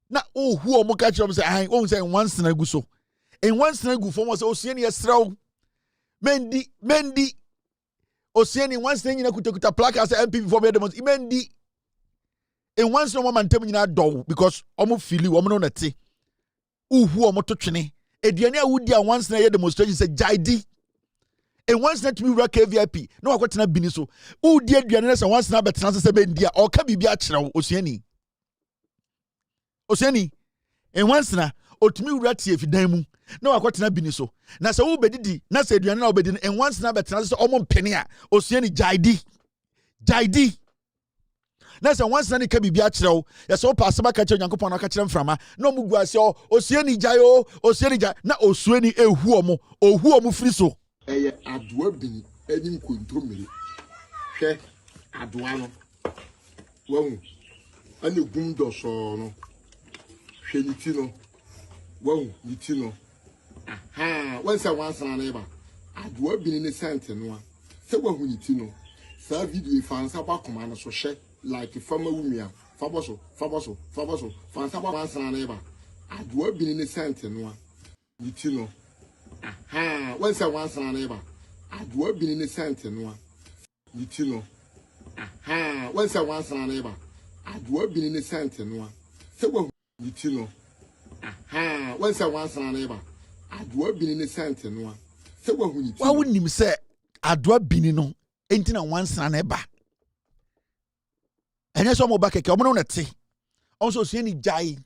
na hu o mo ka chom say ai o say once na gu so en once na gu fo mo say osueni yesraw mendi osueni once na nyina kutakuta plaque as MP for be demonstration mendi en once no mo mantem nyina do because omo fili omo no nete hu o mo to twene Ediane wudi a once na demonstration say jaidi. And once na to be work VIP. No akwatena bini so. Udi aduane na once na betena se bendia or ka bibia kyerɛ osiani. Osiani. And once na otumi wura tie fidan mu. Na akwatena bini so. Na se wo bedidi na se aduane na obedi and once na betena se omo mpene a osiani jaidi. Jaidi. Na se once na ne ka bibia kyerɛ ya so pass ba ka kyerɛ Nyankopɔn na ka kyerɛ mframa na omu guase osiani jayo osiani ja na osuani ehu omu firi so. Eye adoa bini enim kontomire hwe adoa no wahu ane gum doso no hwe niti no wahu niti no aha wansa wansana na eba adoa bini ne sente no a se wahu niti no sa video fansa ba koma no so hwe like fama wumia faboso fansa ba wansana na eba adoa bini ne sente no a niti no aha wansa wansana na eba adoa bini ne sente no a niti no aha wansa wansana na eba adoa bini ne sente no a se wahu niti no aha wansa wansana na eba adoa bini ne sente no a se wahu niti wa wonim se adoa bini no enti na wansana na eba enye so mo ba keke omo no na te onso osiani jai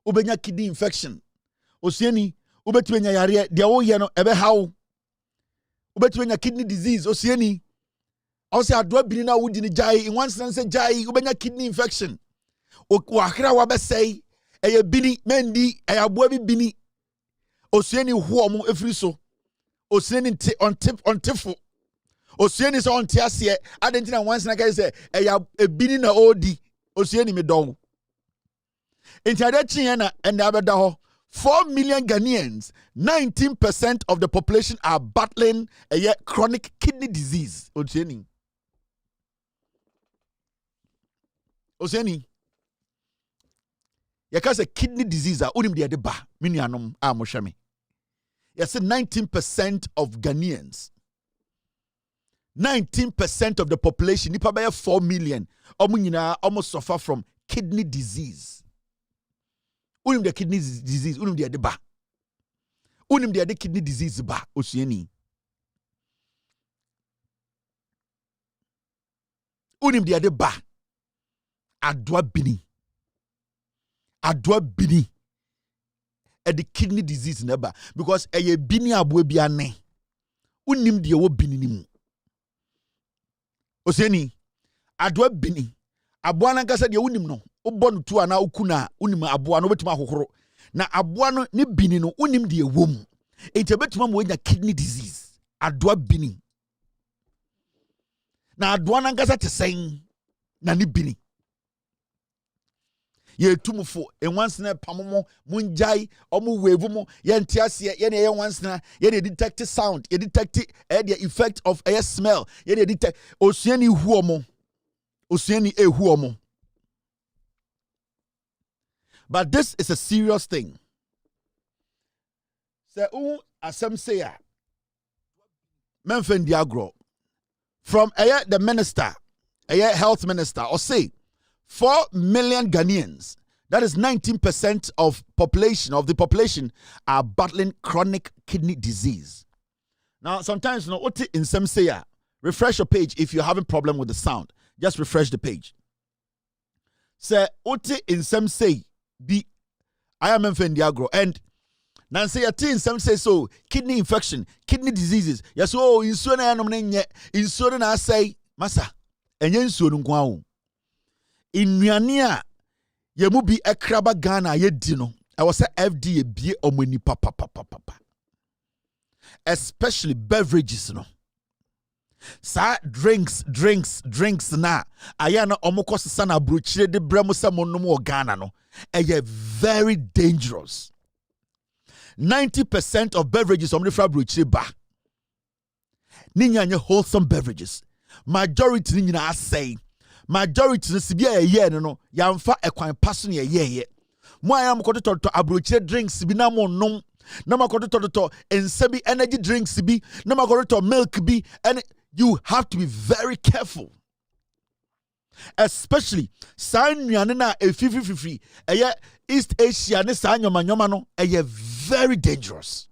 obenya kidney infection osiani ubetibenya yare dia wo ye no ebe hawo ubetibenya kidney disease osiani also adoa bini na wudi ni jai in one sense jai ubenya kidney infection wakra wa be say eye bini mendi eye aboa bi bini osiani ho omo efiri so osiani on tifo osiani so on tiase adentina once na kai say eye bini na odi osiani me don enti ade na ende abeda ho 4 million Ghanaians, 19% of the population are battling a chronic kidney disease. Osiani. Yaka say kidney disease a unim de ba minianom a mohweme. Yes, 19% of Ghanaians. 19% of the population, nipa by 4 million, almost suffer from kidney disease. Unim the kidney disease, unim the ba. Unim the kidney disease ba, osiani. Unim the ba. Adoa bini. The kidney disease never. Because eye bini abwe biane. Unim the wo bini ni mu. Osiani. Adoa bini. Aboa na kasa de unim no. Ubon tu ana ukuna unim aboa no betima hohoro na aboa no ne bini no unim de ewom enti betima mo nya kidney disease adoa bini na adoa na ngasa tesen na ne bini ye tumfo once na pamomo munjai omo wevu mo ye ntiase ye ne ye once na ye dey detect sound ye detect the effect of air smell ye dey detect osuani hu omo osuani ehu omo. But this is a serious thing. So, asem say ya, Memphis Diagro, from the minister, health minister, or say 4 million Ghanaians, that is 19% of the population, are battling chronic kidney disease. Now, sometimes, what in some say ya, refresh your page if you're having problem with the sound. Just refresh the page. Say, what in some say. I am Diagro and Nancy Atin some say so kidney infection, kidney diseases. Yes, oh, insured I say, Massa, and Yensu Nkwa. In Niania, ye mu bi ekraba Ghana ye dino. I was a FDA be omweni papa. Especially beverages no. Sa drinks na ayana omoko sana bruchire de bremo sa monum Ghana no. Very dangerous. 90% of beverages on the bruchire ba. Ninya wholesome beverages. Majority ninya say. Majority sibia ye no yamfa ekwan paso ne ye. Mo ayam ko to abruchire drinks bi na mo nom. Na makoto to ensebi energy drinks bi, na makoto milk bi, and you have to be very careful. Especially sa nnuane na efifififi eye East Asia ne sa nyoma no eye very dangerous.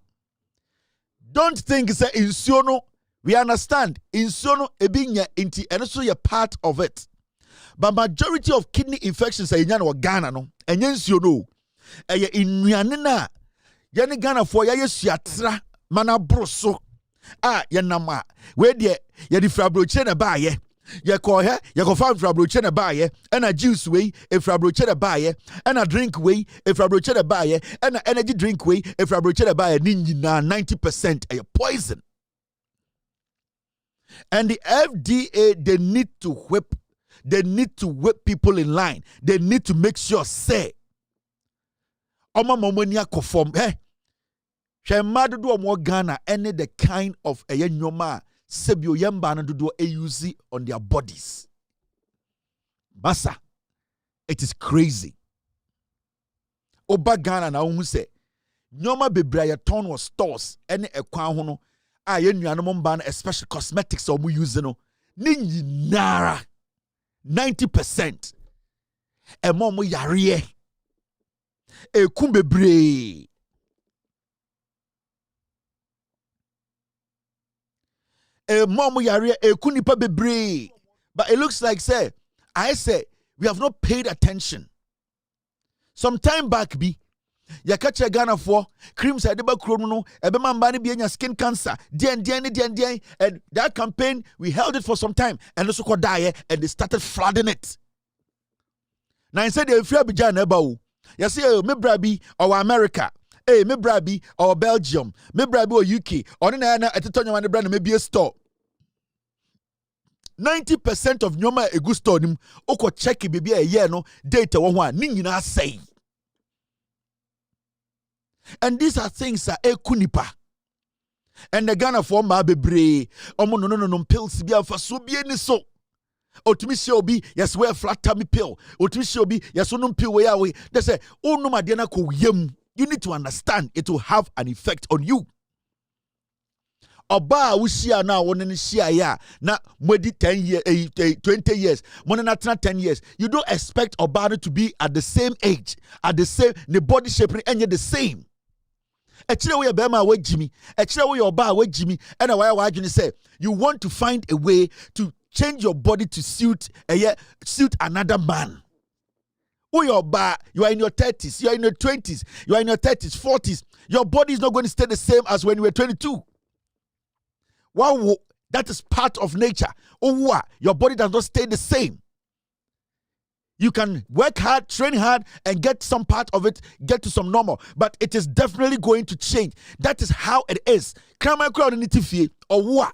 Don't think say insuo no, we understand insuo no ebinya inti and so you're part of it. But majority of kidney infections are in Ghana no, and insuo no. Eye inuane na ye ne Ghana for ye suatra mana broso ye nama we de ye di frabroche na ba ye ko he ye ko fa frabroche na ba ye na juice we e frabroche na ba ye na drink we e frabroche na ba ye na energy drink we e frabroche na ba ye ni nyina 90% a poison. And the FDA, they need to whip people in line. They need to make sure say Oma momonia conform. Shemadu do mo Ghana any the kind of a nyoma sebio yamba na do use on their bodies. Massa, it is crazy. Oba Ghana na unhu say nyoma bebre ya ton was stores any ekwan ho no a ye nuanom mba na especially cosmetics o mu use no ni nyinara 90% e mo mo yare ekum bebre mom yare ekum nipa bebre. But it looks like say we have not paid attention. Some time back be ya catch a Ghana for creams at the back no ebema mbani be skin cancer and that campaign we held it for some time and also could die and they started flooding it. Now instead they fear be Jan eba. You see, me brabi or America, me brabi or Belgium, me brabi or UK, or na at the time you brand maybe a store. 90% of nyoma a good store nim oko check baby a year no data one ni nyina say. And these are things that ekunipa. And the Ghana for ma bebre omo no pills bia fa so bia ni so. Otimisi obi yes we flat tummy pill. Otimisi obi yes onum pill we away. They say onum ade na ko yam. You need to understand it will have an effect on you. Oba wushia na won ni shia ya na mwedi 10 years 20 years. Mon na 10 years. You don't expect Oba to be at the same age, at the same the body shape and the same. Echire we bema we jimi. Echire we Oba we jimi. And why you say you want to find a way to change your body to suit another man. Who you are in your 30s, you are in your 20s, you are in your 30s, 40s. Your body is not going to stay the same as when you were 22. Wow, that is part of nature. Oh, your body does not stay the same. You can work hard, train hard, and get some part of it, get to some normal. But it is definitely going to change. That is how it is. Or what?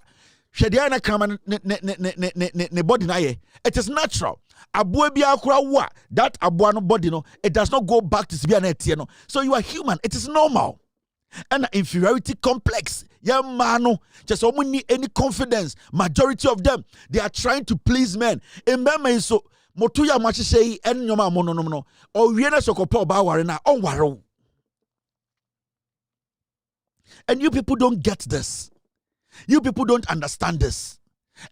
Shediana kama ne body na ye. It is natural. Abue bi akura wa that abua no body no it does not go back to sibia na etie no. So you are human. It is normal. And inferiority complex. Yeah mano. Just only any confidence. Majority of them they are trying to please men. Emema so motuya machi sei en nyoma mo no. O wiena sokopo ba ware na on ware. And you people don't get this. You people don't understand this.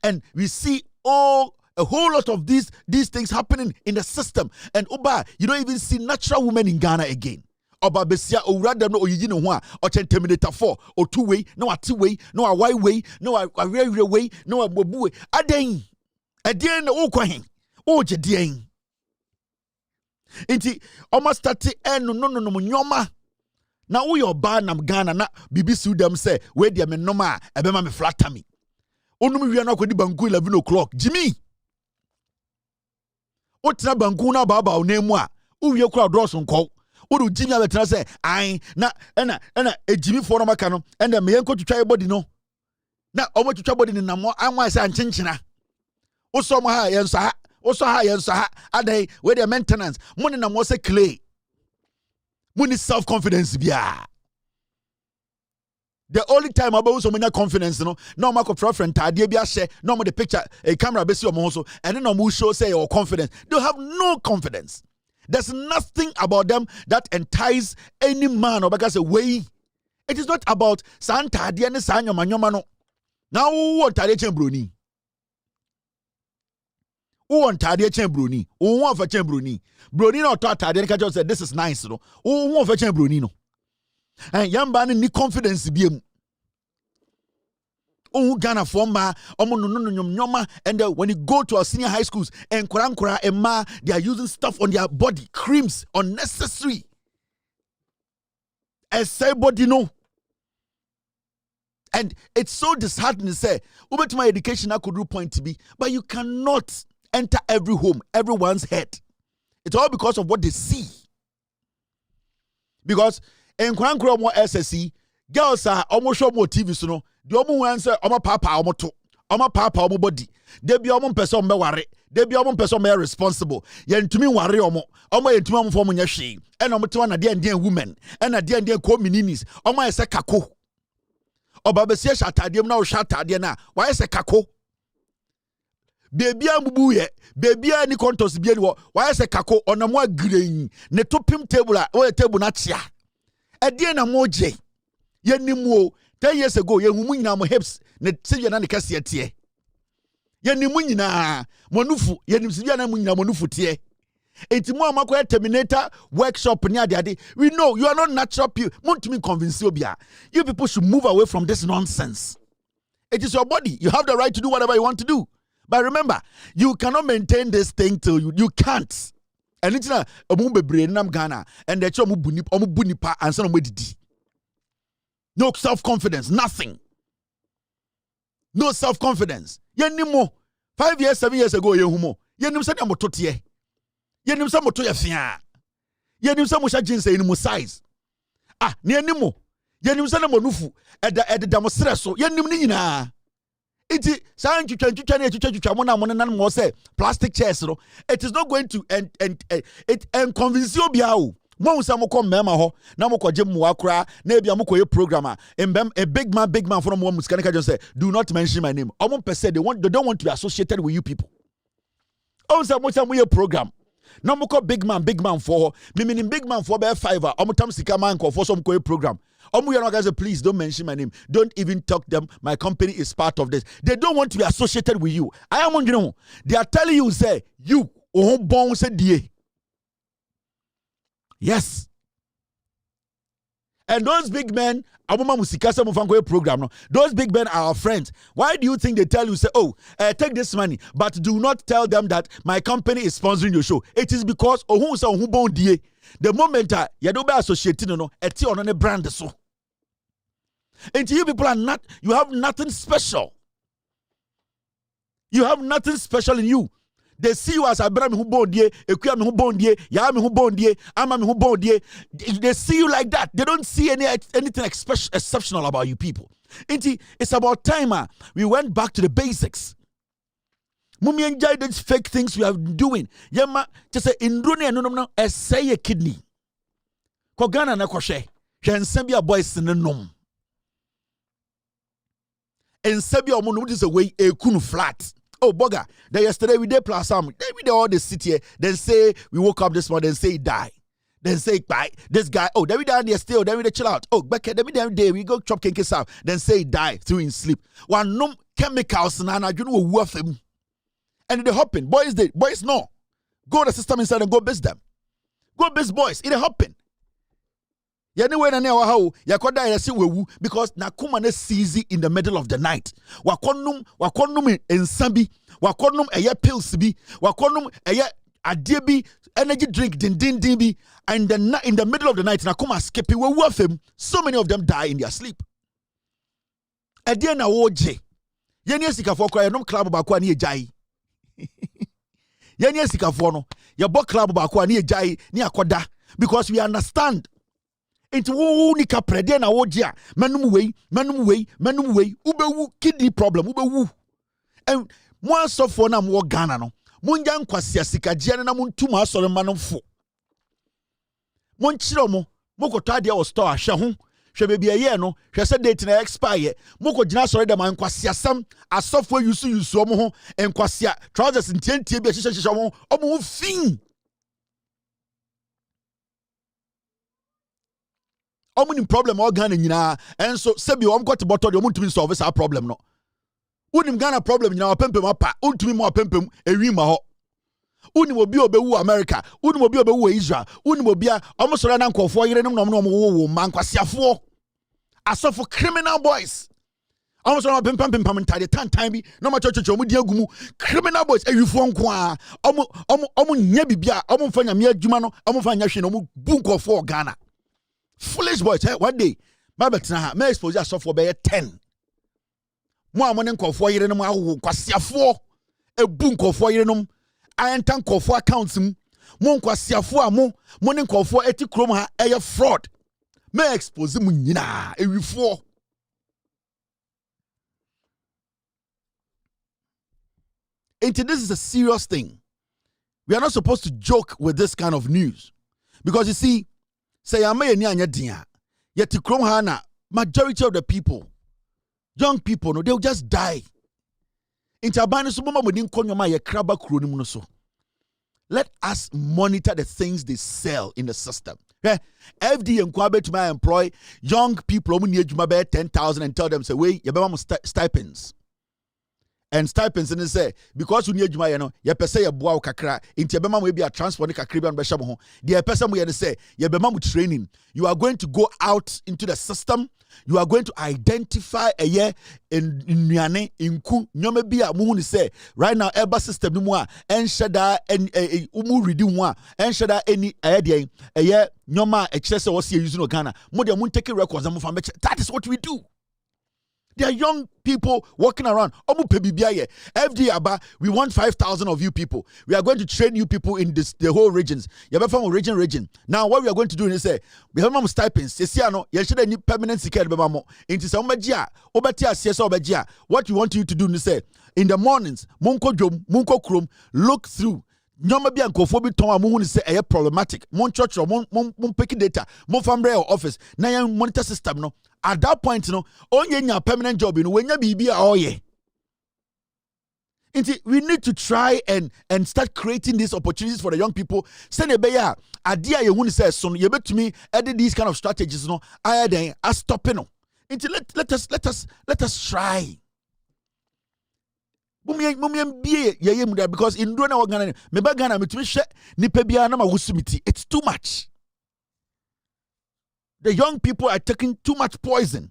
And we see a whole lot of these things happening in the system. And Oba, you don't even see natural women in Ghana again. Oba besia o rather no oyi no ho a o terminator 4 or 2 way, no a 2 way, no a wide way, no a rear way, no a bobu way. Aden. Aden na o kwahin. O je den. Inti almost 30 no nyoma. Na wo your bar nam Ghana na bibi su dem say we dia me normal ebema me flatter me. Onum wi na akodi banku 11 o'clock. Jimmy. O tira banku na baba o na mu a, wo wie kura dross nko. Wo do Jimmy abetra say ai na Jimmy for no maka no and me yenko twitwa body no. Na omo twitwa body ni namo anwa say anchenchena. Wo so mo ha yenso ha. Wo so ha yenso ha. Adai we dia maintenance. Mo ni namo say clay. We need self-confidence. The only time I have so many confidence, no matter friend, no more the picture, a camera, and then no show say your confidence. They have no confidence. There's nothing about them that entice any man or because way. It is not about Santa Diana Sanyo Manyomano. Now what are they Bruni? Who want Tadia Bruni? Who want for Bruni? Bruni or Tata, then catch said, this is nice, no? Who want for Bruni? No. And yamba ni confidence biem. Oh, Ghana forma, and when you go to our senior high schools, and Kurankura and Ma, they are using stuff on their body, creams, unnecessary. As everybody know. And it's so disheartening to say, over to my education, I could do point to be, but you cannot enter every home, everyone's head. It's all because of what they see. Because in Kurankura more SSC, girls are almost show more TV, so no. The omu answer, omo papa, omo body. They be omo person me worry. They be omo person me responsible. Yen to me worry omo yen to me form nya she. And omo to na dey women. And na dey ko mininis. Omo ese kako. Oba be se shatadiem na o shatadie na. Why ese kako? Baby amubu ye. Baby ani kontos bi ani wo. Why ese kako onamo agrein. Ne to pim table a o table na chia. E dey na mo je. Yen nimu 10 years ago, ye humu nyina mo hips ne sivya na ne kase tie. Ye nimu nyina monufu, ye nim sivya na mu nyina monufu tie. Enti mo amakwa terminator workshop ni ade. We know you are not natural people. Montumi convince you bia. You people should move away from this nonsense. It is your body. You have the right to do whatever you want to do. But remember, you cannot maintain this thing till you can't. And it's na omu bebre nam Ghana and the omu bunipa and some didi. No self-confidence, nothing. No self-confidence. Yenimo 5 years, 7 years ago, yehumo. Yenim sa na moto tie. Yenim sa moto ye fia. Yenim sa mo sha jeans e ni mo size. Ah, ne yenimo. Yenim sa na monufu eda damosre so. Yenim ni nyina. Iti sa ntwitwa na etwitwa mo na mo nan mo say plastic chairs no. It is not going to and convince you bia o. Mo say mo come mema ho na mo koje mo akra na bia mo koye programmer a big man from one musika just say do not mention my name. Omo person they don't want to be associated with you people. Oh say mo ye program. Na mo ko big man for me meaning big man for be 5 omo tam sika man ko for some koye program. Omo you know guys say please don't mention my name. Don't even talk them. My company is part of this. They don't want to be associated with you. I am wondering. They are telling you say you oh bon say die. Yes. And those big men, program, no, those big men are our friends. Why do you think they tell you, say, oh, take this money, but do not tell them that my company is sponsoring your show? It is because the moment you don't be associated, no, on a brand so. And you people are not, you have nothing special. You have nothing special in you. They see you as Abraham who bondie, Equia who bondie, Yami who bondie, Amam who bondie. They see you like that. They don't see anything exceptional about you people. It's about time we went back to the basics. Mummy enjoy these fake things we have been doing. Yama just say indrone no essay a kidney. Kogana na koshe. Can sembia boys in the nom. And sebia omo is away a kunu flat. Oh, bugger. Then yesterday we did plus some. Then we did all the city here. Then say we woke up this morning. Then say he die. Then say bye. This guy. Oh, then we down there still. Then we chill out. Oh, back then we down there. We go chop kinky south. Then say he die through in sleep. One no chemicals and I don't know worth him. And they hopping. Boys no. Go the system inside and go base them. Go base boys. It hopping. Anyway, na newa how yakoda yesi wewu because na kuma ne seize in the middle of the night. Wakonum ensambi, wakonum eye pills bi, wakonum eye adie bi, energy drink din bi, and in the middle of the night na kuma skippy wewu afem. So many of them die in their sleep. Adie na woje. Yeni sikafo kwa yenom club ba kwa ni ejai. Yeni sikafo no, ye bo club ba kwa ni ejai ni akoda because we understand. Into unika prede na wojia manum wei ubewu kidney problem ubewu and one so for na mo Ghana no munja nkwase sikaje na muntuma asore manofo monchiro mo mokoto ade o store ahwe ho hwe bebia ye no hwe se date na expire moko gina asore de man kwase asam asofo yusu omo ho enkwase trousers ntientie bi hyehyehye omo fin. Omunim problem all Ghana nyina and so sebi om got bottle de omuntumi solve this problem no. Unim Ghana problem nyina opempem apa untumi mo opempem ewi ma ho. Uni mo bi obewu America, uni mo bi obewu Israel, uni mo bia almost run and call for no man kwasiafo. Asofo criminal boys. Almost run pim time bi no ma church omu di agumu criminal boys ewifo nko a omu nya bibia omu mfa nyame adwuma no omu mfa nya hwe no omu bunko for Ghana. Foolish boys, one day ma betena ha ma expose asofo be 10. Mo amone nkofo yire no mo awo kwasiafo ebu nkofo yire no ayenta nkofo accounts mu mo nkwasiafo a mo ne nkofo eti krom ha eye fraud ma expose mu nyina ewifo. And this is a serious thing. We are not supposed to joke with this kind of news. Because you see, say yet majority of the people, young people, no, they'll just die. Let us monitor the things they sell in the system. FD and Kwabe to my employ young people 10,000 and tell them, say, wait, you stipends. And stipends and say because we need you know ye pese ye boa kakra inti ebema mo be a transport kakra bi on be hye mo ho de pese mo ye say ye bema mo training. You are going to go out into the system, you are going to identify a year in nuane inku nyoma bi a mo hu say right now eba system ni mu a enhyeda umu ready mu a enhyeda any de eye nyoma e kire say wo se use no Ghana mo de mo take records mo fa. That is what we do. There are young people walking around. FD Aba, we want 5,000 of you people. We are going to train you people in the whole regions. Region. Now, what we are going to do is say, we have more stipends. You should have permanent security. What we want you to do is say, in the mornings, Munko Krum, look through. Nyoma bi ankofo ton amu say e problematic mon church mon pick data mon family office na yan monitor system no at that point no onye nya permanent job no wenya bibi a oye. We need to try and start creating these opportunities for the young people. Send a beya adia ye hu say so ye betumi edit these kind of strategies no aya den a stop no. Let us try. Because in Ghana, it's too much. The young people are taking too much poison.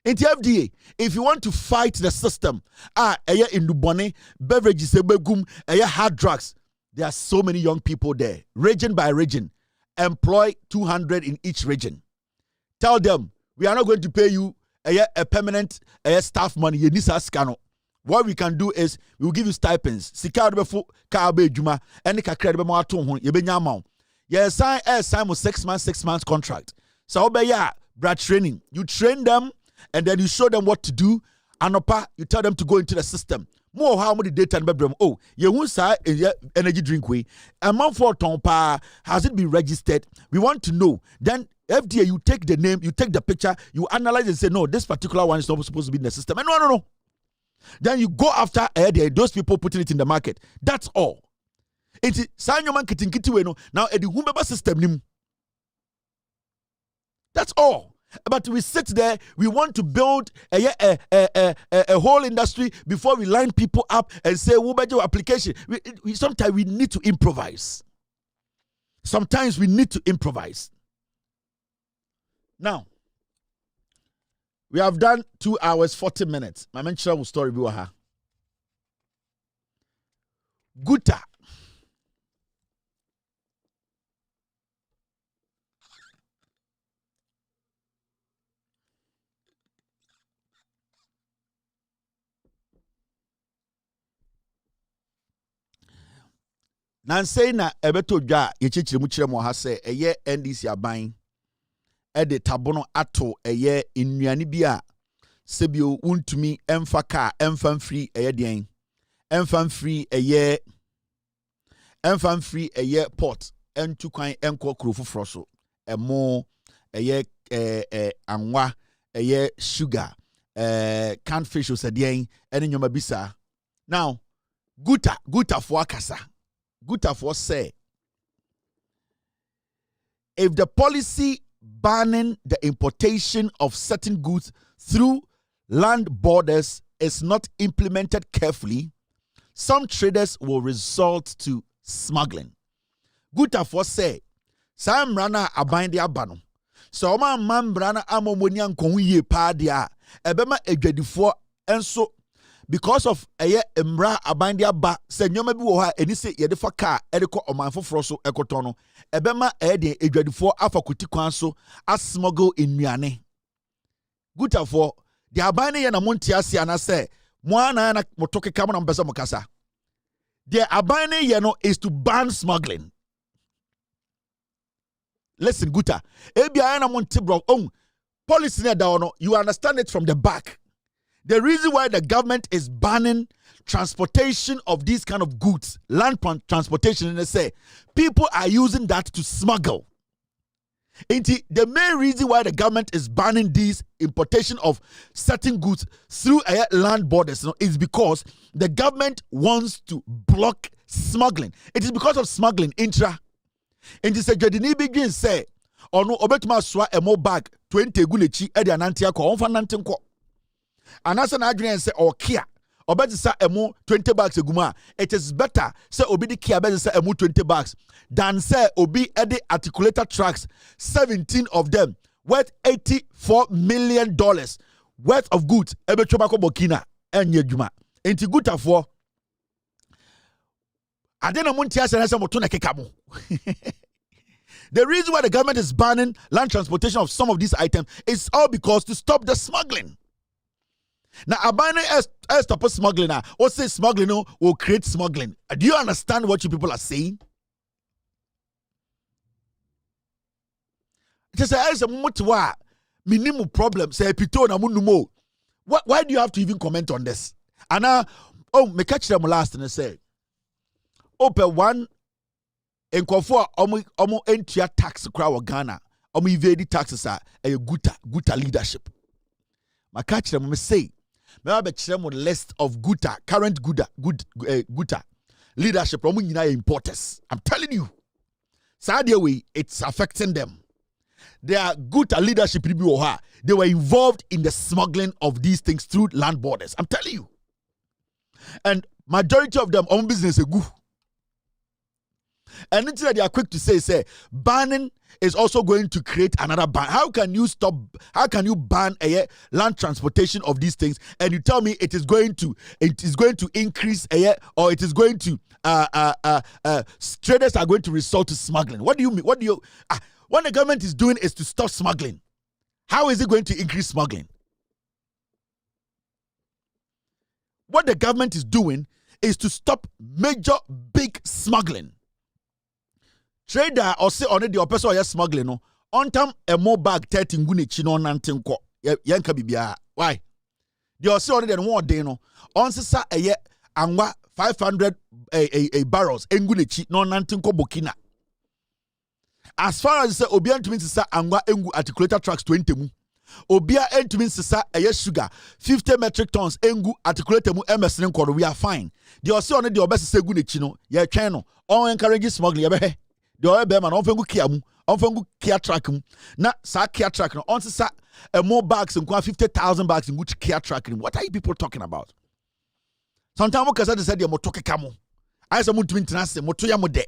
In the FDA, if you want to fight the system, beverages, hard drugs, there are so many young people there, region by region. Employ 200 in each region. Tell them, we are not going to pay you a permanent staff money. You need a scanner. What we can do is we will give you stipends. Sika befo ka be djuma ene kakra be mo ato ho ye benya ma. Ye sign 6 months contract. So obeya brad training. You train them and then you show them what to do. Anopa you tell them to go into the system. More how much data and bedroom. Oh, ye won say energy drink we. Amount for ton pa has it been registered? We want to know. Then FDA you take the name, you take the picture, you analyze and say no, this particular one is not supposed to be in the system. And no. Then you go after those people putting it in the market. That's all. It's now the whomever system. That's all. But we sit there, we want to build a whole industry before we line people up and say, your application. Sometimes we need to improvise. Now, we have done 2 hours, 40 minutes. My mention will story be ha. Guta. Nansei na ebeto dwa ye chichire mu kire mo ha se eye NDC aban ede tabono ato eye nnuane bi a sebio untumi emfa ka emfa free eye den emfa free eye port entu kwan enko kro foforo so emo eye anwa eye sugar canned fish o sedien ene nyoma bisa. Now guta for akasa guta for say if the policy banning the importation of certain goods through land borders is not implemented carefully, some traders will resort to smuggling. Gutafoɔ sɛ saa mmara no a aban de aba no sɛ ɔma amma mmara no ama ɔmɔni ankɔ ho yie paa deɛ a ɛbɛma adwadifoɔ nso because of mmara aban de aba sɛ nneɛma bi wɔ hɔ a ɛni sɛ yɛde fa kaa ɛde kɔ ɔman foforɔ so ɛkɔtɔ no ɛbɛma deɛ adwadifoɔ afa kuti kwan so asmuggle nnuane. Gutafoɔ deɛ aban no yɛ na monte ase anasɛ mo ana na moto keka mo na mpɛ sɛ mo kasa. Deɛ aban no yɛ no is to ban smuggling. Listen, Guta. Policy you understand it from the back. The reason why the government is banning transportation of these kind of goods, land transportation, and they say people are using that to smuggle. The main reason why the government is banning these importation of certain goods through land borders is because the government wants to block smuggling. It is because of smuggling intra. And this Jadini begins say, or no obetuma swa emo bag 20 gulechi edi anantia ko onfa nantenko. Anasa na adwene say or kia obetisa emo 20 bags eguma. It is better say obi di kia betisa emo 20 bags than say obi edi articulator trucks 17 of them worth $84 million worth of goods ebetwa ko Burkina enye dwuma. Enti Gutafoɔ adena muntia se na moto na keka mo. The reason why the government is banning land transportation of some of these items is all because to stop the smuggling. Now, abandoning stop smuggling now. Or say smuggling will create smuggling. Do you understand what you people are saying? Just say a minimum problem. Say pito na munumo. Why do you have to even comment on this? And now, me catch them last and I say, open one. Enkofo omo entua tax kra wa Ghana omo evade taxes a guta leadership. Ma catch them me say me ba kire mo list of current guta leadership omo nyina importers. I'm telling you. Sadia way it's affecting them. Their guta leadership they were involved in the smuggling of these things through land borders. I'm telling you. And majority of them own business a good. And until they are quick to say banning is also going to create another ban. How can you ban land transportation of these things and you tell me it is going to increase or it is going to traders are going to resort to smuggling? What do you mean? What the government is doing is to stop smuggling. How is it going to increase smuggling? What the government is doing is to stop major big smuggling. Trader or say on the person or smuggling no on time a more bag 30 ngunichi no nantenko yanka bibia. Why? The also on the one day no on sisa anwa 500 barrels ngunichi no nantenko Burkina. As far as say obian to mean sisa anwa engu articulator trucks 20 mu. Obia to mean sisa sugar 50 metric tons engu articulator mu MS nko we are fine. The also on the obese say ngunichi no ye twen no on encourage smuggling ye the oil bear man on fengu Kia track na sa Kia track no on sa more bags and 50,000 bags in which Kia track. What are you people talking about? Sometimes because I said motoke kamo. I said motoya.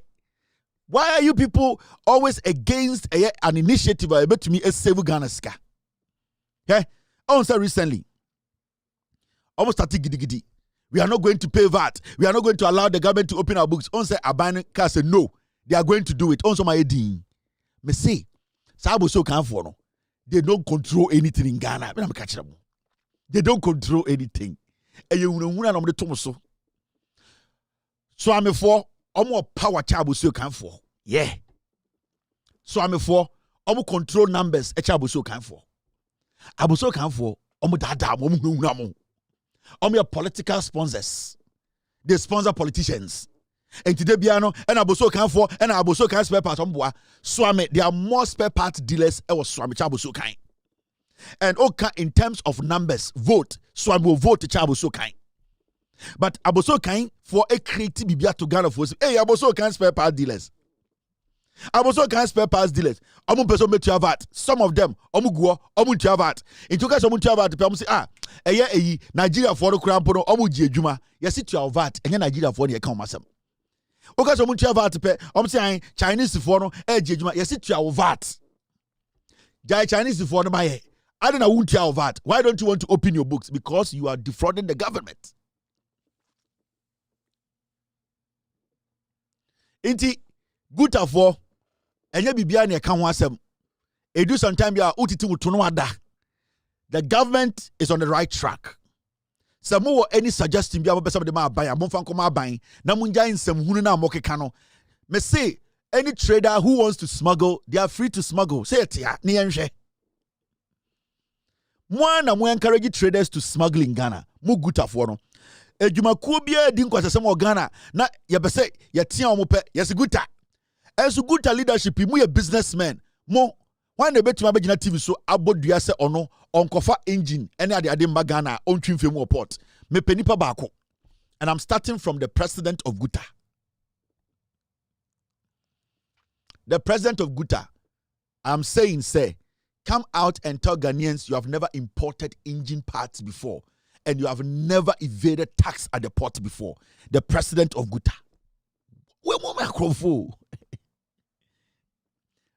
Why are you people always against an initiative about to me a save Ghana ska? Yeah, also recently almost started gidi. We are not going to pay VAT. We are not going to allow the government to open our books. On say Abane can say no. They are going to do it. Also, my edin. Me say, Sabo so can for no. They don't control anything in Ghana. They don't control anything. And you know, on the Tomoso. So I'm for more power Chabo so can for. Yeah. So I'm for control numbers. Chabo so can for. Abuso can for. Dada. Your political sponsors. They sponsor politicians. And today biano and aboso can for and aboso can spare part on swami there are more spare part dealers or swami chaboso kind and okay in terms of numbers vote swami will vote chaboso kind but aboso kind for a creative bibia to Ghana for hey aboso can spare part dealers aboso can spare parts dealers person met VAT some of them omuguo omuntu VAT into case omuntu VAT people say Nigeria for the cramp no omu ji adwuma yesi tua VAT enye Nigeria for the account masem oka so mu tua VAT pe say Chinese for no ji adwuma yesi tua VAT jai Chinese for no maye I don't know tua VAT. Why don't you want to open your books? Because you are defrauding the government. Inti guta for enye bibia na eka ho asem edu sometime ya utiti wutono ada. The government is on the right track. Some any suggestion bia be some de ma ban amomfa nkoma ban na munja nsem hunu na mokeka no. Me say any trader who wants to smuggle, they are free to smuggle. Say it ya, ni enhwe. Mwana mu encourage traders to smuggle in Ghana. Mu guta for no. Ejumako bia di nkwasesem o Ghana na yebese yetia omo pe yesuguta. Esuguta leadership mu ye businessmen. Mo when the betima begina TV so abodua se ono onkofa engine any ade mba Ghana ontwimfe mu port. Me penipa baako. And I'm starting from the president of Guta. The president of Guta, I'm saying, say, come out and tell Ghanaians you have never imported engine parts before and you have never evaded tax at the port before. The president of Guta.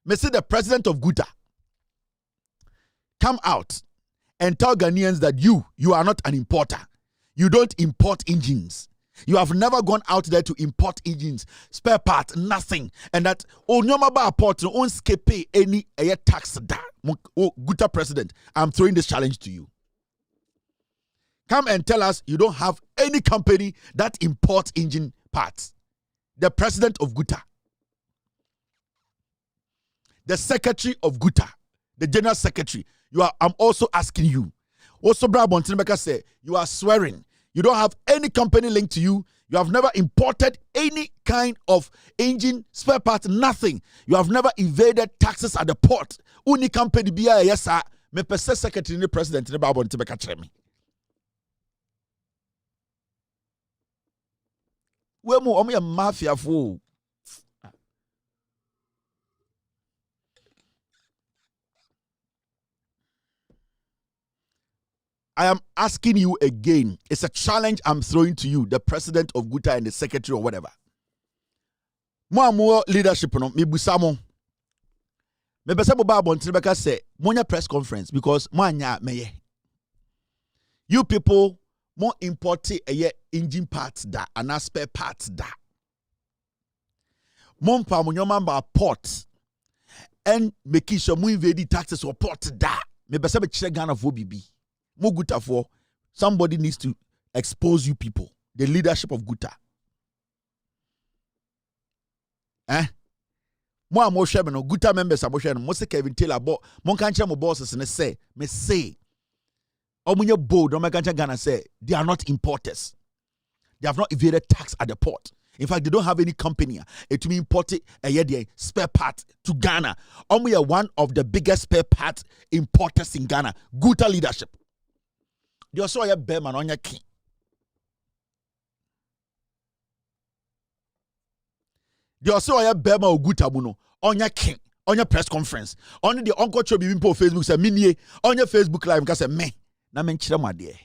Me say the president of Guta, come out and tell Ghanaians that you are not an importer. You don't import engines. You have never gone out there to import engines, spare parts, nothing. And that Onyoma port no on pay any tax da. Guta president, I'm throwing this challenge to you. Come and tell us you don't have any company that imports engine parts. The president of Guta. The secretary of Guta, the general secretary. I'm also asking you. Also, Brabon Tinebeka say you are swearing. You don't have any company linked to you. You have never imported any kind of engine, spare part, nothing. You have never evaded taxes at the port. Uni company biya yes sir. Me pese secretary ni president ni Brabon Tinebeka chemi. We mo omo ya mafia fo. I am asking you again. It's a challenge I'm throwing to you, the president of Guta and the secretary or whatever. More leadership no me busamo. Me bese bo ba Bontinebeka say monya press conference because moanya meye. You people more import engine parts da and spare parts da. Mon pa monyoma ba port and make sure mo invade taxes or port da. Me bese be kire Ghana for bibi. Mo Guta for somebody needs to expose you people, the leadership of Guta. Mo amo hweme no Guta members amo hweme no mo se Kevin Taylor bo mo kan kire mo bosses ne say me say omunye bold no me kan kire Ghana say they are not importers. They have not evaded tax at the port. In fact, they don't have any company to import a spare part to Ghana. We are one of the biggest spare part importers in Ghana. Guta leadership. They also have Beman on your king. They also have Bema or Gutabuno on your king, on your press conference. Only the Uncle Chobi Wimpo Facebook say mini on your Facebook live because me na men chira ma de.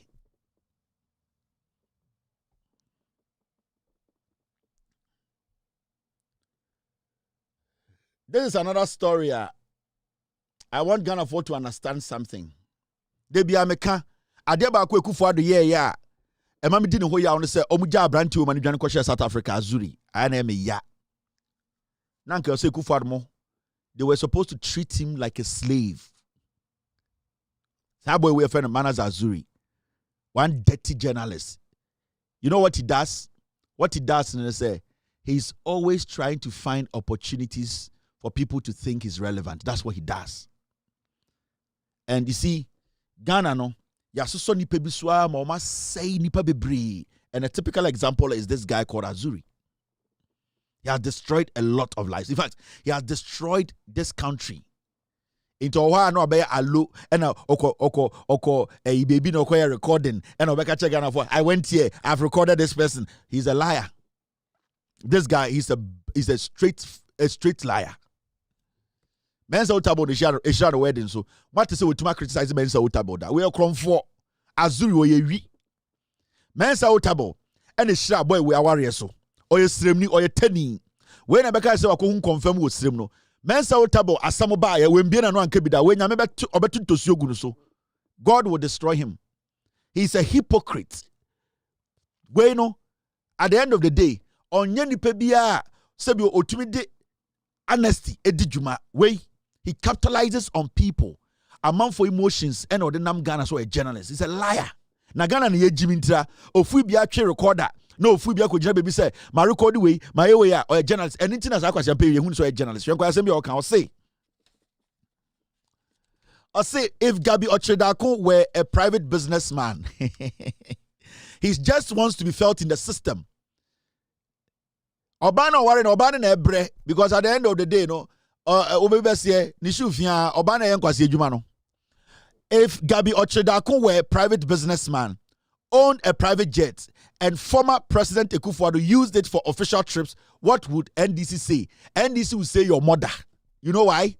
This is another story. I want Ghana for to understand something. They be America. Ade ba ko ekufu ado ye ya. E ma me di ne ho ya on say omugya abranti o ma ne dwane ko South Africa Azuri. Aya na me ya. Na nka say ekufu ado mo. They were supposed to treat him like a slave. That boy we friend Manners Azuri. One dirty journalist. You know what he does? What he does is say he's always trying to find opportunities for people to think he's relevant. That's what he does. And you see, Ghana no Yasoso nipa biswa ma say nipa bebre. And a typical example is this guy called Azuri. He has destroyed a lot of lives. In fact, he has destroyed this country. Into a no be allo and oko baby no ko recording and obeka check Ghana for I went here, I've recorded this person. He's a liar. This guy is a straight liar. Men's out about the share wedding. So what to say we to criticize men's out about that? We are come for azuri oyewi mensa otable and a shra boy we aware so or ye sremni or ye teni when abeka se wako confirm wo srem no mensa otable asamo ba ye when bien no anka bida we nyame obetu tosuo gu no so God will destroy him. He's a hypocrite. We no at the end of the day onye nipa bia sebi otumi de honesty edijuma we he capitalizes on people amount for emotions and ordinam Ghana so a journalist. He's a liar. Na Ghana na ye jimintra ofu bia twe recorder no ofu bia ko gina baby say my record way my way or a journalist anything as akwase pay you so a journalist you kwase bia o kan say if Gabi Ochredakun were a private businessman he just wants to be felt in the system. Obana worry Obana na ebre because at the end of the day no obebesie ni shufia Obana yen kwase adwuma no. If Gabi Ochredakun were a private businessman, owned a private jet, and former President Akufo-Addo used it for official trips, what would NDC say? NDC would say your mother. You know why?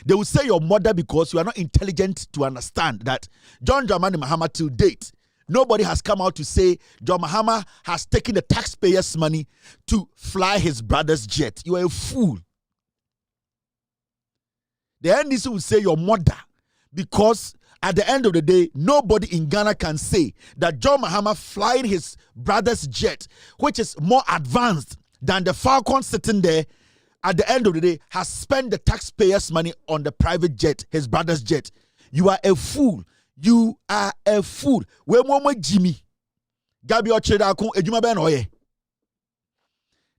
They will say your mother because you are not intelligent to understand that John Dramani Mahama till date, nobody has come out to say John Mahama has taken the taxpayers' money to fly his brother's jet. You are a fool. The NDC will say your mother because at the end of the day, nobody in Ghana can say that John Mahama flying his brother's jet, which is more advanced than the Falcon sitting there, at the end of the day, has spent the taxpayers' money on the private jet, his brother's jet. You are a fool. You are a fool. We mama Jimmy. Gabi Ochredakun ejuma ben oye.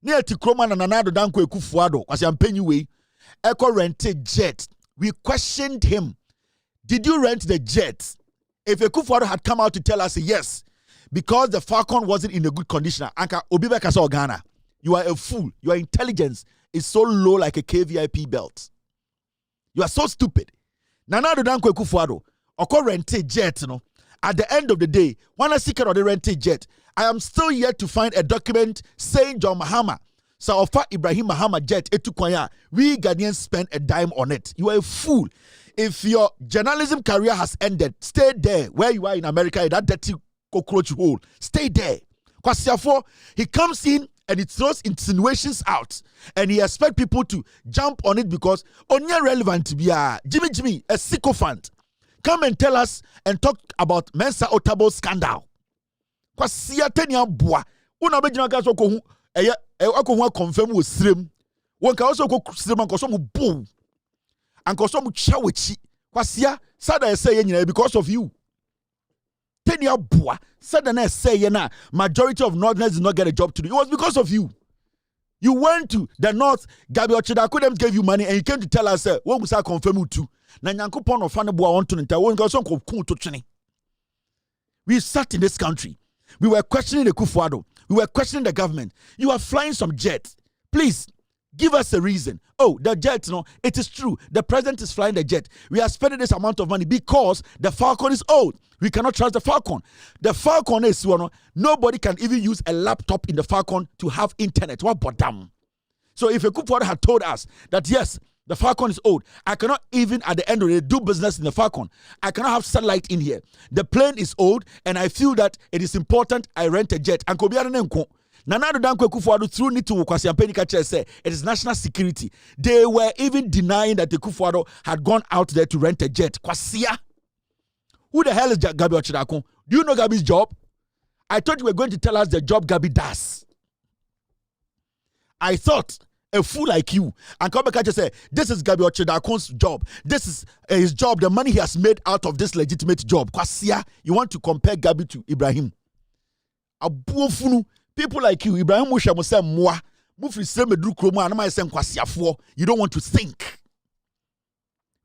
Near to Kroma na nanado danko Akufo-Addo as I'm paying you way. Echo rented jet. We questioned him. Did you rent the jet? If Akufo-Addo had come out to tell us yes, because the Falcon wasn't in a good condition, Anka Obibeka saw Ghana. You are a fool. Your intelligence is so low like a KVIP belt. You are so stupid. Nanado danko Akufo-Addo oko rented jet no. At the end of the day, when I seek out the rented jet, I am still yet to find a document saying John Mahama, Saofa Ibrahim Mahama jet etukwaya. We Ghanaians spent a dime on it. You are a fool. If your journalism career has ended, stay there where you are in America in that dirty cockroach hole. Stay there. Because therefore, he comes in and he throws insinuations out and he expects people to jump on it because only relevant to be Jimmy, a sycophant. Come and tell us and talk about Mensa Otable scandal. Because siatenia boa. Una bejina ka so ko hu hu confirm with srem. One can also go srem and so mu boom. And so mu chawechi. Kwasia sada say nyina because of you. Tenia boa sada say na majority of Northerners did not get a job to do. It was because of you. You went to the North, Gabi Ochredakun gave you money and you came to tell us what we say confirm you too. Na nyankopon of fan boa want to nta won go so ko to twene. We sat in this country. We were questioning the Akufo-Addo. We were questioning the government. You are flying some jets. Please give us a reason. Oh, the jet, no, it is true. The president is flying the jet. We are spending this amount of money because the Falcon is old. We cannot trust the Falcon. The Falcon is one. Nobody can even use a laptop in the Falcon to have internet. What bottom? So if Akufo-Addo had told us that yes, the Falcon is old, I cannot even at the end of the day do business in the Falcon. I cannot have satellite in here. The plane is old, and I feel that it is important I rent a jet. And Nanado Danko Akufo-Addo through need to Kwasi say it is national security. They were even denying that Akufo-Addo had gone out there to rent a jet. Kwasia. Who the hell is Gabi Ochredakun? Do you know Gabi's job? I thought you were going to tell us the job Gabi does. I thought a fool like you and come back and say this is Gabi Ochredakun's job. This is his job. The money he has made out of this legitimate job. Kwasia, you want to compare Gabi to Ibrahim? Abuofunu. People like you, Ibrahim Musha Musa Mwa, Mufri Semedru Kroma, and myself Kwasiafo. You don't want to think.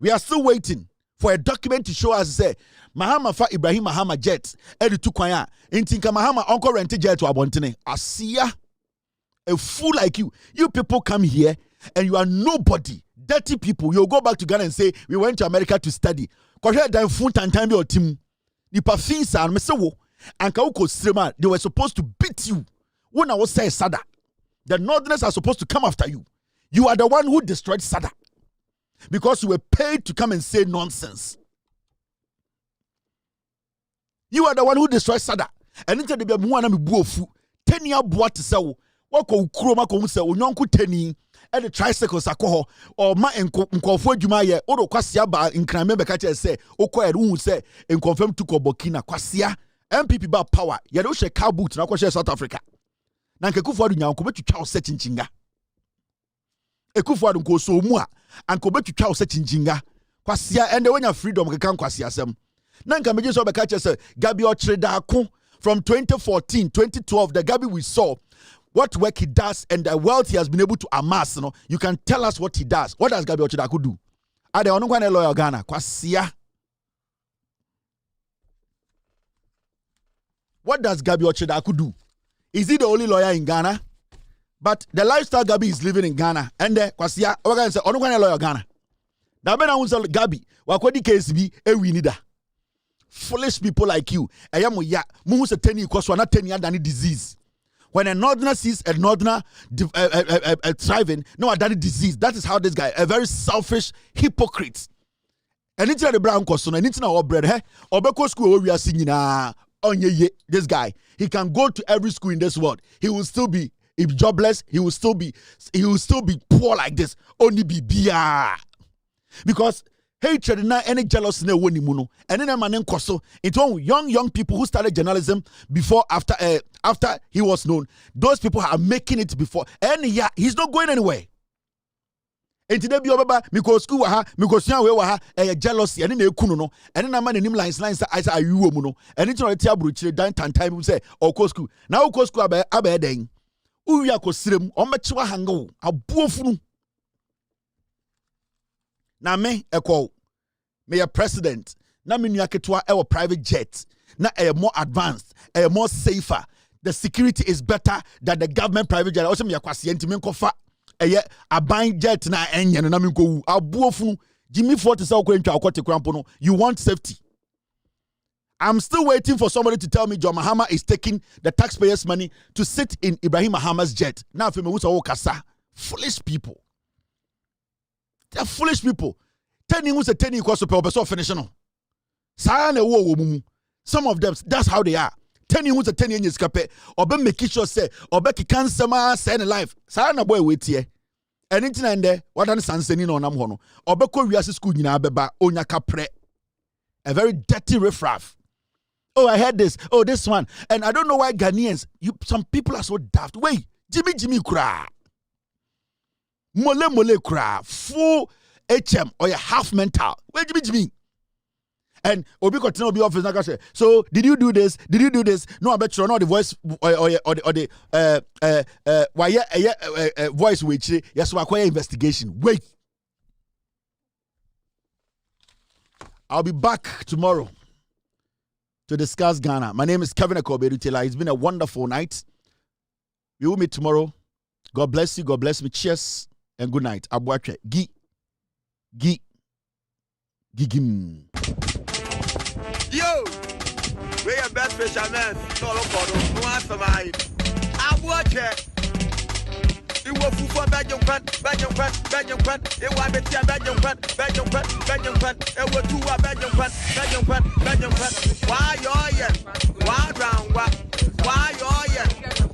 We are still waiting for a document to show us say Mahama fa Ibrahim Mahama jet, Editu Kwaya, Intinka Mahama Uncle rented jet to Abontine. Asia, a fool like you. You people come here and you are nobody. Dirty people. You'll go back to Ghana and say, we went to America to study. Because then food and time your team. The parfums are mesewo. And Kauko Srema, they were supposed to beat you. When I was saying Sada, the Northerners are supposed to come after you. You are the one who destroyed Sada. Because you were paid to come and say nonsense. You are the one who destroys Sada. And into the Biamuana Buofu, 10 year boat to sell. What call Kroma Comsa, Unonku Tenny, and the tricycles are or my Nkofo Jumaya, or Quasiaba in Kramebeka say, Oko who say, and confirm to Kobokina, Quasia, MPP bar power, Yadosha cow boots, Nakosha South Africa. Nankekufu nya nkobe twitwa ose chinchinga ekufu adu nko so mu a ankobe twitwa ose chinchinga kwasia ende wenya freedom keka nkwasi asem nanka meje so beka che se Gabi Ochreda ko from 2014 2012 the Gabi we saw what work he does and the wealth he has been able to amass, you know. You can tell us what he does. What does Gabi Ochreda do? Are they only one lawyer Ghana kwasia? What does Gabi Ochreda do? Is he the only lawyer in Ghana? But the lifestyle Gabi is living in Ghana. And the Kwasia, Oga say, "Ono kwana lawyer Ghana." Na be na unsa Gabi, wakodi KSB ewinida. Foolish people like you. Ayamo ya, muhu se teni ikoswa na teni adani disease. When a northerner sees a northerner thriving, no adani disease. That is how this guy, a very selfish hypocrite. And it's the brown koso, and it's na bread, he? Obeko school we are singing this guy, he can go to every school in this world. He will still be jobless. He will still be poor like this. Only be beer. Because hatred na any jealousy na woni mu no. And then man koso. It was young people who started journalism before after he was known. Those people are making it before. And yeah, he's not going anywhere. And today be obaba because school wa ha because yan we wa ha jealousy and na ekunu no and na man nim lines I say ayu mu no and it no tia bruchire dan time say okọ school na okọ school aba den uwi akosirem o mechewa hango abuofunu na me ekọ me president na me nua ketwa e private jet na more advanced more safer, the security is better than the government private jet. Also me yakwase ntimi nkofa a buying jet na enye no na me nkowu abuofunu Jimmy 40 say okwentwa okote krampo no. You want safety. I'm still waiting for somebody to tell me John Mahama is taking the taxpayers' money to sit in Ibrahim Mahama's jet. Now, for me, foolish people. They're foolish people. Telling who's a 10 equals to pay finishing. Some of them, that's how they are. 10 who's a 10 years cape, or be making sure say, or be cancer say life. Sana boy wait here. Anything and there, what an sanseni on Namhono, or be Korea's school in Abeba, Onya Capre. A very dirty riffraff. Oh, I heard this. Oh, this one. And I don't know why Ghanaians, some people are so daft. Wait, Jimmy kura. Mole kura. Full HM or a half mental. Where Jimmy? And Obi continue be office like say, so did you do this? Did you do this? No, I bet you know the voice or the voice which yes, we acquire investigation. Wait. I'll be back tomorrow to discuss Ghana. My name is Kevin Akoberutela. It's been a wonderful night. We will meet tomorrow. God bless you. God bless me. Cheers and good night. Abuatre. Gigim. Yo, we are best fishermen. No answer my Abuatre. You will for Belgium Quant. It was a tia Belgium Quant. It was two Belgium Quant. Why you're yet? Why round what? Why you're yet?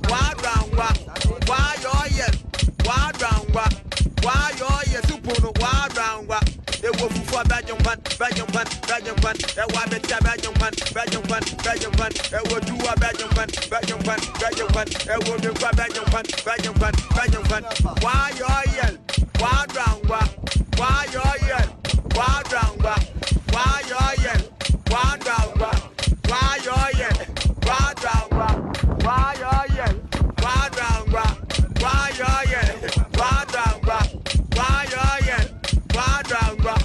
Why round what? Why you're yet? Why round what? Why you're yet? Supuno, why round what? It was for Belgium Quant. It was a tia Belgium Quant. It was two Belgium Quant. It was the Belgium Quant. Why you're yet? Why round what? Why you're yet? Why round what? Why you're yet? Why round what? Why you're yet? Why round what? Why you're yet? Why round what? Why you're yet? Why round what? Why you're yet? Why round what?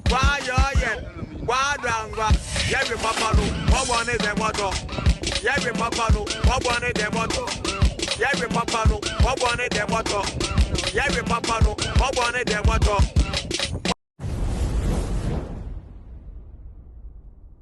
Why you're yet? Why round what? Yeah, we papa no. What one is the motto? Yeah, we papa no. What one is the motto? Yeah, we papa no. What one is the motto? Yeah, we papa no. What one is the motto?